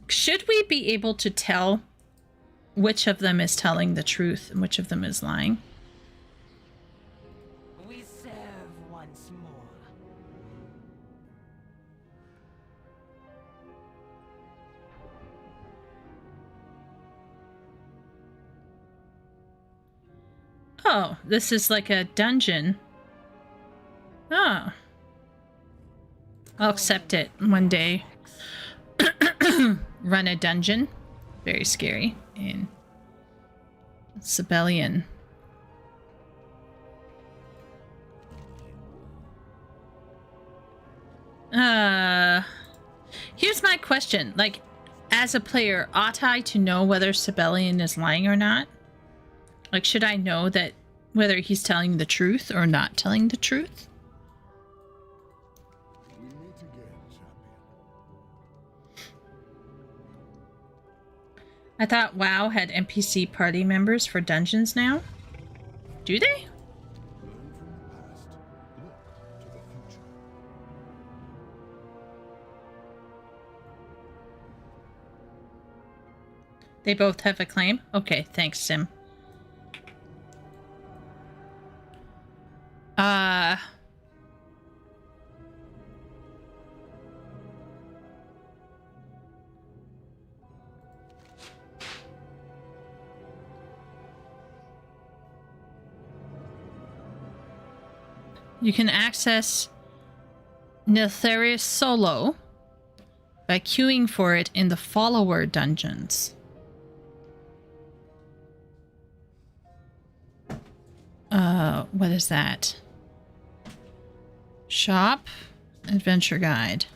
Speaker 1: Should we be able to tell which of them is telling the truth and which of them is lying?
Speaker 10: We serve once more.
Speaker 1: Oh, this is like a dungeon. Oh. I'll accept it one day. Run a dungeon. Very scary. In Sibelian. Here's my question. Like, as a player, ought I to know whether Sibelian is lying or not? Like, should I know that whether he's telling the truth or not telling the truth.
Speaker 9: We meet again, champion.
Speaker 1: I thought WoW had NPC party members for dungeons now. Do they?
Speaker 9: Learn from the past. Look to the future.
Speaker 1: They both have a claim? Okay, thanks, Sim. You can access Neltharius solo by queuing for it in the follower dungeons. What is that? Shop, adventure guide.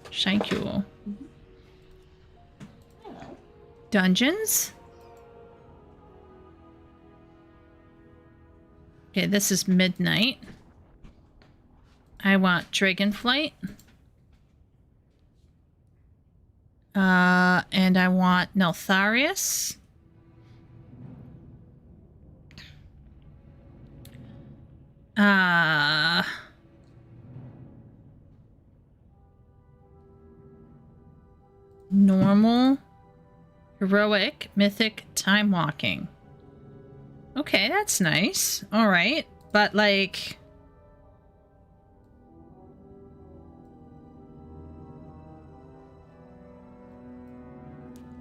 Speaker 1: Shankule. Dungeons? Okay, this is midnight. I want Dragonflight. And I want Neltharius. Normal, heroic, mythic, time walking. Okay, that's nice. All right, but like,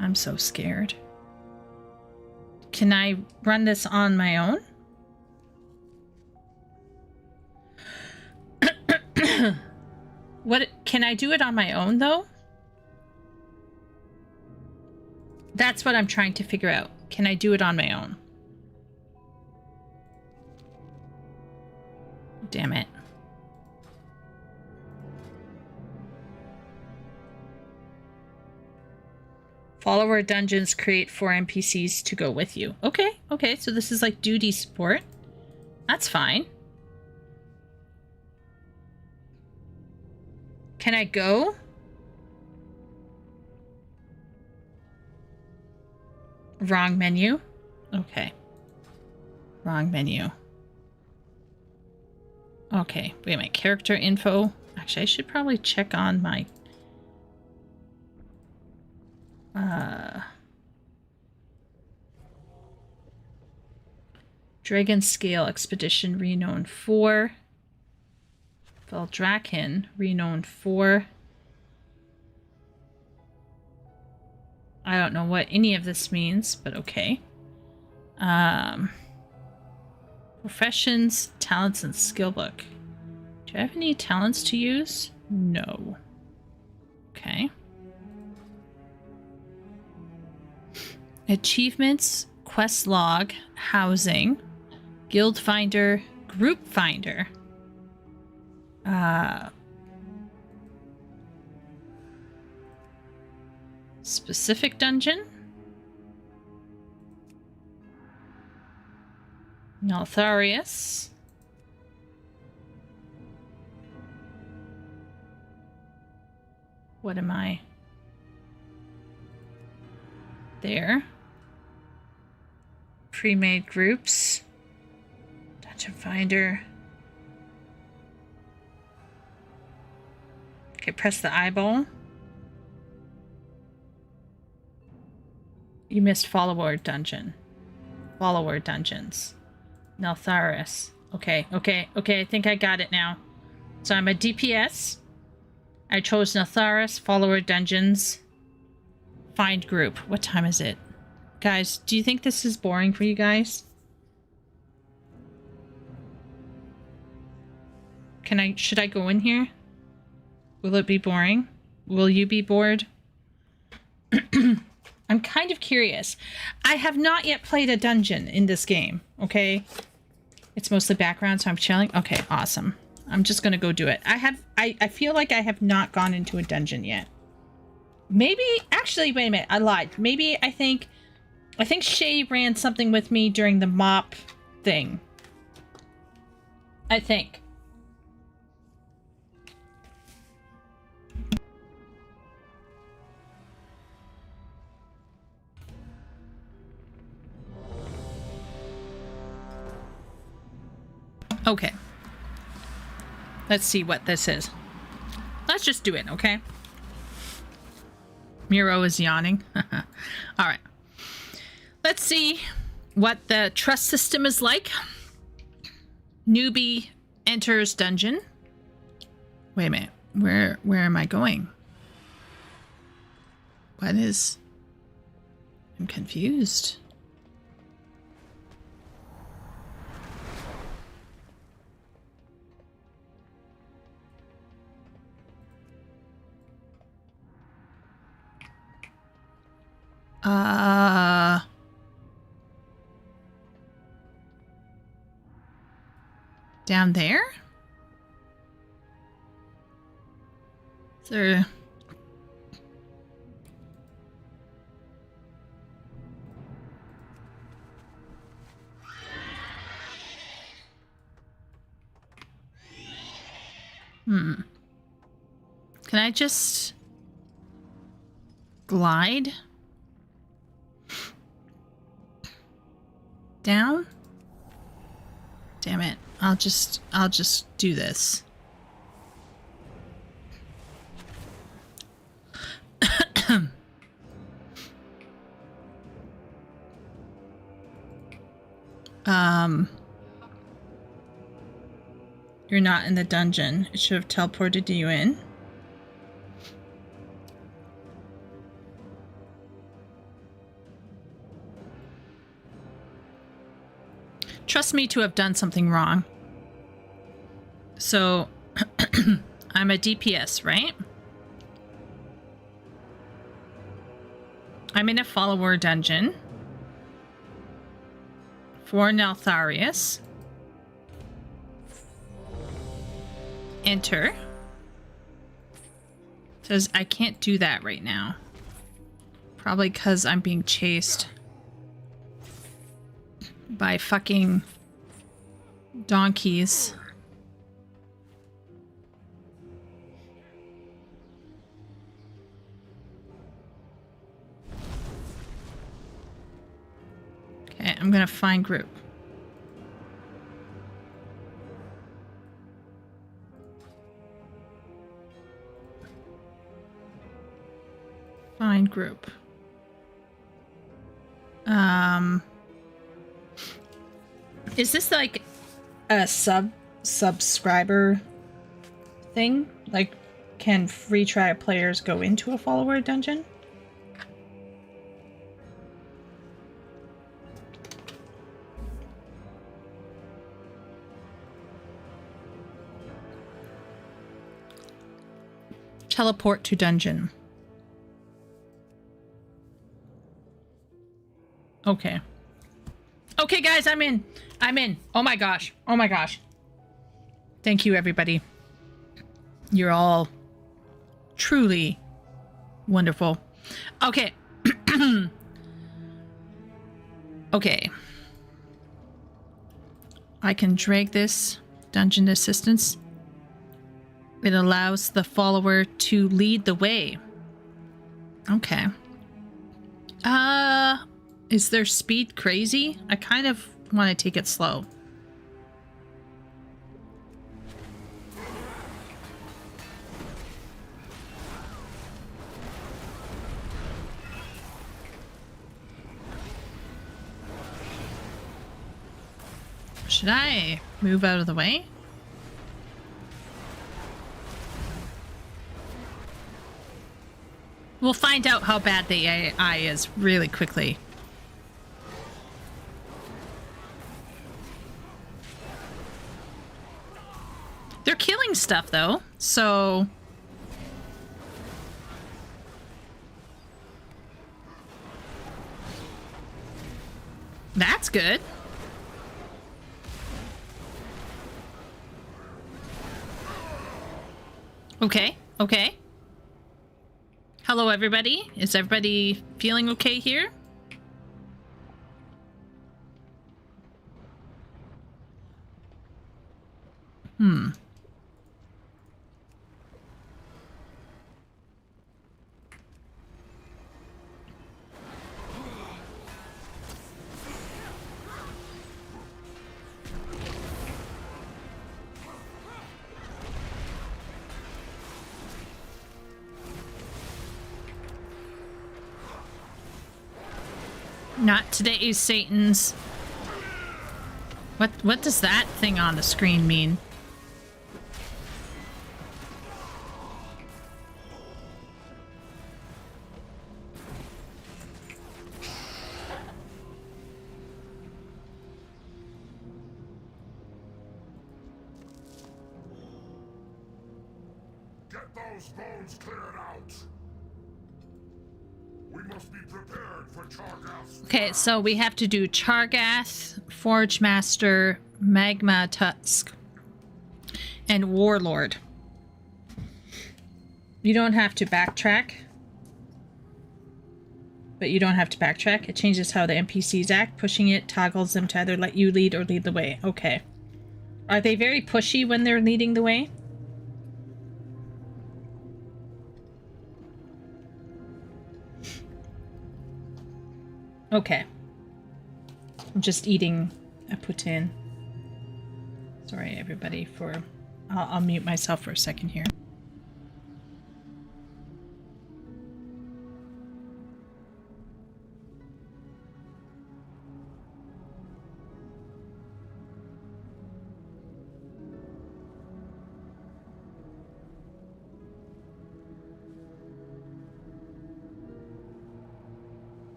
Speaker 1: I'm so scared. Can I run this on my own? What, can I do it on my own though? That's what I'm trying to figure out. Can I do it on my own? Damn it. Follower dungeons create 4 NPCs to go with you. Okay, okay, so this is like duty support. That's fine. Can I go? Wrong menu. Okay. Wrong menu. Okay, wait a minute. Character info. Actually, I should probably check on my... Dragon Scale Expedition Renown 4. Veldraken Renown 4. I don't know what any of this means, but okay. Professions, talents, and skill book. Do I have any talents to use? No. Okay. Achievements, quest log, housing, guild finder, group finder. Specific dungeon. Neltharius. What am I? There. Pre-made groups. Dungeon finder. Okay, press the eyeball. You missed follower dungeon. Follower dungeons. Neltharius. Okay, okay, okay, I think I got it now. So I'm a DPS. I chose Neltharius, follower dungeons, find group. What time is it? Guys, do you think this is boring for you guys? Should I go in here? Will it be boring? Will you be bored? I'm kind of curious. I have not yet played a dungeon in this game, okay? It's mostly background, so I'm chilling. Okay, awesome. I'm just gonna go do it. I feel like I have not gone into a dungeon yet. Maybe, actually, wait a minute, I lied. Maybe I think I think Shay ran something with me during the mop thing. I think. Okay. Let's see what this is. Let's just do it, okay? Miro is yawning. All right. Let's see what the trust system is like. Newbie enters dungeon. Wait a minute. Where am I going? What is... I'm confused. Down there? Is there... Can I just glide down? Damn it. I'll just do this. You're not in the dungeon. It should have teleported you in. Trust me to have done something wrong. So, I'm a DPS, right? I'm in a follower dungeon for Neltharius. Enter. Says I can't do that right now. Probably because I'm being chased by fucking donkeys. Okay, I'm gonna find group. Find group. Is this like a subscriber thing? Like, can free trial players go into a follower dungeon? Teleport to dungeon. Okay. Okay, guys, I'm in. I'm in. Oh my gosh. Oh my gosh. Thank you, everybody. You're all truly wonderful. Okay. Okay. I can drag this dungeon assistance. It allows the follower to lead the way. Okay. Is their speed crazy? I kind of want to take it slow. Should I move out of the way? We'll find out how bad the AI is really quickly. They're killing stuff, though, so... That's good. Okay, okay. Hello, everybody. Is everybody feeling okay here? Not today, Satan's. What does that thing on the screen mean?
Speaker 2: Get those bones cleared out. We must be prepared for Chargath's.
Speaker 1: Okay, so we have to do Chargath, Forge Master, Magma Tusk, and Warlord. You don't have to backtrack. But you don't have to backtrack. It changes how the NPCs act. Pushing it toggles them to either let you lead or lead the way. Okay. Are they very pushy when they're leading the way? Okay. I'm just eating a poutine. Sorry, everybody, for... I'll mute myself for a second here.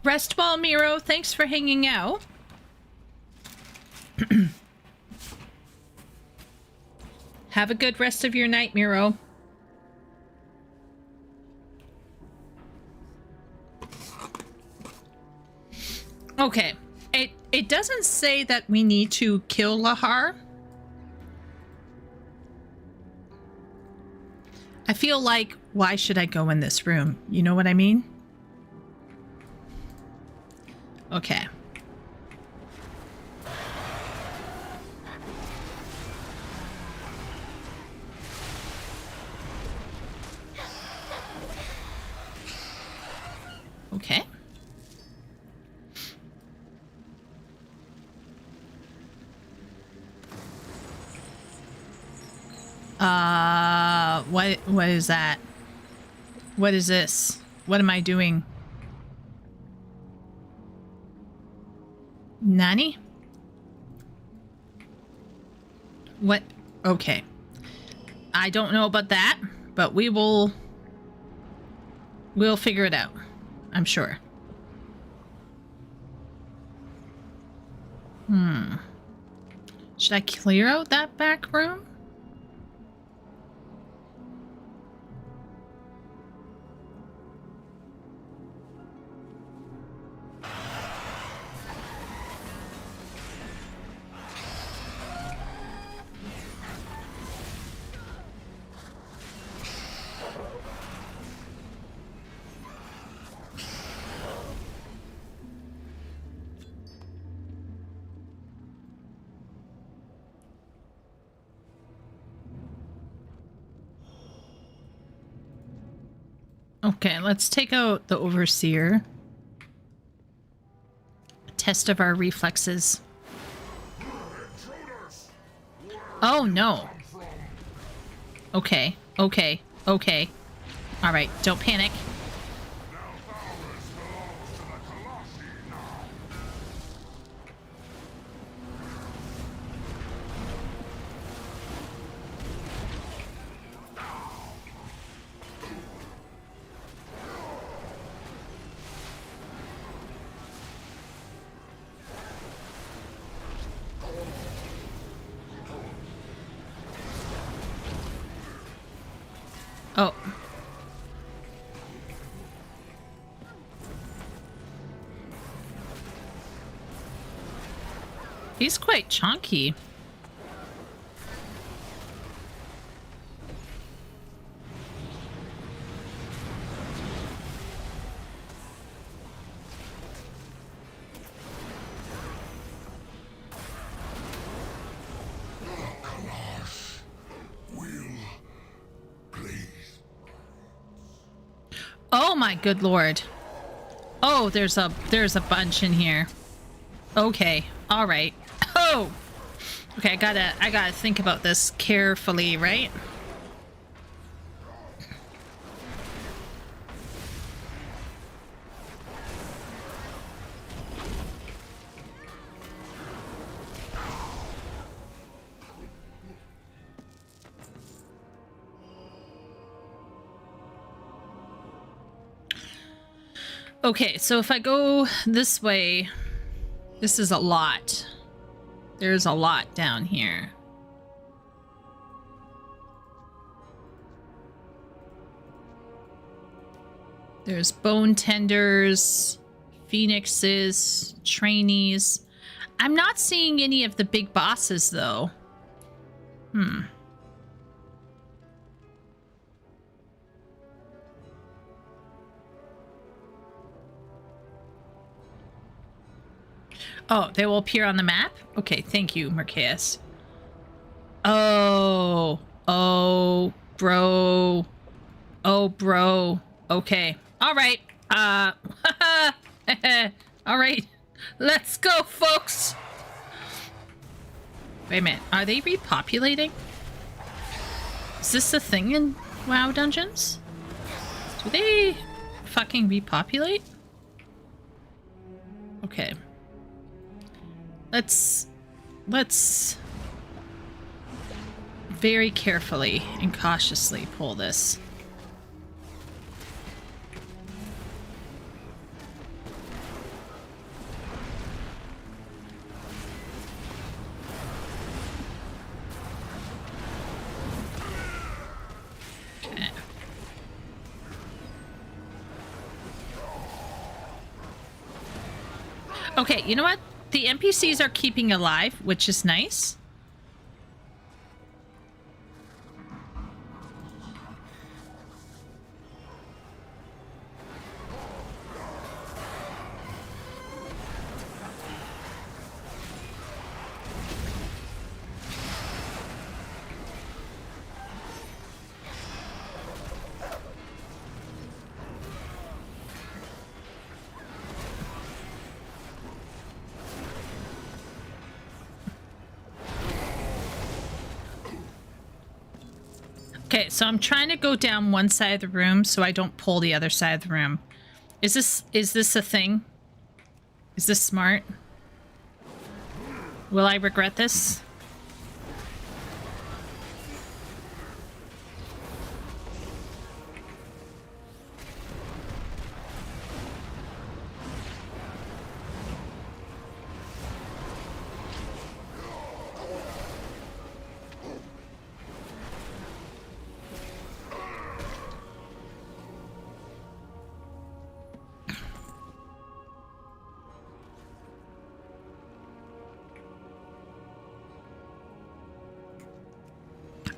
Speaker 1: Restball Miro, thanks for hanging out. Have a good rest of your night, Miro. Okay. It doesn't say that we need to kill Lahar. I feel like, why should I go in this room? You know what I mean? Okay. Okay. What is that? What is this? What am I doing? Nani? What? Okay. I don't know about that, but we'll figure it out. I'm sure. Should I clear out that back room? Okay, let's take out the Overseer. A test of our reflexes. Oh, no. Okay, okay, okay. Alright, don't panic. Oh. He's quite chunky. Oh my good lord. Oh, there's a bunch in here. Okay. All right. Oh. Okay, I gotta think about this carefully, right? Okay, so if I go this way, this is a lot. There's a lot down here. There's bone tenders, phoenixes, trainees. I'm not seeing any of the big bosses, though. Oh, they will appear on the map? Okay, thank you, Marquez. Oh, bro. Oh, bro. Okay. All right. All right. Let's go, folks. Wait a minute. Are they repopulating? Is this a thing in WoW dungeons? Do they fucking repopulate? Okay. Let's very carefully and cautiously pull this. Okay. Okay, you know what? The NPCs are keeping alive, which is nice. Okay, so I'm trying to go down one side of the room so I don't pull the other side of the room. Is this a thing? Is this smart? Will I regret this?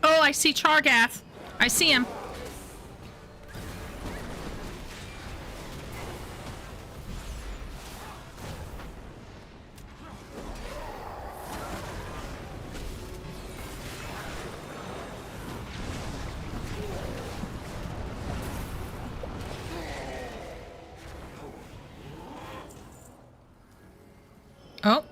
Speaker 1: Oh, I see Chargath. I see him. Oh.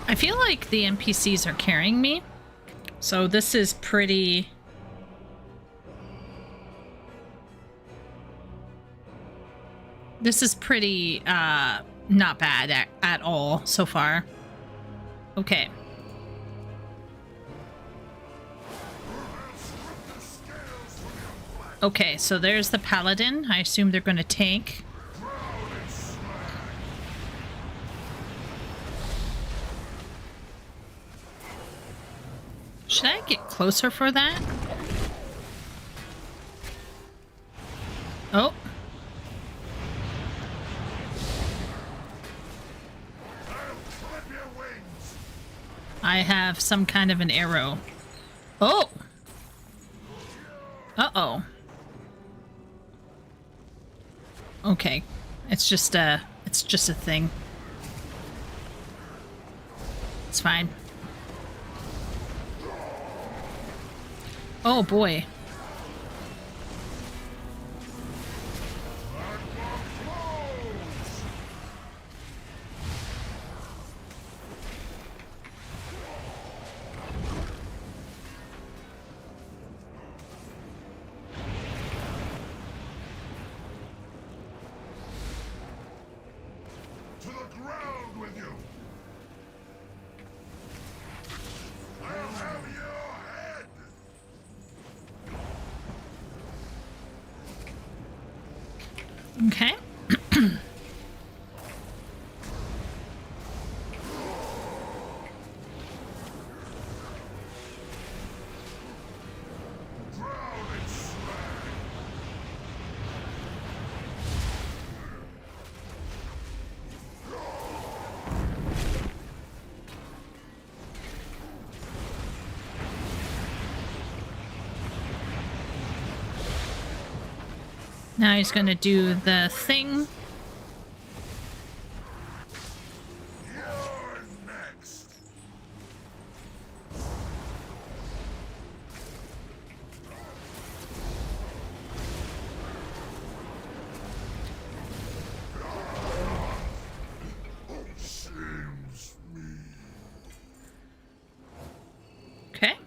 Speaker 1: I feel like the NPCs are carrying me, so this is pretty... This is pretty, not bad at all so far. Okay. Okay, so there's the paladin. I assume they're going to tank. Should I get closer for that? Oh. I have some kind of an arrow. Oh! Uh-oh. Okay. It's just a thing. It's fine. Oh boy.
Speaker 2: To the ground with you! I'll have your head!
Speaker 1: Okay. Now he's gonna do the thing.
Speaker 2: You're next! Shames me.
Speaker 1: Okay.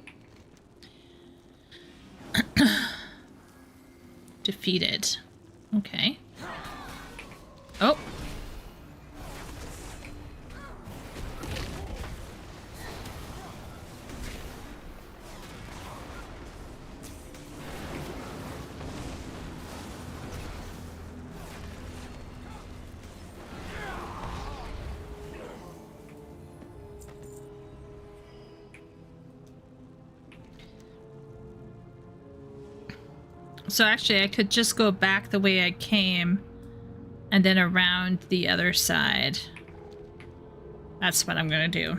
Speaker 1: Defeated. Okay. Oh. So actually, I could just go back the way I came and then around the other side. That's what I'm gonna do.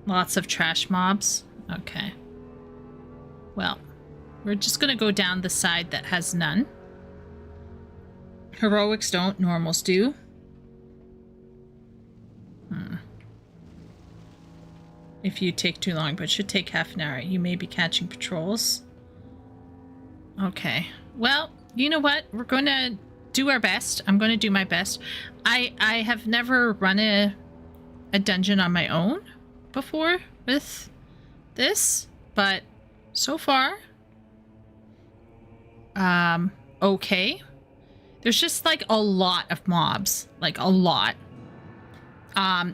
Speaker 1: Lots of trash mobs. Okay. Well, we're just gonna go down the side that has none. Heroics don't, normals do. If you take too long, but it should take half an hour. You may be catching patrols. Okay. Well, you know what? We're going to do our best. I'm going to do my best. I have never run a dungeon on my own before with this, but so far, okay. There's just like a lot of mobs, like a lot.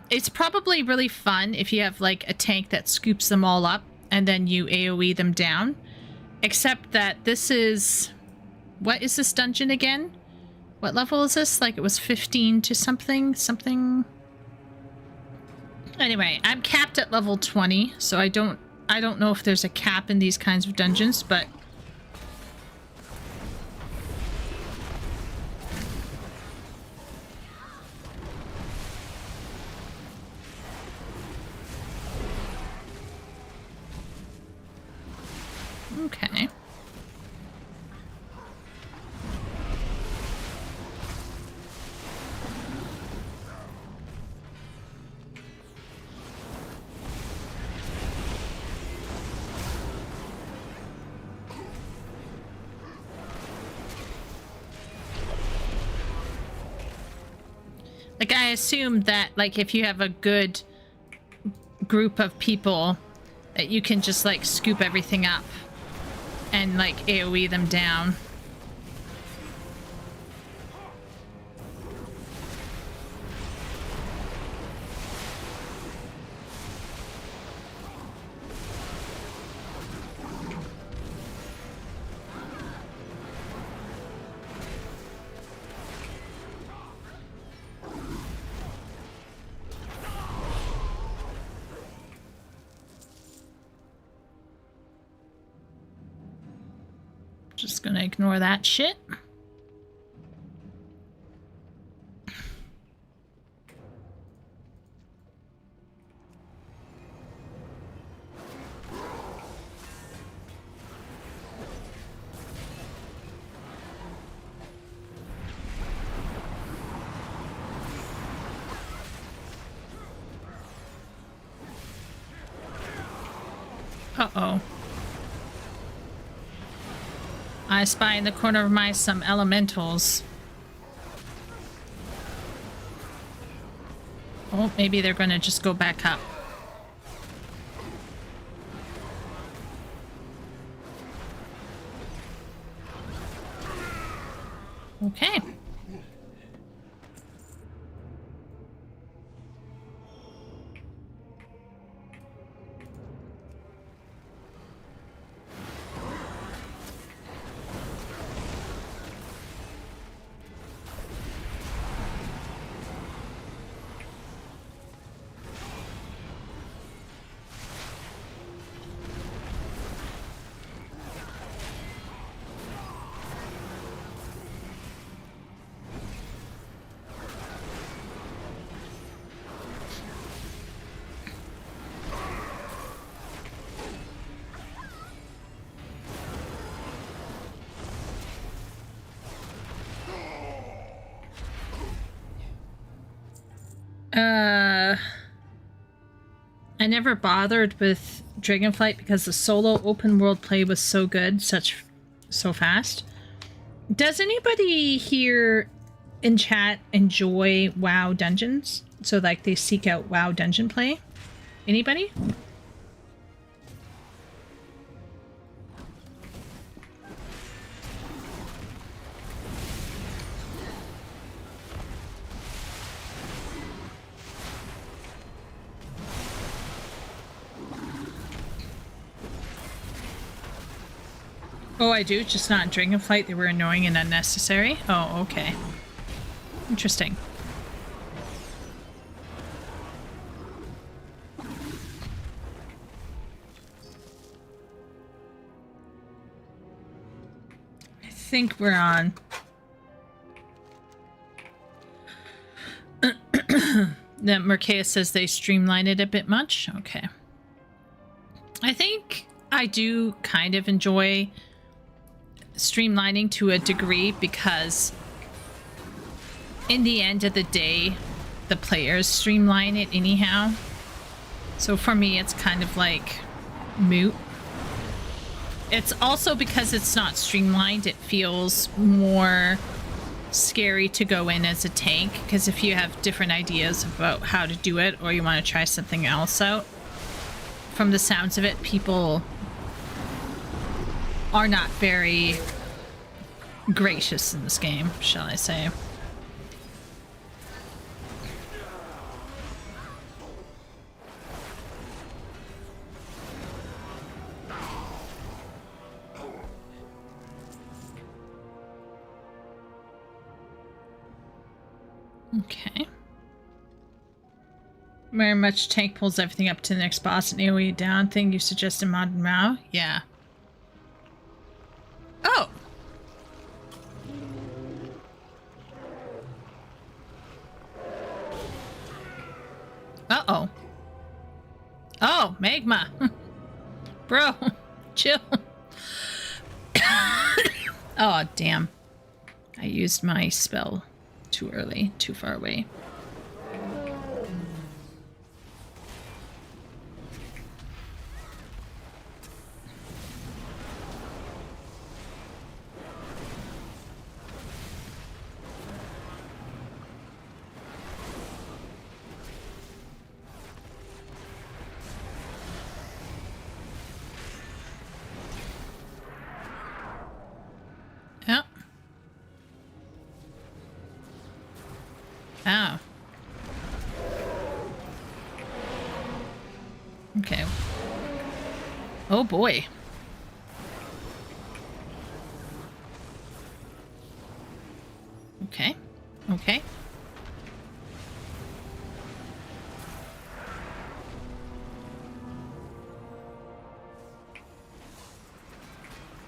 Speaker 1: It's probably really fun if you have like a tank that scoops them all up and then you AoE them down. Except that this is... What is this dungeon again? What level is this? Like it was 15 to something? Anyway, I'm capped at level 20, so I don't know if there's a cap in these kinds of dungeons, but... Okay. Like, I assume that, like, if you have a good group of people, that you can just, like, scoop everything up and, like, AoE them down. Just gonna ignore that shit. Uh-oh. I spy in the corner of my some elementals. Oh, maybe they're gonna just go back up. Okay. I never bothered with Dragonflight because the solo open world play was so good, so fast. Does anybody here in chat enjoy WoW dungeons? So like they seek out WoW dungeon play? Anybody? Oh, I do? Just not in Dragonflight? They were annoying and unnecessary? Oh, okay. Interesting. I think we're on. That Merkeia says they streamline it a bit much? Okay. I think I do kind of enjoy streamlining to a degree because in the end of the day the players streamline it anyhow, so for me it's kind of like moot. It's also because it's not streamlined, it feels more scary to go in as a tank, because if you have different ideas about how to do it or you want to try something else out, from the sounds of it, people are not very gracious in this game, shall I say. Okay. Very much tank pulls everything up to the next boss and AoE down thing you suggest in modern WoW? Yeah. Oh! Uh-oh. Oh, magma. Bro, chill. Oh, damn. I used my spell too early, too far away. Yep. Oh. Okay. Oh boy. Okay. Okay.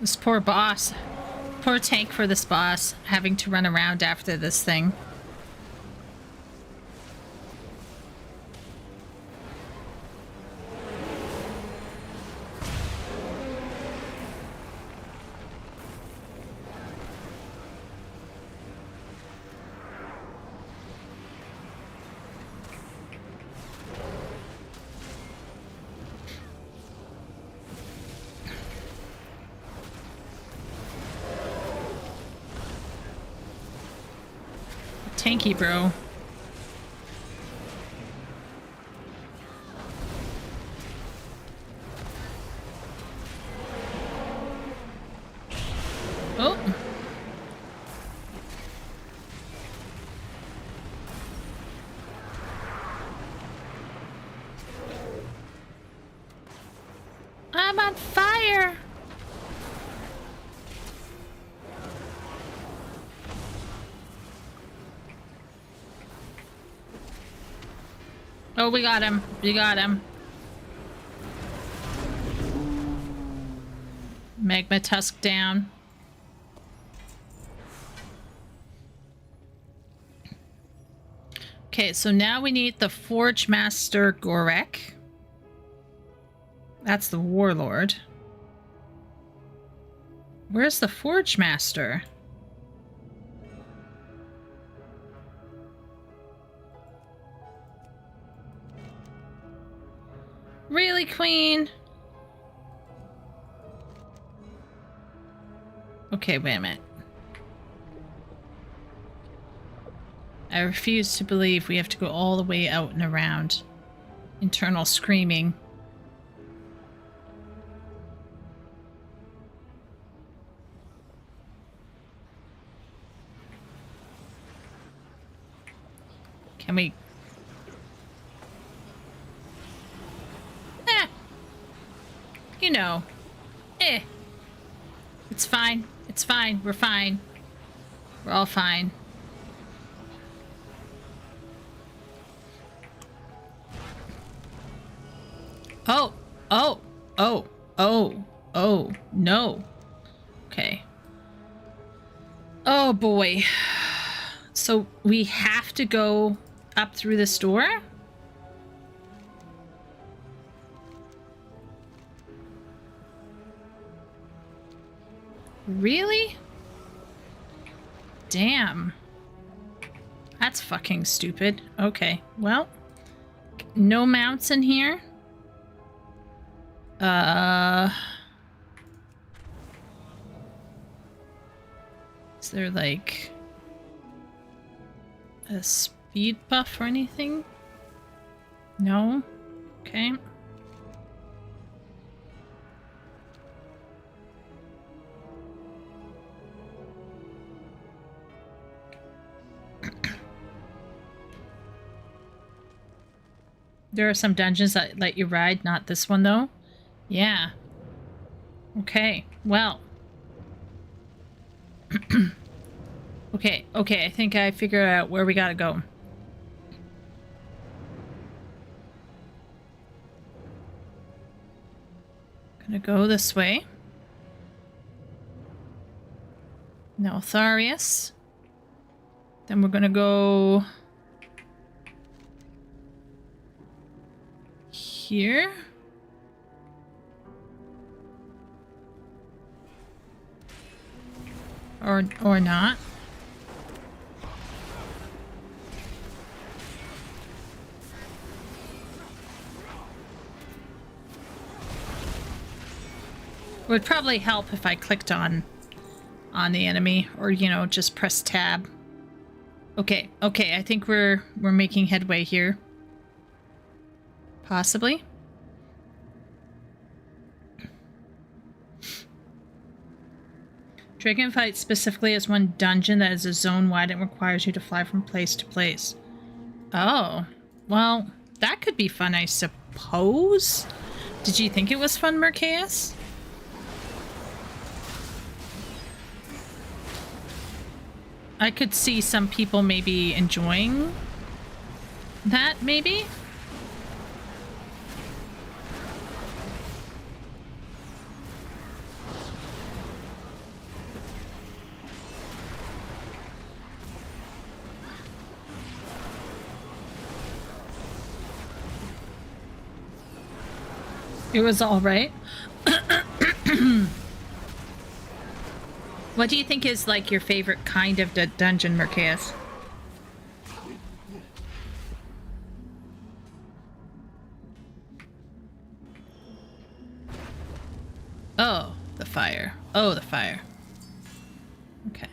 Speaker 1: This poor boss. Poor tank for this boss, having to run around after this thing. Tanky, bro. Oh. I'm on fire. Oh, we got him. We got him. Magma tusk down. Okay, so now we need the Forge Master Gorek. That's the Warlord. Where's the Forge Master? Really, Queen? Okay, wait a minute. I refuse to believe we have to go all the way out and around. Internal screaming. Can we... You know. It's fine. It's fine. We're fine. We're all fine. Oh. Oh. Oh. Oh. Oh. No. Okay. Oh boy. So we have to go up through this door? Really? Damn. That's fucking stupid. Okay, well. No mounts in here. Is there like a speed buff or anything? No? Okay. There are some dungeons that let you ride, not this one though. Yeah. Okay, well. Okay, I think I figured out where we gotta go. Gonna go this way. Neltharius. Then we're gonna go... here. Or not. It would probably help if I clicked on the enemy, or you know, just press tab. Okay, I think we're making headway here. Possibly. Dragonflight specifically is one dungeon that is a zone wide and requires you to fly from place to place. Oh, well, that could be fun, I suppose. Did you think it was fun, Mercaeus? I could see some people maybe enjoying that, maybe? It was all right. What do you think is like your favorite kind of dungeon, Merceus? Oh, the fire. Oh, the fire. Okay.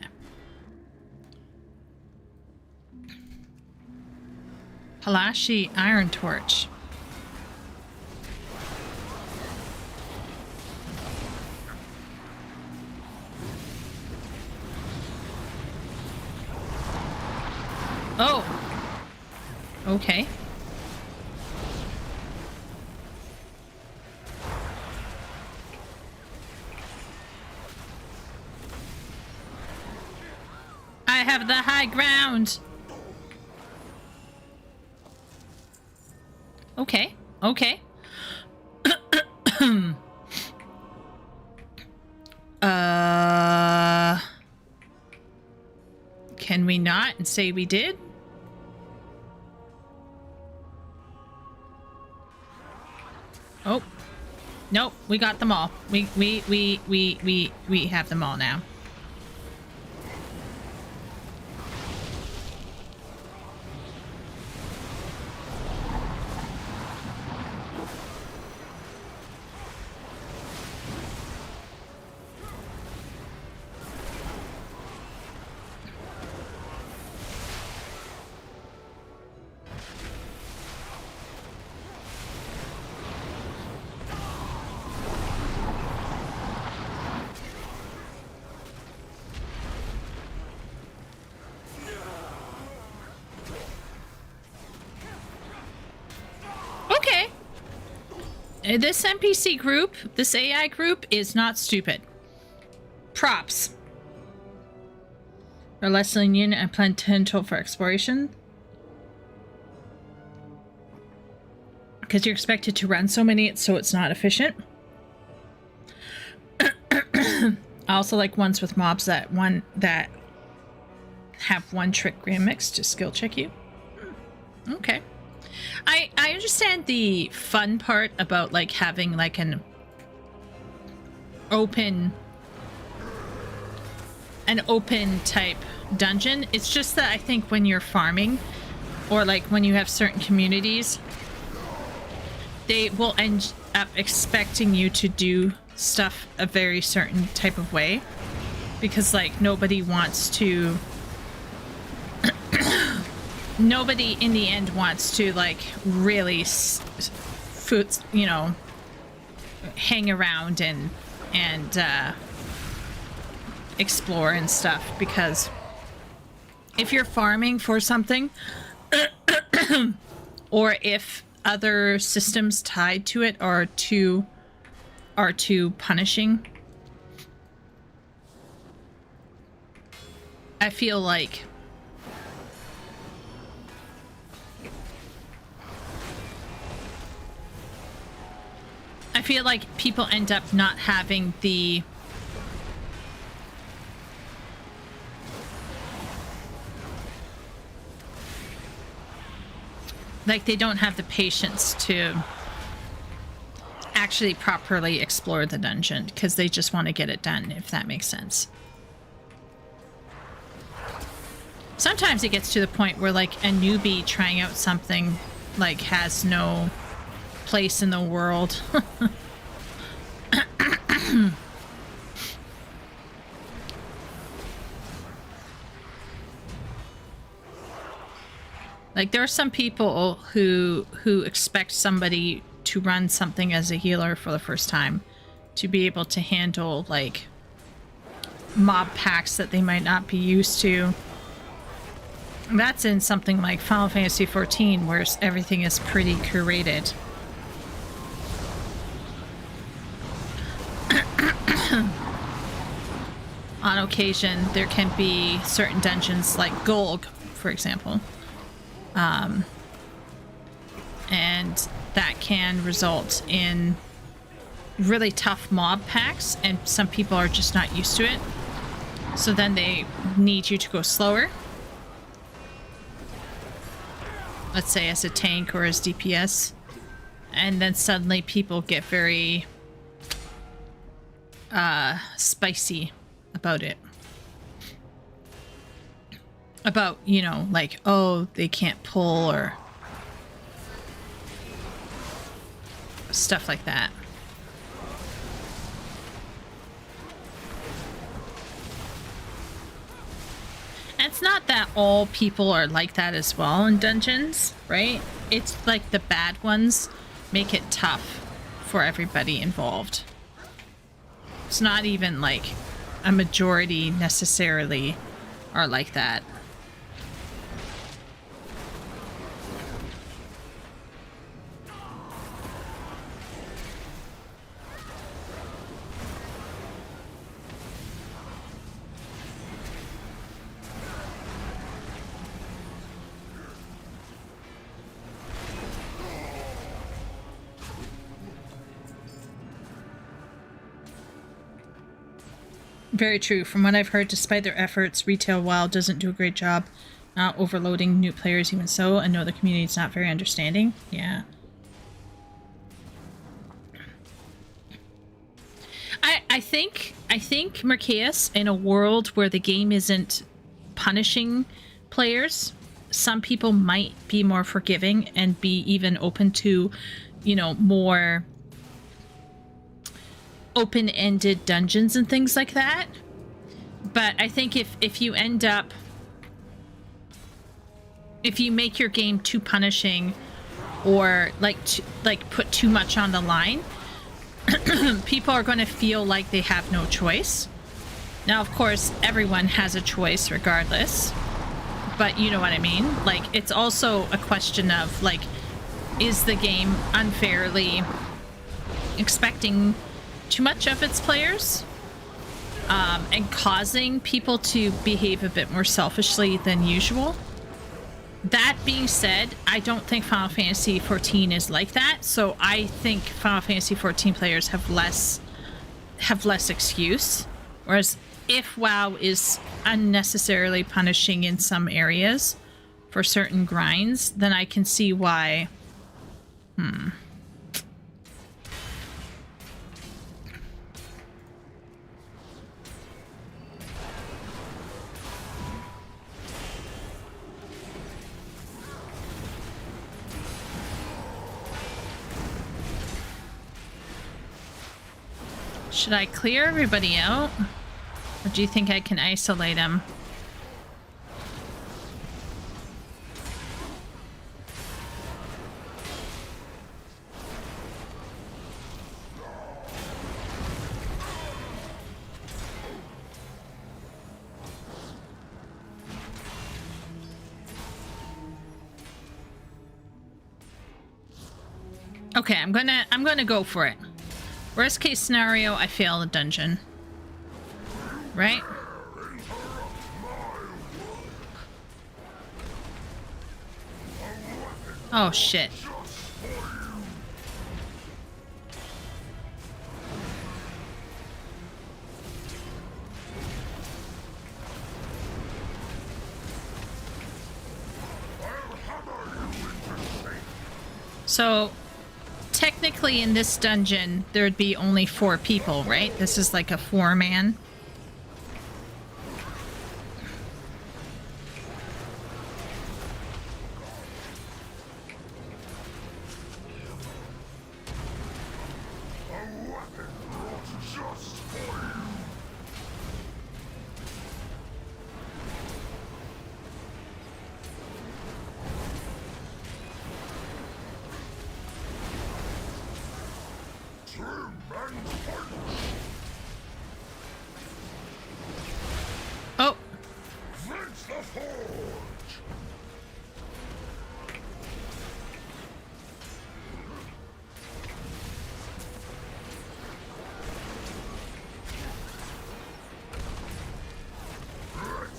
Speaker 1: Palashi Iron Torch. Oh. Okay. I have the high ground. Okay. Okay. Can we not and say we did? Oh. Nope, we got them all. We have them all now. This NPC group, this AI group, is not stupid. Props. They're less lenient and potential for exploration. Because you're expected to run so many, so it's not efficient. I also like ones with mobs that have one trick grand mix to skill check you. Okay. I understand the fun part about like having like an open type dungeon. It's just that I think when you're farming or like when you have certain communities, they will end up expecting you to do stuff a very certain type of way because like nobody wants to nobody in the end wants to like really hang around and explore and stuff, because if you're farming for something or if other systems tied to it are too punishing, I feel like people end up not having the they don't have the patience to actually properly explore the dungeon because they just want to get it done, if that makes sense. Sometimes it gets to the point where like a newbie trying out something like has no place in the world. Like there are some people who expect somebody to run something as a healer for the first time to be able to handle like mob packs that they might not be used to. That's in something like Final Fantasy XIV, where everything is pretty curated. On occasion, there can be certain dungeons like Golg, for example. And that can result in really tough mob packs, and some people are just not used to it. So then they need you to go slower. Let's say as a tank or as DPS. and then suddenly people get very spicy about it. About, you know, like, oh, they can't pull or stuff like that. And it's not that all people are like that as well in dungeons, right? It's like the bad ones make it tough for everybody involved. It's not even like a majority necessarily are like that. Very true. From what I've heard, despite their efforts, retail WoW doesn't do a great job not overloading new players. Even so, I know the community is not very understanding. Yeah. I think Merceus, in a world where the game isn't punishing players, some people might be more forgiving and be even open to, you know, more open-ended dungeons and things like that. But I think if you end up, if you make your game too punishing or like put too much on the line, people are going to feel like they have no choice. Now, of course, everyone has a choice regardless, but you know what I mean? Like, it's also a question of, like, is the game unfairly expecting too much of its players, and causing people to behave a bit more selfishly than usual? That being said, I don't think Final Fantasy XIV is like that, so I think Final Fantasy XIV players have less excuse. Whereas if WoW is unnecessarily punishing in some areas for certain grinds, then I can see why. Should I clear everybody out? Or do you think I can isolate them? Okay, I'm gonna go for it. Worst case scenario, I fail the dungeon. Right? Oh shit. So technically in this dungeon there'd be only 4 people, right? This is like a 4-man. Oh.
Speaker 2: Let's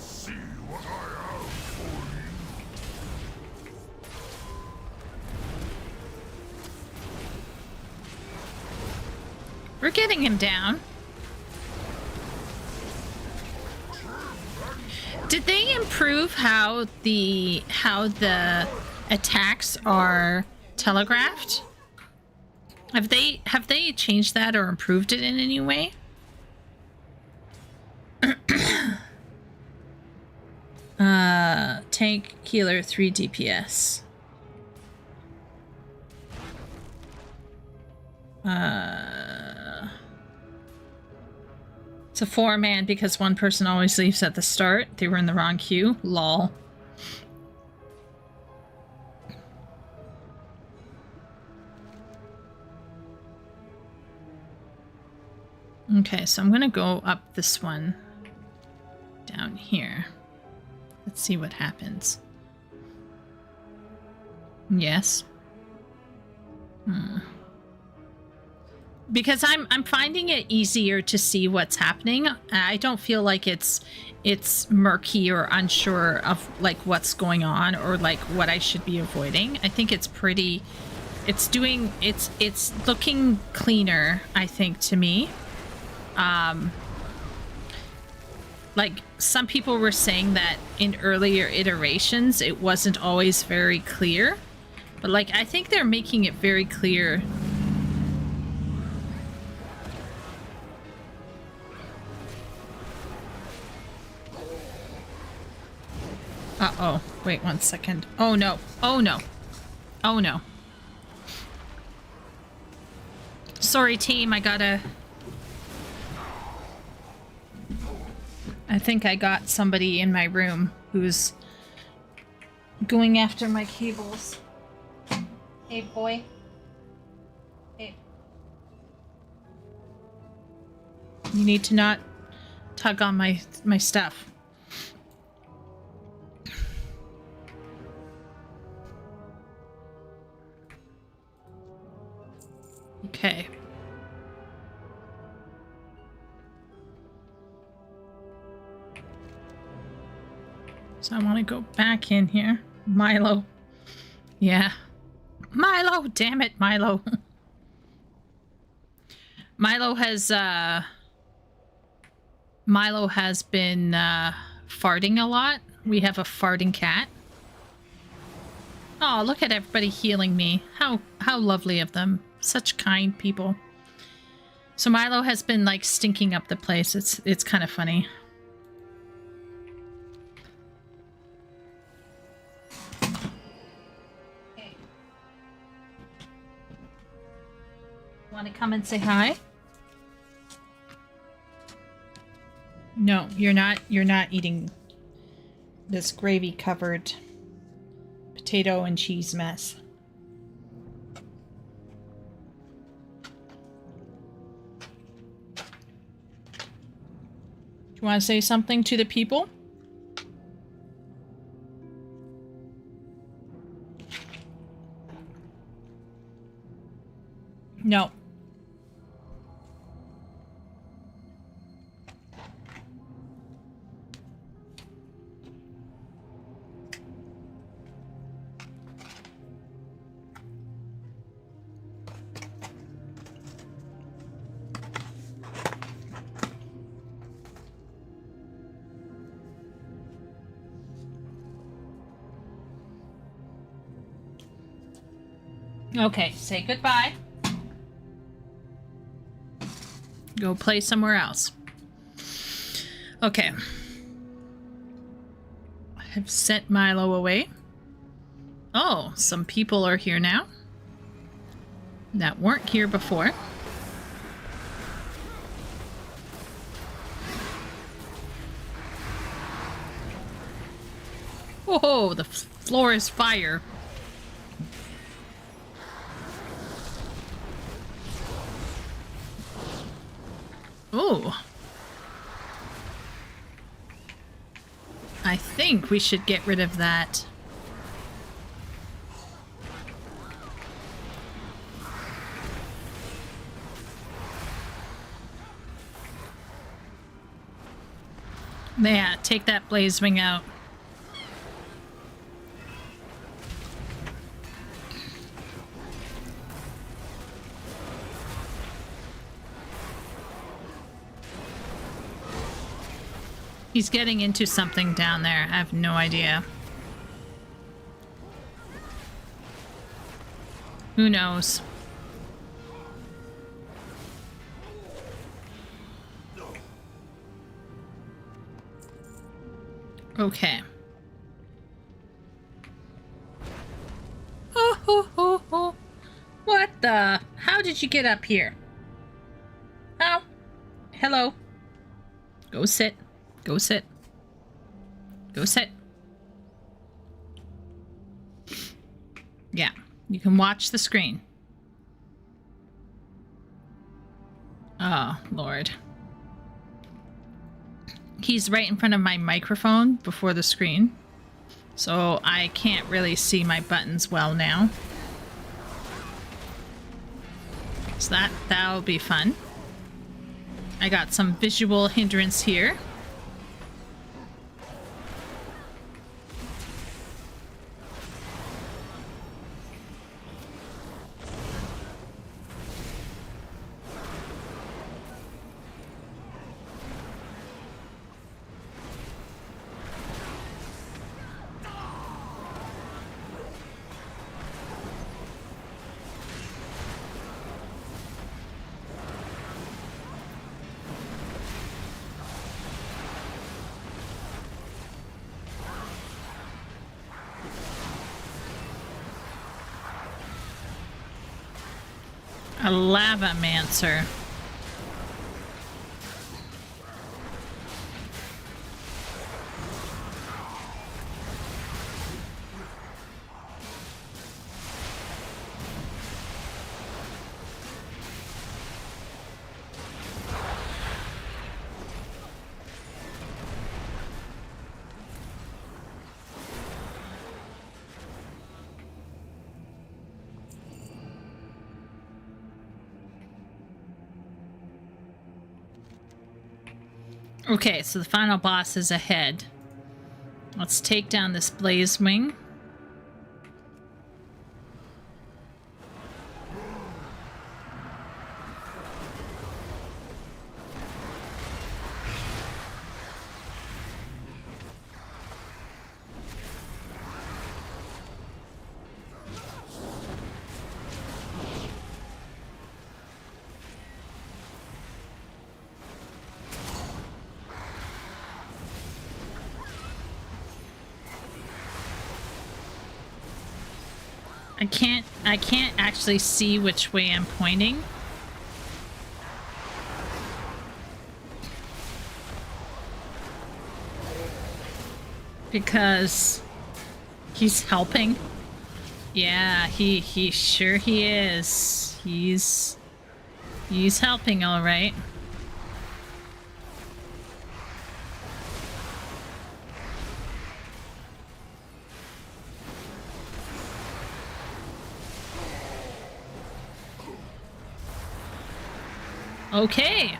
Speaker 2: see what I have for you.
Speaker 1: We're getting him down. Did they improve how the attacks are telegraphed? Have they changed that or improved it in any way? Tank healer 3 DPS. It's a 4-man because one person always leaves at the start. They were in the wrong queue. Lol. Okay, so I'm gonna go up this one down here. Let's see what happens. Yes. Because I'm finding it easier to see what's happening. I don't feel like it's murky or unsure of like what's going on or like what I should be avoiding. I think it's pretty. It's looking cleaner, I think, to me. Like some people were saying that in earlier iterations it wasn't always very clear, but like I think they're making it very clear. Uh-oh, wait 1 second. Oh no, oh no, oh no. Sorry team, I think I got somebody in my room who's going after my cables. Hey, boy. Hey. You need to not tug on my stuff. Okay. So I want to go back in here. Milo. Yeah. Milo! Damn it, Milo. Milo has been farting a lot. We have a farting cat. Oh, look at everybody healing me. How lovely of them. Such kind people. So Milo has been like stinking up the place. It's kind of funny. Want to come and say hi? No, you're not eating this gravy covered potato and cheese mess. Do you want to say something to the people? No. Okay, say goodbye. Go play somewhere else. Okay. I've sent Milo away. Oh, some people are here now that weren't here before. Whoa, the floor is fire. Oh. I think we should get rid of that. Yeah, take that blaze wing out. He's getting into something down there. I have no idea. Who knows? Okay. Oh, ho, ho, ho. What the? How did you get up here? Oh. Hello. Go sit. Go sit. Go sit. Yeah, you can watch the screen. Oh, Lord. He's right in front of my microphone before the screen, so I can't really see my buttons well now. So that'll be fun. I got some visual hindrance here. A lavamancer. Okay, so the final boss is ahead. Let's take down this blaze wing. I can't actually see which way I'm pointing. Because he's helping. Yeah, he sure he is. He's helping, all right. Okay.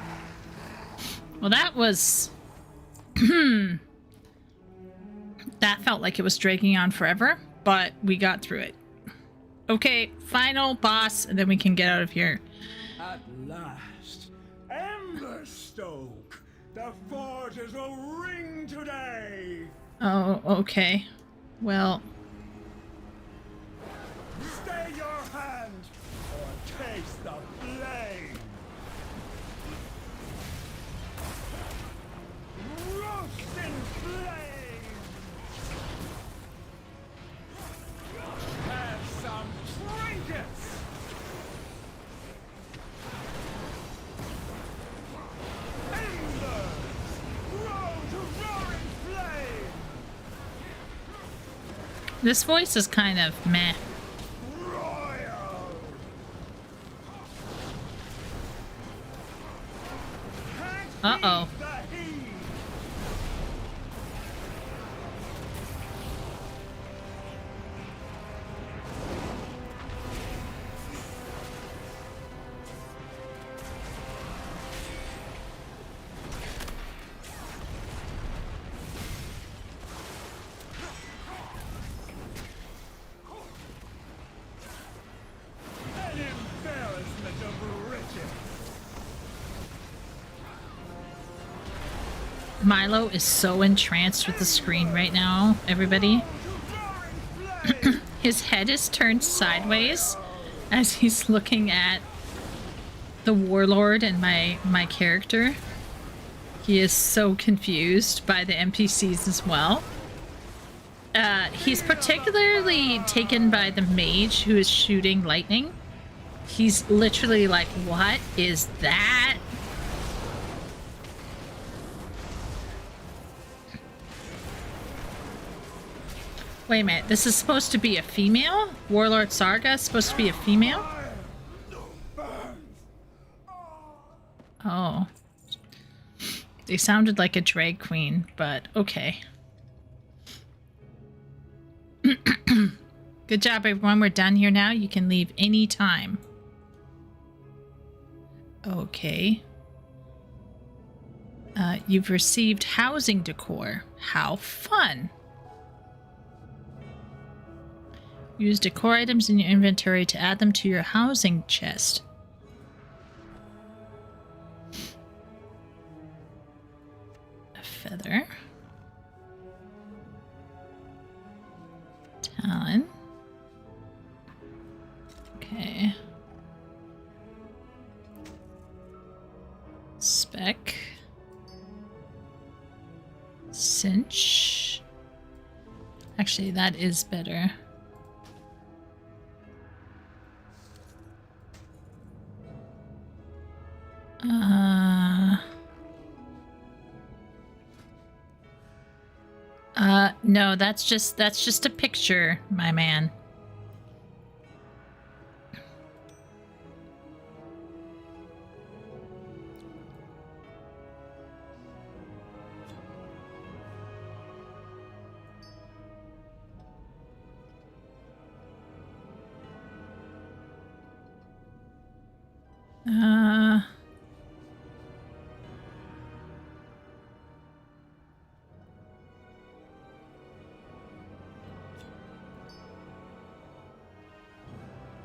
Speaker 1: Well, that was... that felt like it was dragging on forever, but we got through it. Okay, final boss, and then we can get out of here.
Speaker 7: At last, Emberstoke! The forges will ring today!
Speaker 1: Oh, okay. Well...
Speaker 7: Stay your hand, or taste the flame! Roast in flame! Have some trinkets! Embers! Grow to roaring flame!
Speaker 1: This voice is kind of meh.
Speaker 7: Royal!
Speaker 1: Uh-oh.
Speaker 7: The heat! An embarrassment of riches!
Speaker 1: Milo is so entranced with the screen right now, everybody. His head is turned sideways as he's looking at the warlord and my character. He is so confused by the NPCs as well. He's particularly taken by the mage who is shooting lightning. He's literally like, what is that? Wait a minute, this is supposed to be a female? Warlord Sarga is supposed to be a female? Oh. They sounded like a drag queen, but okay. Good job, everyone. We're done here now. You can leave any time. Okay. You've received housing decor. How fun. Use decor items in your inventory to add them to your housing chest. A feather. Talon. Okay. Speck. Cinch. Actually, that is better. No, that's just a picture, my man.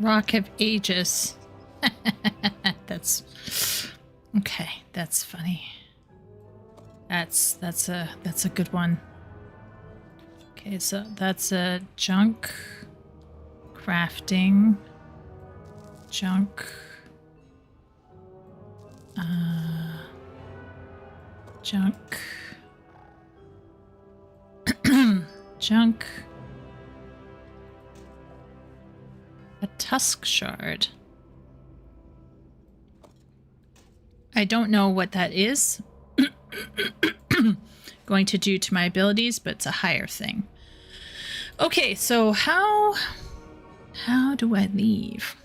Speaker 1: Rock of Aegis. That's okay. That's funny. That's a good one. Okay, so that's a junk crafting junk junk junk. A tusk shard. I don't know what that is going to do to my abilities, but it's a higher thing. Okay, so how do I leave?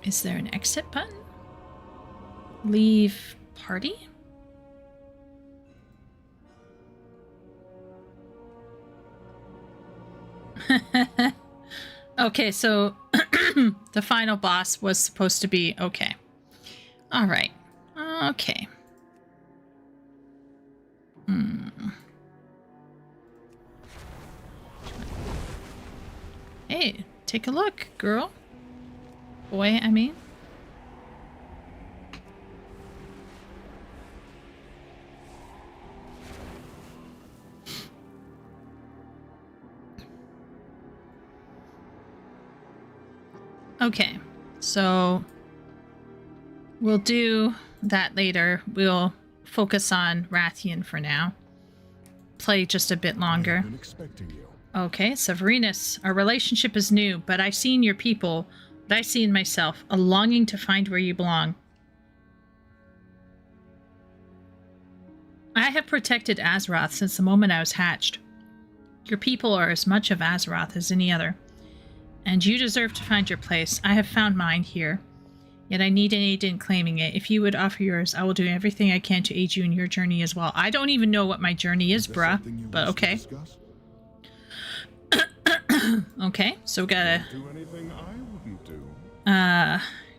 Speaker 1: Is there an exit button? Leave party? Okay, so the final boss was supposed to be okay. All right. Okay. Hey, take a look, girl. Boy, I mean. Okay, so we'll do that later. We'll focus on Rathian for now. Play just a bit longer.
Speaker 2: I've been expecting you.
Speaker 1: Okay, Severinus, our relationship is new, but I've seen your people, but I see in myself a longing to find where you belong. I have protected Azeroth since the moment I was hatched. Your people are as much of Azeroth as any other. And you deserve to find your place. I have found mine here. Yet I need an aid in claiming it. If you would offer yours, I will do everything I can to aid you in your journey as well. I don't even know what my journey is, bruh. But okay. Okay, so we gotta
Speaker 2: Do anything I wouldn't do.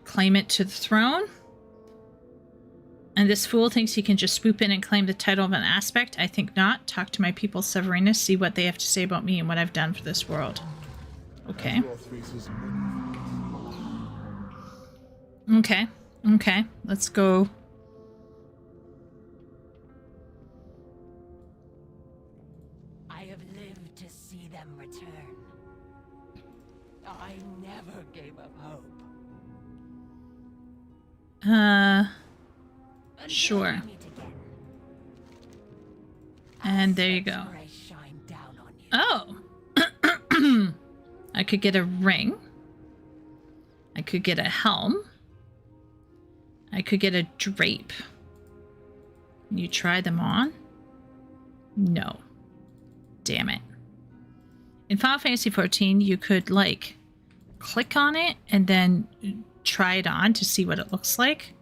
Speaker 1: claim it to the throne. And this fool thinks he can just swoop in and claim the title of an aspect. I think not. Talk to my people, Severinus, see what they have to say about me and what I've done for this world. Okay. Okay. Okay. Let's go.
Speaker 10: I have lived to see them return. I never gave up hope.
Speaker 1: Sure. And there you go. Oh! I could get a ring. I could get a helm. I could get a drape. Can you try them on? No. Damn it. In Final Fantasy XIV, you could, like, click on it and then try it on to see what it looks like.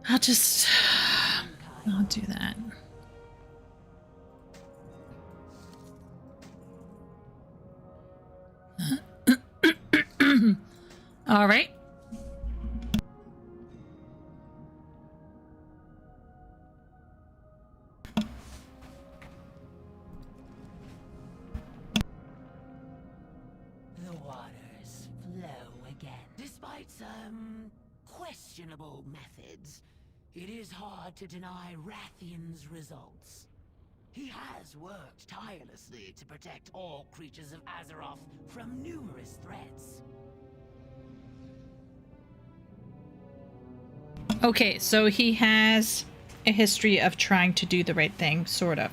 Speaker 1: I'll do that. All right.
Speaker 10: The waters flow again. Despite some questionable methods, it is hard to deny Rathian's results. He has worked tirelessly to protect all creatures of Azeroth from numerous threats.
Speaker 1: Okay, so he has a history of trying to do the right thing, sort of.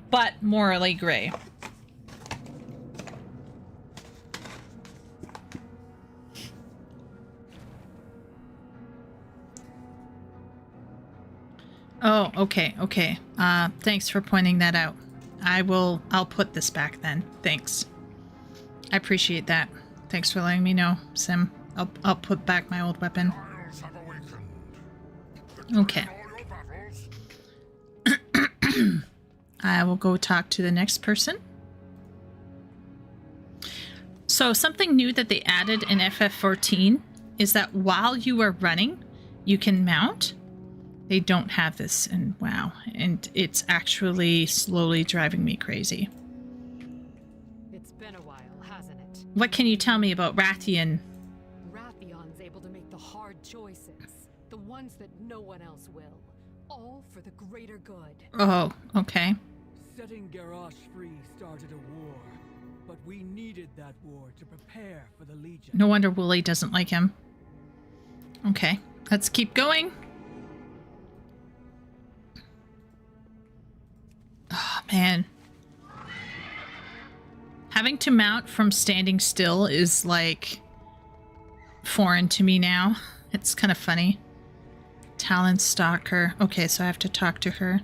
Speaker 1: But morally gray. Oh, okay, okay. Thanks for pointing that out. I'll put this back then. Thanks. I appreciate that. Thanks for letting me know, Sim. I'll put back my old weapon. Okay. I will go talk to the next person. So something new that they added in FF14 is that while you are running, you can mount. They don't have this in WoW, and it's actually slowly driving me crazy.
Speaker 11: It's been a while, hasn't it?
Speaker 1: What can you tell me about Rathian?
Speaker 11: Rathion's able to make the hard choices, the ones that no one else will, all for the greater good.
Speaker 1: Oh, okay.
Speaker 7: Setting Garrosh free started a war, but we needed that war to prepare for the Legion.
Speaker 1: No wonder Wooly doesn't like him. Okay, let's keep going. Oh, man. Having to mount from standing still is, like, foreign to me now. It's kind of funny. Talon Stalker. Okay, so I have to talk to her.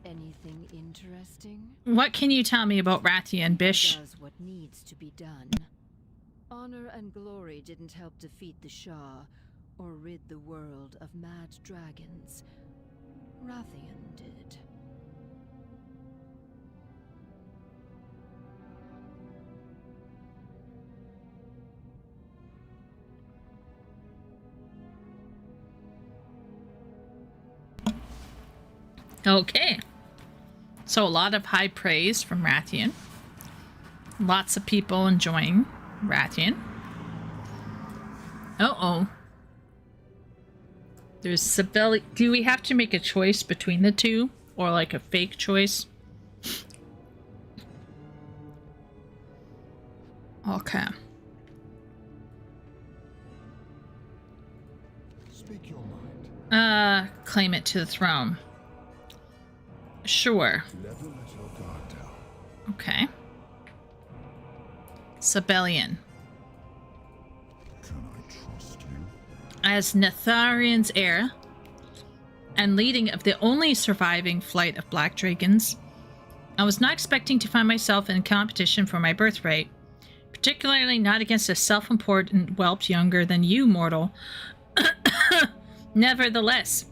Speaker 3: Anything interesting?
Speaker 1: What can you tell me about Rathian, Bish?
Speaker 3: Does what needs to be done. Honor and glory didn't help defeat the Shah or rid the world of mad dragons. Rathian did.
Speaker 1: Okay. So a lot of high praise from Rathian. Lots of people enjoying Rathian. Uh-oh. There's Sibeli. Do we have to make a choice between the two? Or like a fake choice? Okay.
Speaker 9: Speak your mind.
Speaker 1: Claim it to the throne. Sure.
Speaker 9: Never let your guard down.
Speaker 1: Okay. Sibelian.
Speaker 9: Can I trust you?
Speaker 1: As Netharian's heir, and leading of the only surviving flight of black dragons, I was not expecting to find myself in competition for my birthright, particularly not against a self-important whelp younger than you, mortal. Nevertheless,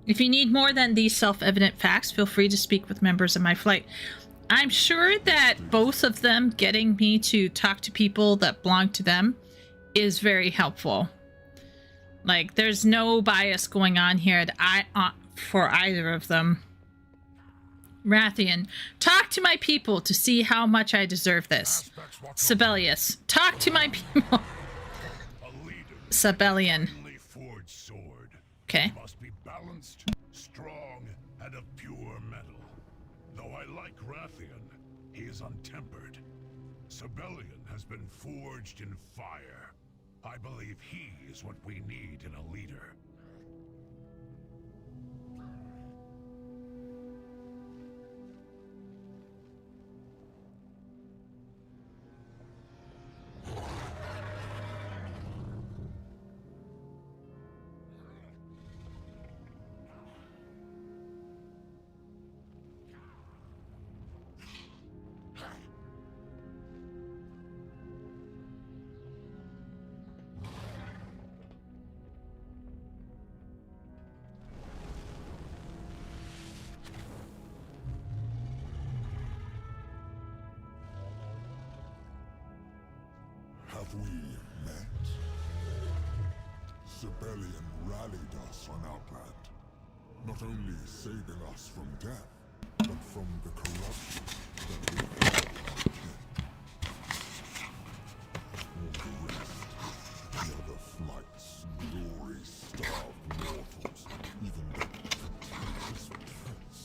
Speaker 1: if you need more than these self-evident facts, feel free to speak with members of my flight. I'm sure that both of them getting me to talk to people that belong to them is very helpful. Like, there's no bias going on here for either of them. Rathian, talk to my people to see how much I deserve this. Sibelius, talk to my people. Sibelian. Okay.
Speaker 9: Must be balanced, strong, and of pure metal. Though I like Rathian, he
Speaker 2: is untempered. Sibelian has been forged in fire. I believe he is what we need in a leader. Have we met? Sibelian rallied us on our land, not only saving us from death, but from the corruption that we all the rest, the other flights, glory-starved mortals, even the contentious prince,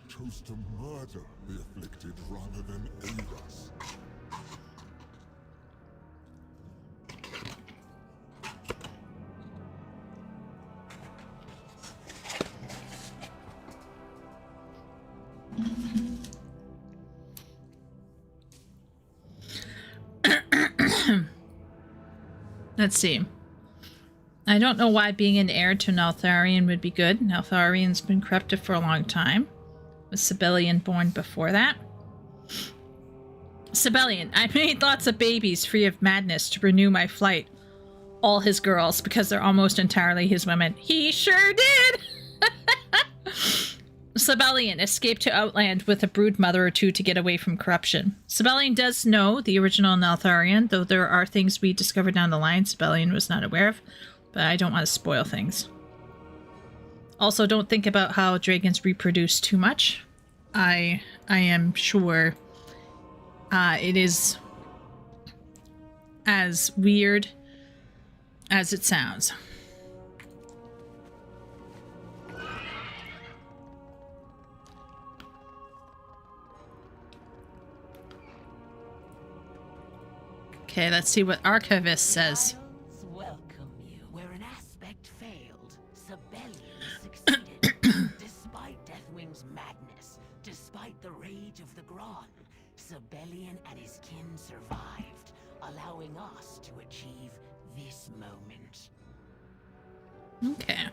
Speaker 2: chose to murder the afflicted rather than aid us.
Speaker 1: Let's see. I don't know why being an heir to Neltharion would be good. Neltharion's been corrupted for a long time. Was Sibelian born before that? Sibelian, I made lots of babies free of madness to renew my flight. All his girls, because they're almost entirely his women. He sure did! Sibelian escaped to Outland with a brood mother or two to get away from corruption. Sibelian does know the original Neltharion, though there are things we discovered down the line Sibelian was not aware of, but I don't want to spoil things. Also, don't think about how dragons reproduce too much. I am sure it is as weird as it sounds. Okay, let's see what Archivist says.
Speaker 10: Welcome you. Where an aspect failed, Sibelian succeeded. Despite Deathwing's madness, despite the rage of the Gron, Sibelian and his kin survived, allowing us to achieve this moment.
Speaker 1: Okay.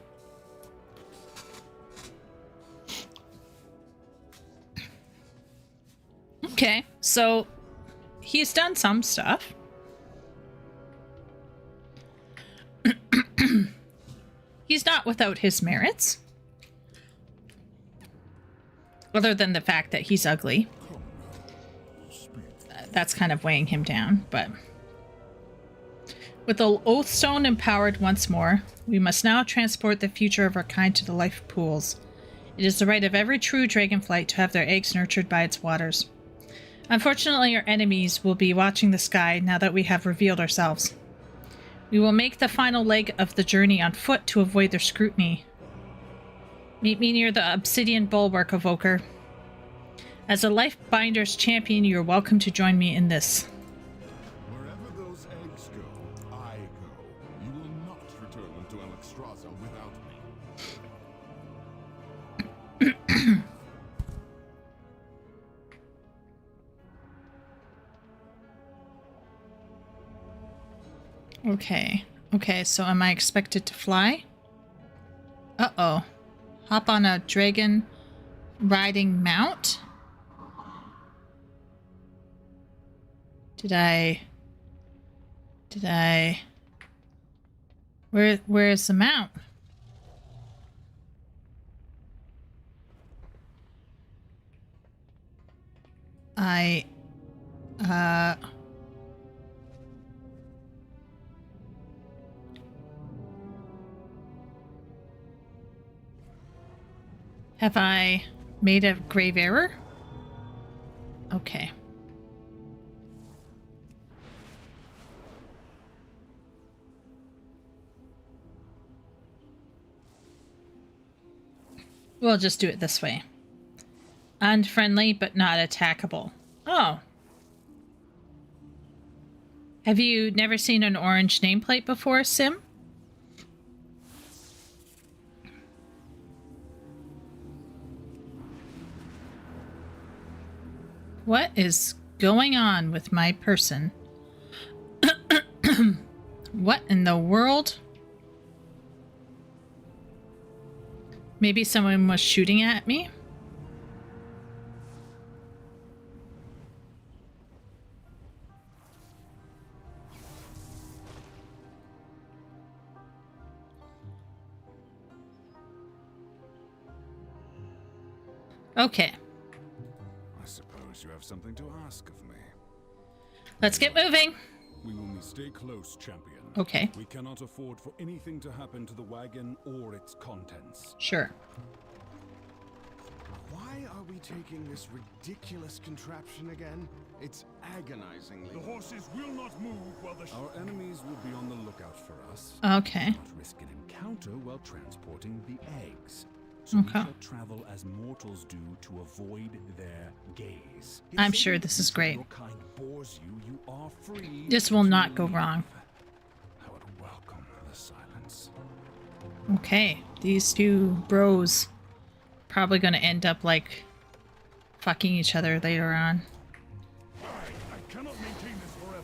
Speaker 1: Okay, so he's done some stuff. He's not without his merits. Other than the fact that he's ugly. That's kind of weighing him down, but... With the Oathstone empowered once more, we must now transport the future of our kind to the life pools. It is the right of every true dragonflight to have their eggs nurtured by its waters. Unfortunately, our enemies will be watching the sky now that we have revealed ourselves. We will make the final leg of the journey on foot to avoid their scrutiny. Meet me near the obsidian bulwark, Evoker. As a Lifebinder's champion, you are welcome to join me in this.
Speaker 9: Wherever those eggs go, I go. You will not return them to Alexstrasza without me.
Speaker 1: Okay, so am I expected to fly? Uh-oh. Hop on a dragon riding mount? Did I... Where's the mount? Have I made a grave error? Okay. We'll just do it this way. Unfriendly, but not attackable. Oh. Have you never seen an orange nameplate before, Sim? What is going on with my person? What in the world? Maybe someone was shooting at me? Okay.
Speaker 8: I suppose you have something to ask of me.
Speaker 1: Let's get moving.
Speaker 9: We will stay close, champion.
Speaker 1: Okay.
Speaker 9: We cannot afford for anything to happen to the wagon or its contents.
Speaker 1: Sure.
Speaker 9: Why are we taking this ridiculous contraption again? It's agonizingly. The horses will not move while the Our enemies will be on the lookout for us.
Speaker 1: Okay.
Speaker 8: Not risk an encounter while transporting the eggs. So we shall travel as mortals do to avoid their gaze.
Speaker 1: I'm sure this is great.
Speaker 8: Your kind bores you, you are free.
Speaker 1: This will not go wrong.
Speaker 8: I would welcome the silence.
Speaker 1: Okay, these two bros probably gonna end up like fucking each other later on.
Speaker 9: I cannot maintain this forever.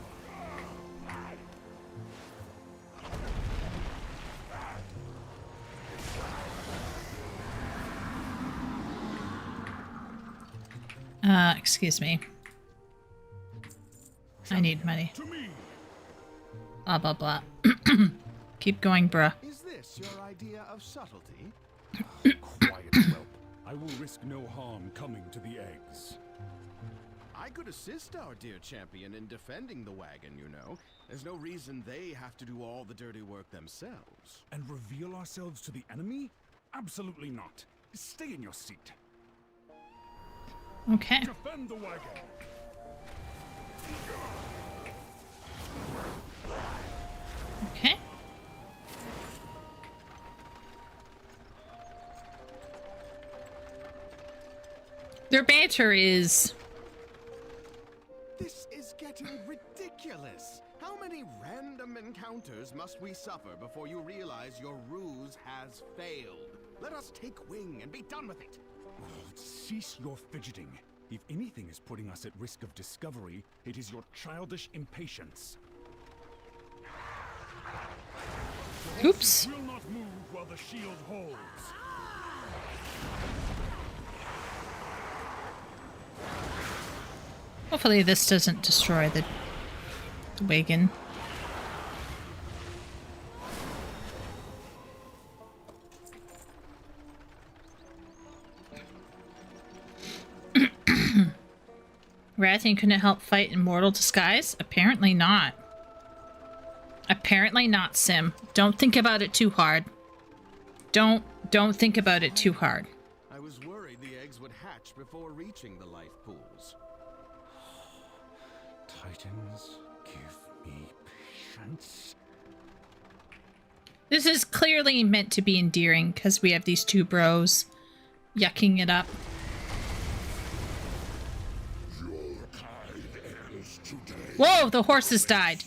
Speaker 1: Excuse me. I need money. Blah blah blah. Keep going, bruh.
Speaker 9: Is this your idea of subtlety? Quiet, whelp. I will risk no harm coming to the eggs. I could assist our dear champion in defending the wagon, you know. There's no reason they have to do all the dirty work themselves.
Speaker 8: And reveal ourselves to the enemy? Absolutely not. Stay in your seat.
Speaker 1: Okay.
Speaker 9: Defend the wagon.
Speaker 1: Okay. Their banter is...
Speaker 9: This is getting ridiculous. How many random encounters must we suffer before you realize your ruse has failed? Let us take wing and be done with it.
Speaker 8: Cease your fidgeting. If anything is putting us at risk of discovery, it is your childish impatience.
Speaker 1: Oops.
Speaker 9: Will not move while the shield holds.
Speaker 1: Hopefully this doesn't destroy the wagon. Rathian couldn't help fight in mortal disguise? Apparently not. Apparently not, Sim. Don't think about it too hard. Don't think about it too hard.
Speaker 9: I was worried the eggs would hatch before reaching the life pools.
Speaker 8: Titans, give me patience.
Speaker 1: This is clearly meant to be endearing because we have these two bros yucking it up. Whoa, the horses died.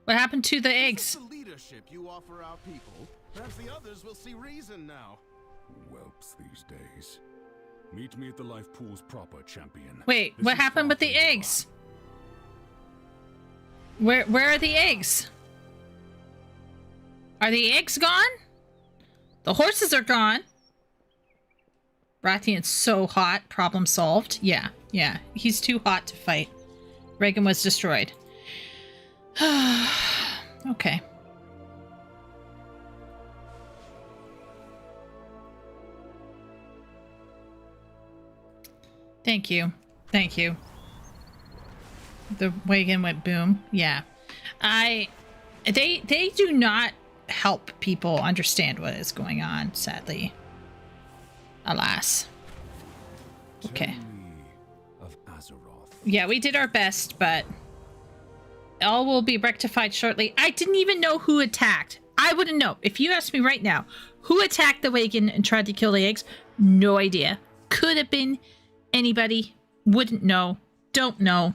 Speaker 1: What happened to the eggs?
Speaker 9: The leadership you offer our people. Perhaps the others will see reason now.
Speaker 8: Whelps these days. Meet me at the life pools proper, champion.
Speaker 1: Wait, what happened with the eggs? Where are the eggs? Are the eggs gone? The horses are gone. Rathian's so hot. Problem solved. Yeah. He's too hot to fight. Reagan was destroyed. Okay. Thank you. The wagon went boom. Yeah. They do not help people understand what is going on, sadly. Alas. Okay. Yeah, we did our best, but all will be rectified shortly. I didn't even know who attacked. I wouldn't know. If you asked me right now, who attacked the wagon and tried to kill the eggs? No idea. Could have been anybody. Wouldn't know. don't know.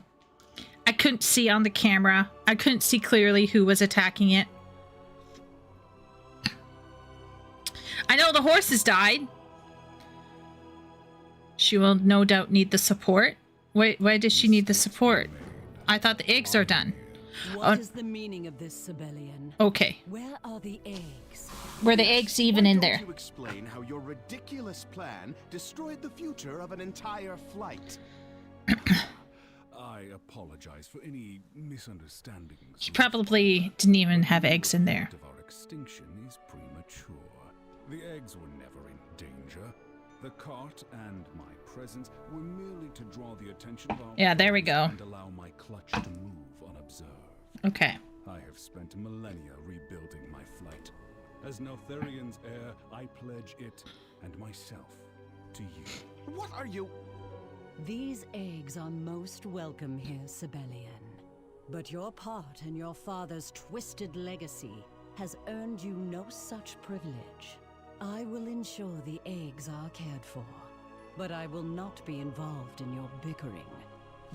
Speaker 1: I couldn't see on the camera. I couldn't see clearly who was attacking it. I know the horses died. She will no doubt need the support. Why does she need the support? I thought the eggs are done.
Speaker 3: What is the meaning of this, Sibelian?
Speaker 1: Okay.
Speaker 3: Where are the eggs?
Speaker 1: Were the eggs even in there?
Speaker 9: Why don't you explain how your ridiculous plan destroyed the future of an entire flight?
Speaker 8: I apologize for any misunderstandings.
Speaker 1: She probably didn't even have eggs in there.
Speaker 8: Of our extinction is premature. The eggs were never in danger. The cart and my presence were merely to draw the attention of our
Speaker 1: there we go.
Speaker 8: And allow my clutch to move unobserved.
Speaker 1: Okay.
Speaker 8: I have spent millennia rebuilding my flight. As Neltharian's heir, I pledge it and myself to you.
Speaker 9: What are you?
Speaker 3: These eggs are most welcome here, Sibelian. But your part in your father's twisted legacy has earned you no such privilege. I will ensure the eggs are cared for, but I will not be involved in your bickering.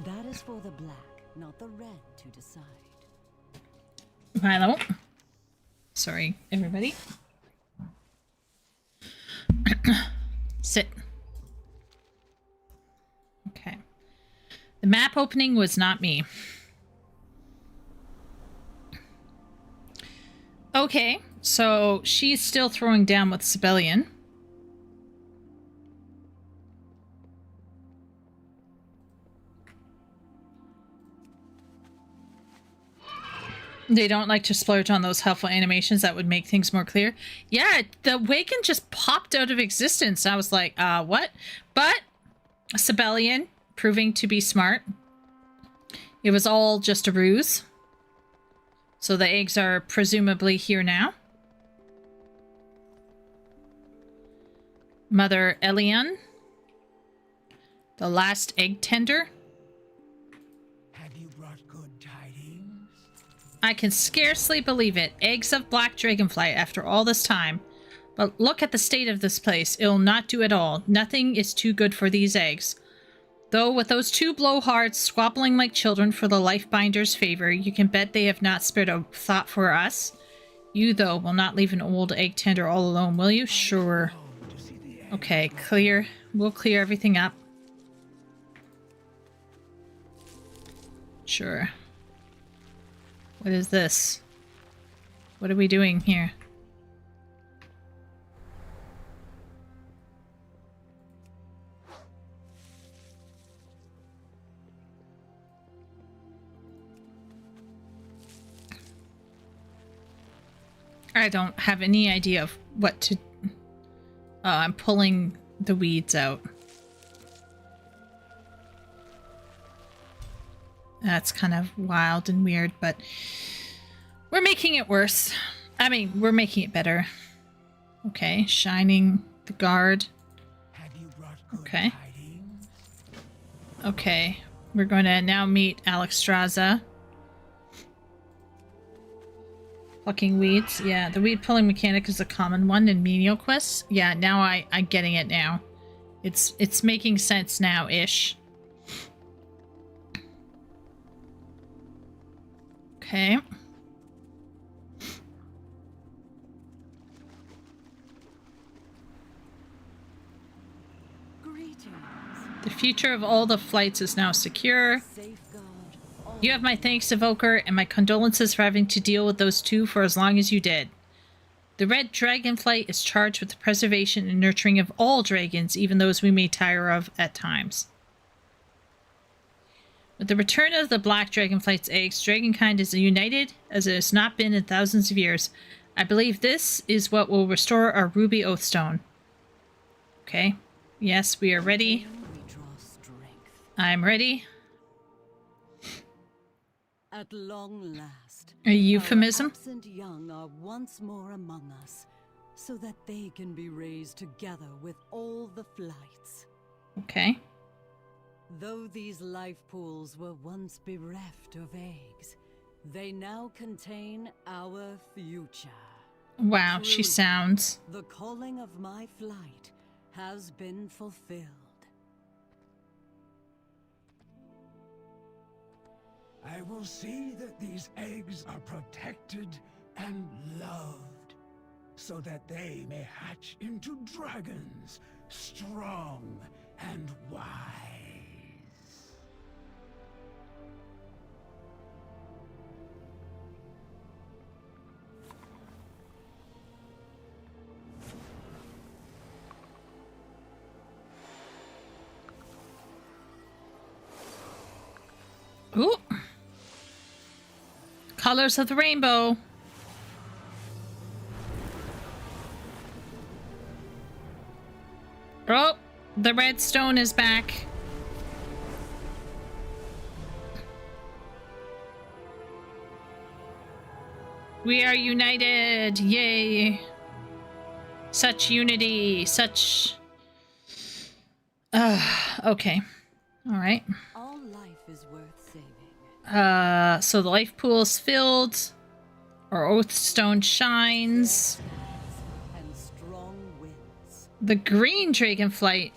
Speaker 3: That is for the black, not the red, to decide.
Speaker 1: Milo. Sorry, everybody. Sit. Okay. The map opening was not me. Okay, so she's still throwing down with Sibelian. They don't like to splurge on those helpful animations that would make things more clear. Yeah, the wagon just popped out of existence. I was like, what? But Sibelian proving to be smart. It was all just a ruse. So the eggs are presumably here now. Mother Elian. The last egg tender.
Speaker 10: Have you brought good tidings?
Speaker 1: I can scarcely believe it. Eggs of black dragonflight after all this time. But look at the state of this place. It'll not do at all. Nothing is too good for these eggs. Though with those two blowhards squabbling like children for the Lifebinder's favor, you can bet they have not spared a thought for us. You, though, will not leave an old egg tender all alone, will you? Sure. Okay, clear. We'll clear everything up. Sure. What is this? What are we doing here? I don't have any idea of what to... I'm pulling the weeds out. That's kind of wild and weird, but we're making it worse. I mean, we're making it better. Okay, shining the guard. Okay. Okay, we're going to now meet Alexstrasza. Plucking weeds. Yeah, the weed pulling mechanic is a common one in menial quests. Yeah, now I'm getting it now. It's making sense now-ish. Okay. The future of all the flights is now secure. You have my thanks, Evoker, and my condolences for having to deal with those two for as long as you did. The Red Dragonflight is charged with the preservation and nurturing of all dragons, even those we may tire of at times. With the return of the Black Dragonflight's eggs, dragonkind is united as it has not been in thousands of years. I believe this is what will restore our Ruby Oathstone. Okay. Yes, we are ready. I'm ready.
Speaker 3: At long last,
Speaker 1: a euphemism?
Speaker 3: Our absent young are once more among us, so that they can be raised together with all the flights.
Speaker 1: Okay.
Speaker 3: Though these life pools were once bereft of eggs, they now contain our future.
Speaker 1: Wow,
Speaker 3: Truly,
Speaker 1: she sounds...
Speaker 3: The calling of my flight has been fulfilled.
Speaker 7: I will see that these eggs are protected and loved, so that they may hatch into dragons, strong and wise.
Speaker 1: Ooh. Colors of the rainbow. Oh, the red stone is back. We are united. Yay. Such unity. Such... okay. All right.
Speaker 3: All life is worth saving.
Speaker 1: So the life pool is filled. Our oathstone shines.
Speaker 3: And strong winds.
Speaker 1: The green dragonflight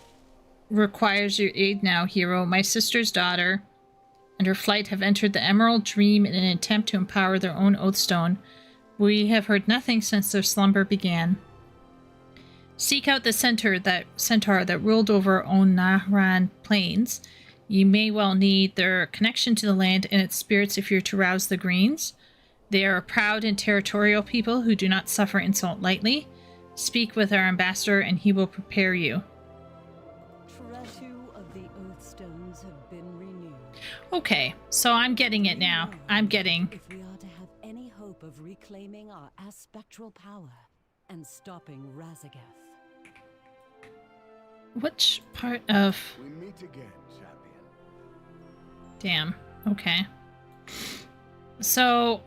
Speaker 1: requires your aid now, hero. My sister's daughter and her flight have entered the Emerald Dream in an attempt to empower their own oathstone. We have heard nothing since their slumber began. Seek out the centaur that ruled over Onaran Plains. You may well need their connection to the land and its spirits if you're to rouse the greens. They are a proud and territorial people who do not suffer insult lightly. Speak with our ambassador and he will prepare you.
Speaker 3: Treasure of the Oathstones have been renewed.
Speaker 1: Okay, so I'm getting it now. I'm getting...
Speaker 3: If we are to have any hope of reclaiming our aspectral power and stopping Razagath.
Speaker 1: Which part of...
Speaker 9: We meet again, champion.
Speaker 1: Damn. Okay. So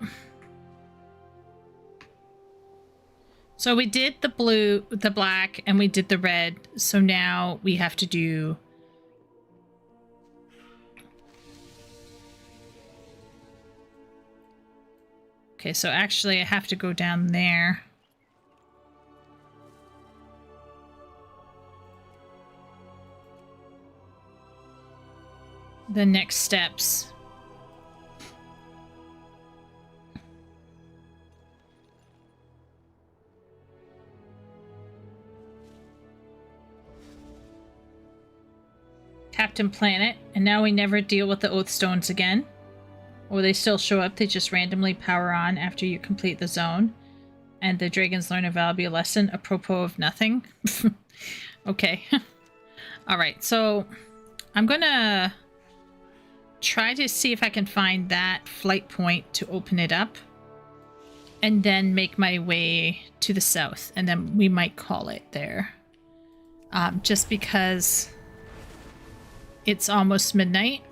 Speaker 1: we did the blue, the black, and we did the red. So now we have to do... Okay, so actually I have to go down there. The next steps. Captain Planet, and now we never deal with the Oathstones again. Or they still show up, they just randomly power on after you complete the zone. And the dragons learn a valuable lesson apropos of nothing. Okay. Alright, so I'm gonna try to see if I can find that flight point to open it up. And then make my way to the south. And then we might call it there. Just because it's almost midnight.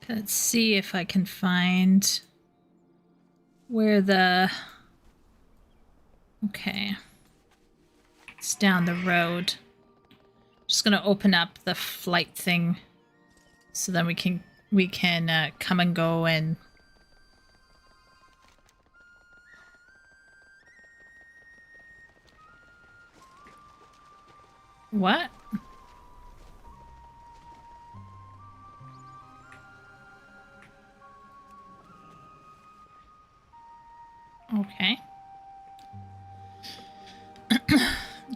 Speaker 1: Let's see if I can find where the... Okay. It's down the road. Just gonna open up the flight thing so then we can come and go and... What? Okay.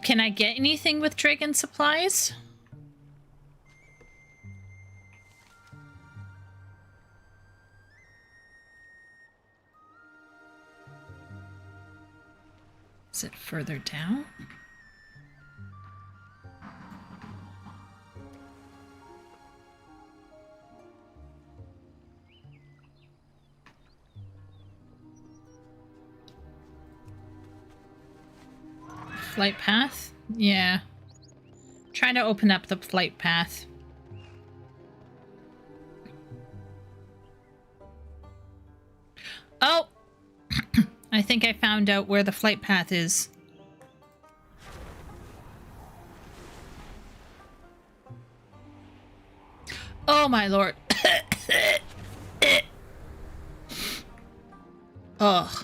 Speaker 1: Can I get anything with dragon supplies? Is it further down? Flight path? Yeah. Trying to open up the flight path. Oh! I think I found out where the flight path is. Oh my lord. Ugh.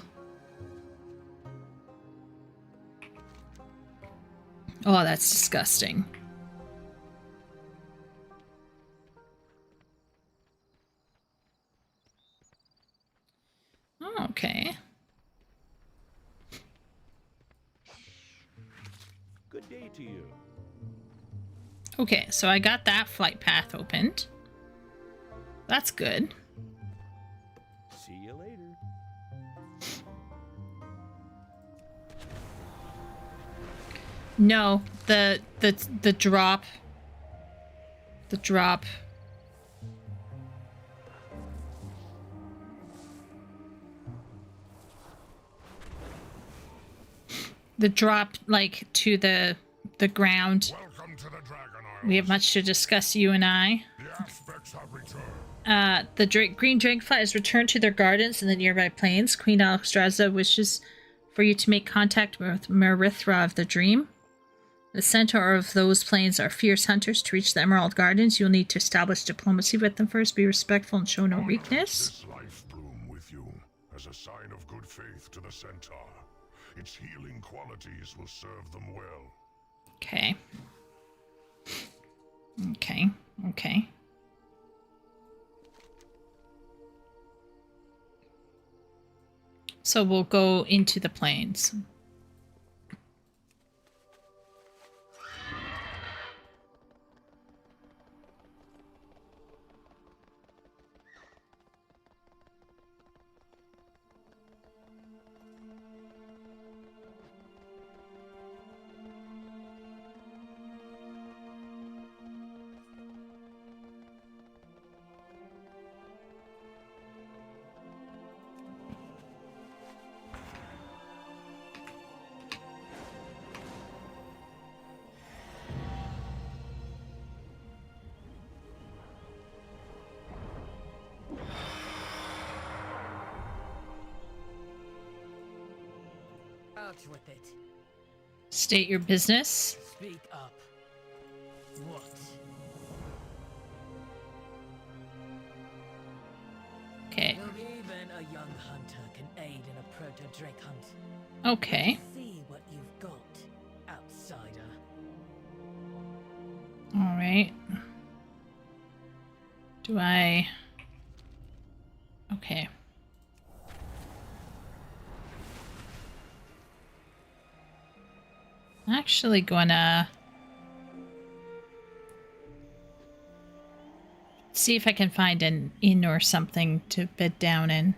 Speaker 1: Oh, that's disgusting. Oh, okay.
Speaker 4: Good day to you.
Speaker 1: Okay, so I got that flight path opened. That's good.
Speaker 4: See you later.
Speaker 1: No, the drop. The drop. The drop, like, to the ground.
Speaker 2: Welcome to the Dragon Isles.
Speaker 1: We have much to discuss, you and I.
Speaker 2: The aspects have returned.
Speaker 1: The green dragonflight has returned to their gardens in the nearby plains. Queen Alexstrasza wishes for you to make contact with Merithra of the Dream. The centaur of those plains are fierce hunters. To reach the Emerald Gardens, you'll need to establish diplomacy with them first. Be respectful and show no weakness.
Speaker 2: This life bloom with you as a sign of good faith to the centaur. Its healing qualities will serve them well.
Speaker 1: Okay. Okay. Okay. So we'll go into the plains.
Speaker 10: Out with it.
Speaker 1: State your business.
Speaker 10: Speak up. What?
Speaker 1: Okay.
Speaker 10: Even a young hunter can aid in a proto-drake hunt.
Speaker 1: Okay.
Speaker 10: See what you've got, outsider.
Speaker 1: All right. Do I... Okay. I'm actually gonna see if I can find an inn or something to bed down in.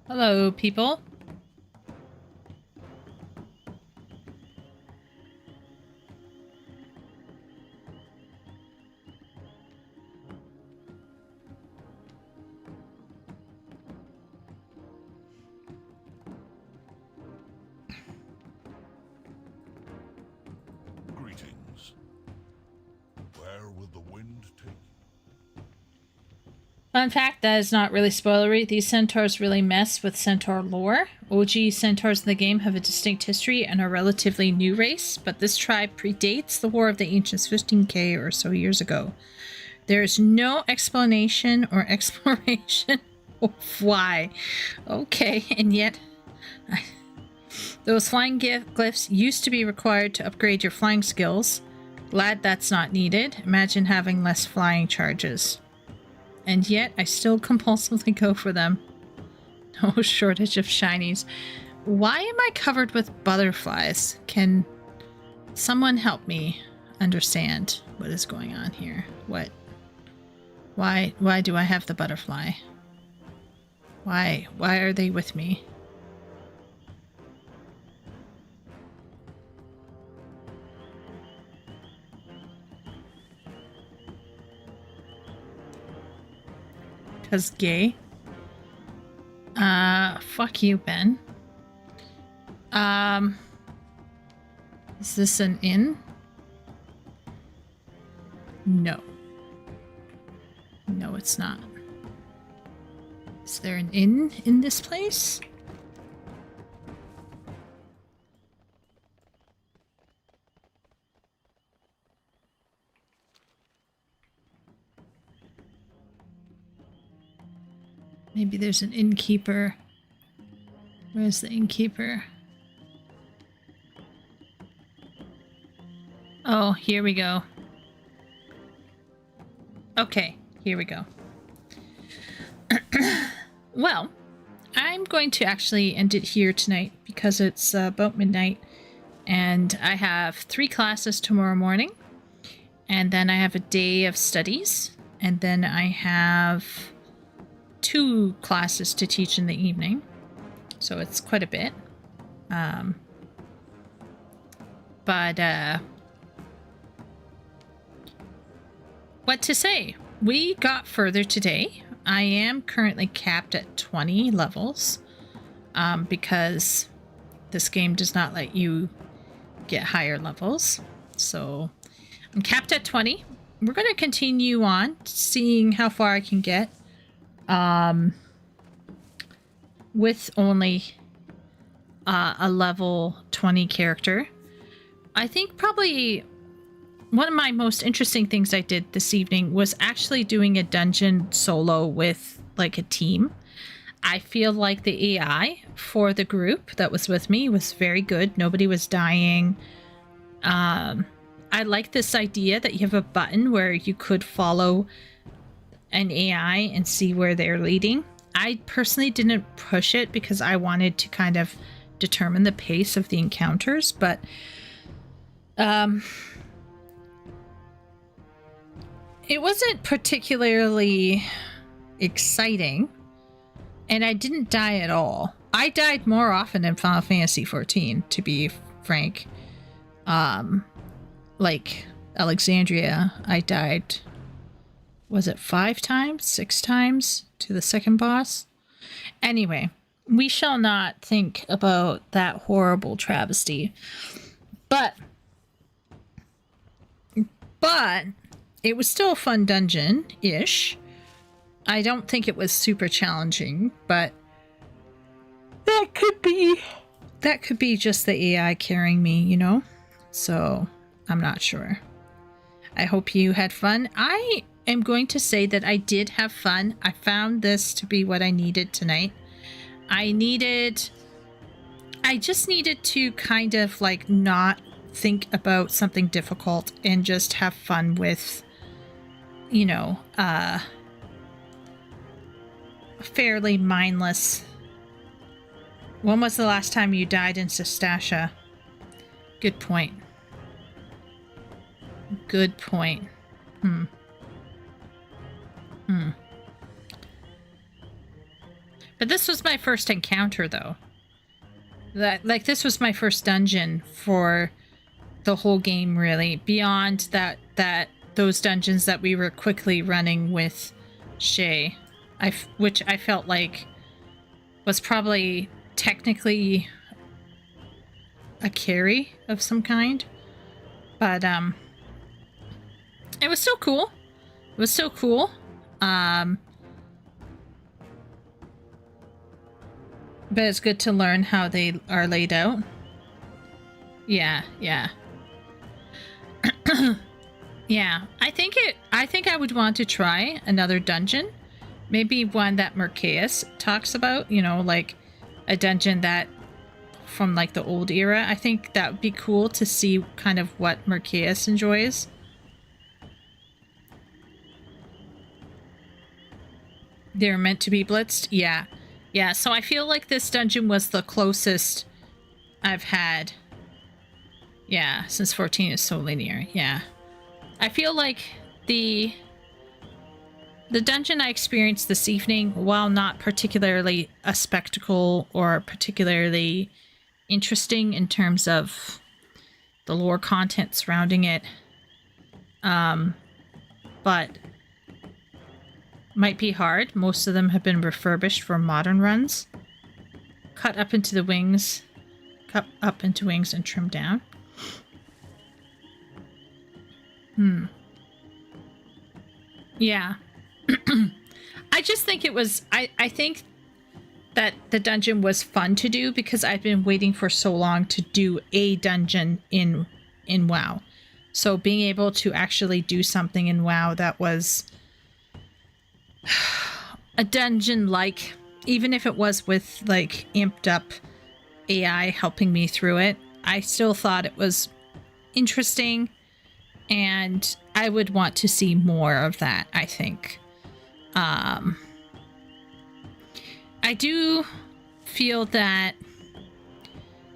Speaker 1: Hello, people.
Speaker 2: Greetings. Where will the wind take you?
Speaker 1: Fun fact, that is not really spoilery. These centaurs really mess with centaur lore. OG centaurs in the game have a distinct history and are a relatively new race, but this tribe predates the War of the Ancients 15k or so years ago. There is no explanation or exploration of why. Okay, and yet... Those flying glyphs used to be required to upgrade your flying skills. Glad that's not needed. Imagine having less flying charges. And yet, I still compulsively go for them. No shortage of shinies. Why am I covered with butterflies? Can someone help me understand what is going on here? What? Why do I have the butterfly? Why are they with me? 'Cause gay. Fuck you, Ben. Is this an inn? No. No, it's not. Is there an inn in this place? Maybe there's an innkeeper. Where's the innkeeper? Oh, here we go. Okay, here we go. Well, I'm going to actually end it here tonight because it's about midnight and I have 3 classes tomorrow morning and then I have a day of studies and then I have 2 classes to teach in the evening. So it's quite a bit. What to say? We got further today. I am currently capped at 20 levels because this game does not let you get higher levels. So I'm capped at 20. We're going to continue on seeing how far I can get with only a level 20 character. I think probably one of my most interesting things I did this evening was actually doing a dungeon solo with like a team. I feel like the AI for the group that was with me was very good. Nobody was dying. I like this idea that you have a button where you could follow an AI and see where they're leading. I personally didn't push it because I wanted to kind of determine the pace of the encounters, but it wasn't particularly exciting, and I didn't die at all. I died more often in Final Fantasy XIV, to be frank. Like Alexandria, I died, was it 5 times, 6 times to the second boss? Anyway, we shall not think about that horrible travesty. But it was still a fun dungeon-ish. I don't think it was super challenging, but that could be just the AI carrying me, you know? So, I'm not sure. I hope you had fun. I am going to say that I did have fun. I found this to be what I needed tonight. I just needed to kind of like not think about something difficult and just have fun with, you know, fairly mindless. When was the last time you died in Sestasha? Good point. Good point. But this was my first encounter, though. This was my first dungeon for the whole game, really. Beyond those dungeons that we were quickly running with Shay, which I felt like was probably technically a carry of some kind. But it was so cool. It was so cool. But it's good to learn how they are laid out. Yeah. Yeah, I think I would want to try another dungeon. Maybe one that Merceus talks about, you know, like a dungeon that from like the old era. I think that would be cool to see kind of what Merceus enjoys. They're meant to be blitzed? Yeah. Yeah, so I feel like this dungeon was the closest I've had. Yeah, since 14 is so linear. Yeah. I feel like the dungeon I experienced this evening, while not particularly a spectacle or particularly interesting in terms of the lore content surrounding it, but might be hard. Most of them have been refurbished for modern runs. Cut up into the wings. Cut up into wings and trim down. Yeah. I just think it was... I think that the dungeon was fun to do because I've been waiting for so long to do a dungeon in WoW. So being able to actually do something in WoW that was a dungeon, like, even if it was with like amped up AI helping me through it, I still thought it was interesting, and I would want to see more of that, I think. I do feel that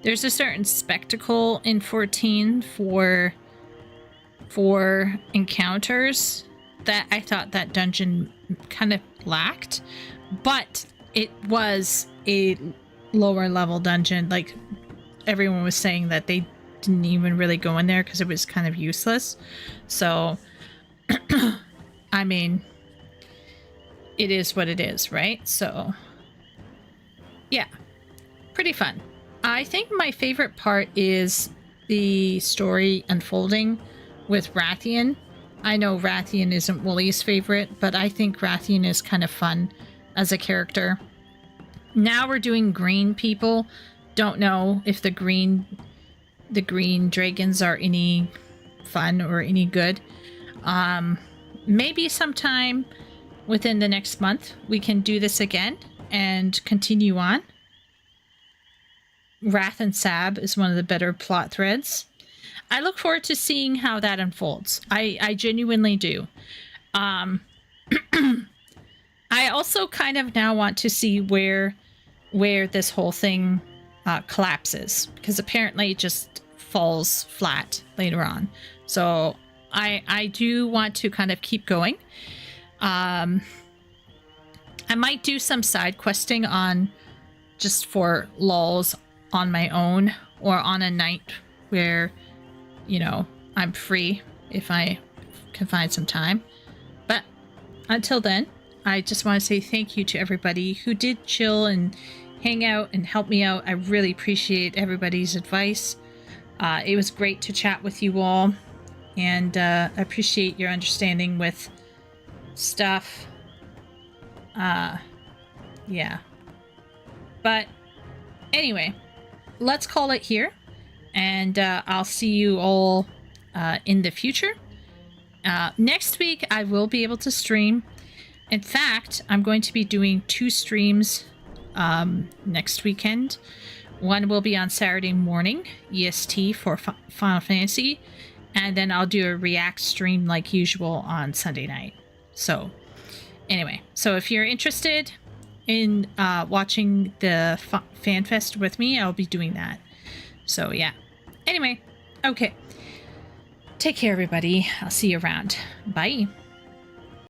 Speaker 1: there's a certain spectacle in 14 for encounters that I thought that dungeon kind of lacked, but it was a lower level dungeon. Like, everyone was saying that they didn't even really go in there because it was kind of useless. So, I mean, it is what it is, right? So, yeah, pretty fun. I think my favorite part is the story unfolding with Rathian. I know Rathian isn't Wooly's favorite, but I think Rathian is kind of fun as a character. Now we're doing green people. Don't know if the green dragons are any fun or any good. Maybe sometime within the next month we can do this again and continue on. Wrath and Sab is one of the better plot threads. I look forward to seeing how that unfolds. I genuinely do. I also kind of now want to see where this whole thing collapses, because apparently it just falls flat later on. So I do want to kind of keep going. I might do some side questing on just for lulz on my own, or on a night where, you know, I'm free if I can find some time. But until then, I just want to say thank you to everybody who did chill and hang out and help me out. I really appreciate everybody's advice. It was great to chat with you all, and I appreciate your understanding with stuff. Yeah. But anyway, let's call it here, and I'll see you all in the future. Next week, I will be able to stream. In fact, I'm going to be doing 2 streams next weekend. One will be on Saturday morning, EST, for Final Fantasy, and then I'll do a React stream like usual on Sunday night. So, anyway, so if you're interested in watching the FanFest with me, I'll be doing that. So, yeah. Anyway, okay. Take care, everybody. I'll see you around. Bye.